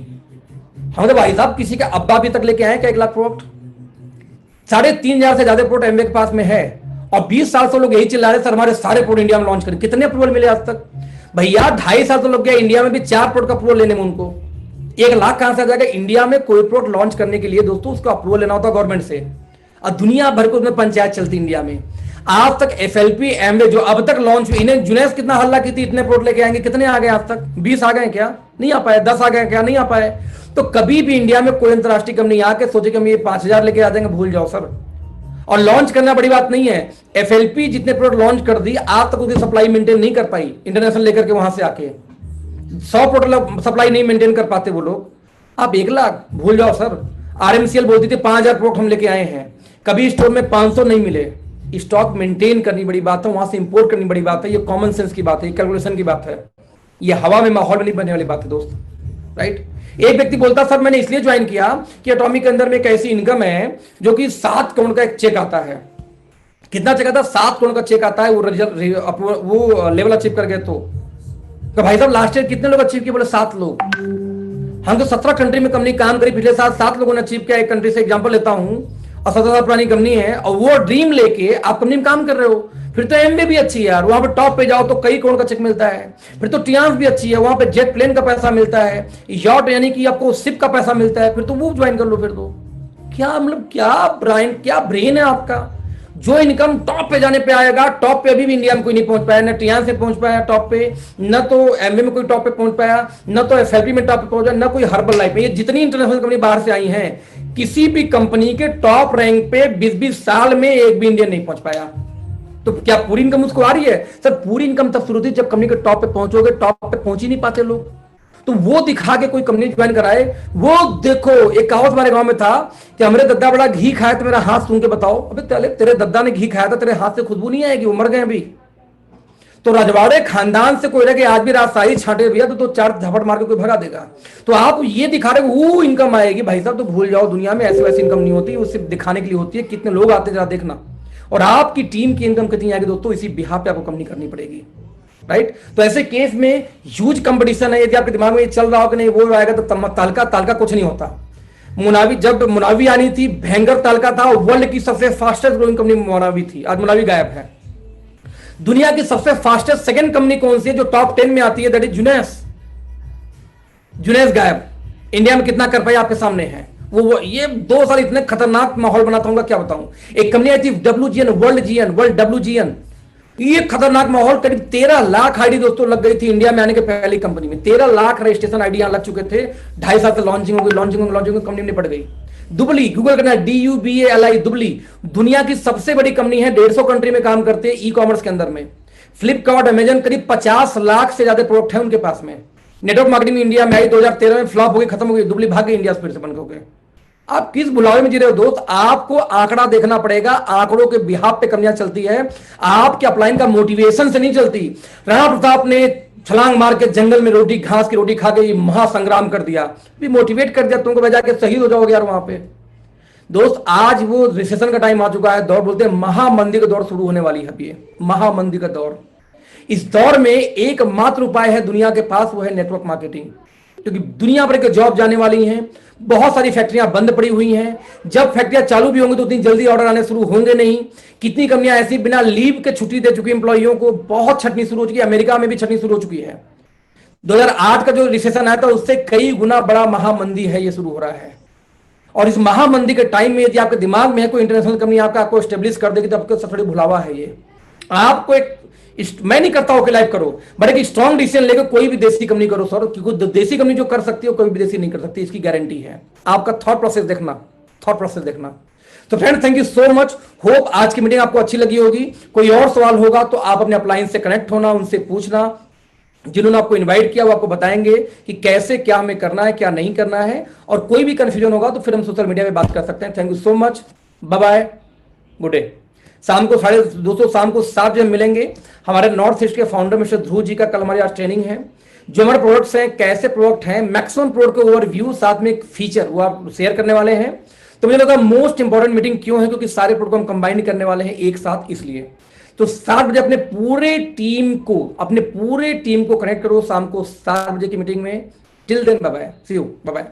हमने भाई साहब किसी का अब्बा अभी तक लेके आए क्या 1 लाख प्रोडक्ट? 3,500 से ज्यादा प्रोडक्ट एमवे के पास में है, और 20 साल से लोग यही चिल्ला रहे सर हमारे सारे प्रोडक्ट इंडिया में लॉन्च करें। कितने अप्रूवल मिले आज तक? भैया 2.5 साल तो लग गया इंडिया में भी 4 प्रोडक्ट का अप्रूवल लेने में उनको। 1 लाख कहां से आ जाएगा? इंडिया में कोई प्रोडक्ट लॉन्च करने के लिए दोस्तों उसका अप्रूवल लेना होता है गवर्नमेंट से, और दुनिया भर को उसमें पंचायत चलती इंडिया में। आज तक एफएलपी एमवे जो अब तक लॉन्च हुई, इन्हें जुनेस कितना हल्ला की थी, इतने प्रोडक्ट लेके आएंगे, कितने आ गए आज तक? 20 आ गए क्या? नहीं आ पाए। 10 आ गए क्या? नहीं आ पाए। तो कभी भी इंडिया में कोई अंतरराष्ट्रीय कंपनी आके सोचे कि हम ये 5,000 लेके आ जाएंगे, भूल जाओ सर। और लॉन्च करना बड़ी बात नहीं है। एफएलपी जितने प्रोडक्ट लॉन्च कर दी, आज तक उसकी सप्लाई मेंटेन नहीं कर पाई इंटरनेशनल लेकर के, वहां से आके 100 प्रोडक्ट सप्लाई नहीं मेंटेन कर पाते वो लोग। आप 1 लाख भूल जाओ सर। आरएमसीएल बोलती थी 5,000 प्रोडक्ट हम लेके आए हैं, कभी स्टोर में 500 नहीं मिले। स्टॉक मेंटेन करनी बड़ी बात है, वहां से इंपोर्ट करनी बड़ी बात है। ये कॉमन सेंस की बात है, ये कैलकुलेशन की बात है, ये हवा में माहौल में नहीं बनने वाली बात है दोस्त, राइट। एक व्यक्ति बोलता सर मैंने इसलिए ज्वाइन किया कि एटॉमी के अंदर में एक ऐसी इनकम है जो कि 7 करोड़ का एक चेक आता है। कितना चेक आता है? 7 करोड़ का चेक आता है। वो लेवल अचीव कर गए तो भाई साहब लास्ट ईयर कितने लोग अचीव किए? बोले 7 लोग। हम तो 17 कंट्री में कंपनी काम करी पिछले साल, 7 लोगों ने अचीव किया। एक कंट्री से एग्जांपल लेता हूं, और 17 साल पुरानी कंपनी है, और वो ड्रीम लेके आप कंपनी में काम कर रहे हो, फिर तो एमवे भी अच्छी है यार, वहां पे टॉप पे जाओ तो कई करोड़ का चेक मिलता है। फिर तो टियान्स भी अच्छी है, वहां पे जेट प्लेन का पैसा मिलता है, यॉट यानी कि आपको शिप का पैसा मिलता है, फिर तो वो ज्वाइन कर लो। फिर तो क्या मतलब क्या ब्रेन है आपका? जो इनकम टॉप पे जाने पे आएगा, टॉप पे अभी भी इंडिया में कोई नहीं पहुंच पाया, न टियान से पहुंच पाया टॉप पे, न तो एमवे में कोई टॉप पे पहुंच पाया, न तो एफएलपी में टॉप पे पहुंचा, न कोई हर्बल लाइफ में। ये जितनी इंटरनेशनल कंपनी बाहर से आई हैं, किसी भी कंपनी के टॉप रैंक पे 20-20 साल में एक भी इंडियन नहीं पहुंच पाया। तो क्या पूरी इनकम उसको आ रही है? सर पूरी इनकम तब शुरू थी जब कंपनी के टॉप पे पहुंचोगे, टॉप पे पहुंच ही नहीं पाते लोग। तो वो दिखा के कोई कंपनी ज्वाइन कराए। वो देखो एक कहावत हमारे गांव में था कि हमरे दद्दा बड़ा घी खाया तो मेरा हाथ सूंघ के बताओ। अबे तेरे दद्दा ने घी खाया था, तेरे हाथ से खुशबू नहीं आएगी, वो मर गए अभी। तो रजवाड़े खानदान से कोई रहे आज भी राजशाही छांटे भैया तो 4 झपट मार के कोई भगा देगा। तो आप ये दिखा रहे वो इनकम आएगी, भाई साहब तो भूल जाओ, दुनिया में ऐसी वैसी इनकम नहीं होती, वो सिर्फ दिखाने के लिए होती है। कितने लोग आते जरा देखना। और आपकी टीम की इनकम कितनी आएगी दोस्तों, इसी बिहाफ पे आपको कंपनी करनी पड़ेगी, राइट। तो ऐसे केस में ह्यूज कंपटीशन है। यदि आपके दिमाग में ये चल रहा हो कि नहीं वो आएगा तो तालका कुछ नहीं होता। जब मुनावी आनी थी, भयंकर तालका था, वर्ल्ड की सबसे फास्टेस्ट ग्रोइंग कंपनी मुनावी थी। आज मुनावी गायब है। दुनिया की सबसे फास्टेस्ट सेकंड कंपनी कौन सी है जो टॉप 10 में आती है? दैट इज जुनेस गायब। इंडिया में कितना कर पाई आपके सामने है। वो ये 2 साल इतने खतरनाक माहौल बनाता हूँ क्या बताऊं। एक कंपनी आई थी वर्ल्ड WGN, ये खतरनाक माहौल। करीब 13 लाख आईडी दोस्तों लग गई थी इंडिया में आने के पहली कंपनी में। 13 लाख रजिस्ट्रेशन आईडी यहां लग चुके थे। 2.5 साल से लॉन्चिंग हो गई, कंपनी में पड़ गई। दुबली, गूगल करना DUBALI, दुबली दुनिया की सबसे बड़ी कंपनी है। 150 कंट्री में काम करते हैं ई कॉमर्स के अंदर में। फ्लिपकार्ट, अमेजन, करीब 50 लाख से ज्यादा प्रोडक्ट है उनके पास में। नेटवर्क मार्केटिंग इंडिया में आई 2013 में, फ्लॉप हो गई, खत्म हो गई। दुबली भाग गई इंडिया से, फिर से बंद हो गए। आप किस बुलावे में जी रहे हो दोस्त? आपको आंकड़ा देखना पड़ेगा। आंकड़ों के बिहाफ पे कंपनियां चलती है, आपके अपलाइन का मोटिवेशन से नहीं चलती। राणा प्रताप ने छलांग मार के जंगल में घास की रोटी खा के महासंग्राम कर दिया, भी मोटिवेट कर दिया तुमको, बजा के शहीद हो जाओगे यार वहां पे। दोस्त आज वो रिसेशन का टाइम आ चुका है, दौर बोलते हैं महामंदी का दौर शुरू होने वाली है। अभी ये महामंदी का दौर, इस दौर में एकमात्र उपाय है दुनिया के पास, वो है नेटवर्क मार्केटिंग। क्योंकि दुनिया भर के जॉब जाने वाली हैं, बहुत सारी फैक्ट्रियां बंद पड़ी हुई हैं, जब फैक्ट्रियां चालू भी होंगी तो उतनी जल्दी ऑर्डर आने शुरू होंगे नहीं। कितनी कंपनियां ऐसी बिना लीव के छुट्टी दे चुकी एम्प्लॉइयों को, बहुत छटनी शुरू हो चुकी है, अमेरिका में भी छटनी शुरू हो चुकी है। 2008 का जो रिसेशन आया था उससे कई गुना बड़ा महामंदी है ये शुरू हो रहा है। और इस महामंदी के टाइम में यदि आपके दिमाग में है कोई इंटरनेशनल कंपनी आपको स्टेब्लिश कर देगी तो आपको सबसे बड़ी भुलावा है ये। आपको एक, मैं नहीं करता हूं कि लाइव करो, बट एक स्ट्रॉन्ग डिसीजन लेकर कोई भी देसी कंपनी करो सर, क्योंकि देसी कंपनी जो कर सकती है कोई भी देसी नहीं कर सकती, इसकी गारंटी है। आपका थॉट प्रोसेस देखना, थॉट प्रोसेस देखना। तो friend, thank you so much. Hope आज की मीटिंग आपको अच्छी लगी होगी। कोई और सवाल होगा तो आप अपने अपलाइन से कनेक्ट होना, उनसे पूछना। जिन्होंने आपको इनवाइट किया वो आपको बताएंगे कि कैसे क्या हमें करना है, क्या नहीं करना है। और कोई भी कंफ्यूजन होगा तो फिर हम सोशल मीडिया में बात कर सकते हैं। Thank you so much, bye bye, good day. शाम को 2:30 शाम को 7 बजे मिलेंगे। हमारे नॉर्थ ईस्ट के फाउंडर मिस्टर ध्रुव जी का कल हमारी आज ट्रेनिंग है। जो हमारे प्रोडक्ट्स हैं, कैसे प्रोडक्ट हैं, मैक्सिमम प्रोडक्ट के ओवरव्यू, साथ में एक फीचर वो आप शेयर करने वाले हैं। तो मुझे लगा मोस्ट इंपॉर्टेंट मीटिंग क्यों है, क्योंकि सारे प्रोडक्ट को हम कंबाइन करने वाले हैं एक साथ, इसलिए। तो 7 बजे अपने पूरे टीम को कनेक्ट करो शाम को 7 बजे की मीटिंग में। Till then bye bye, see you, bye bye.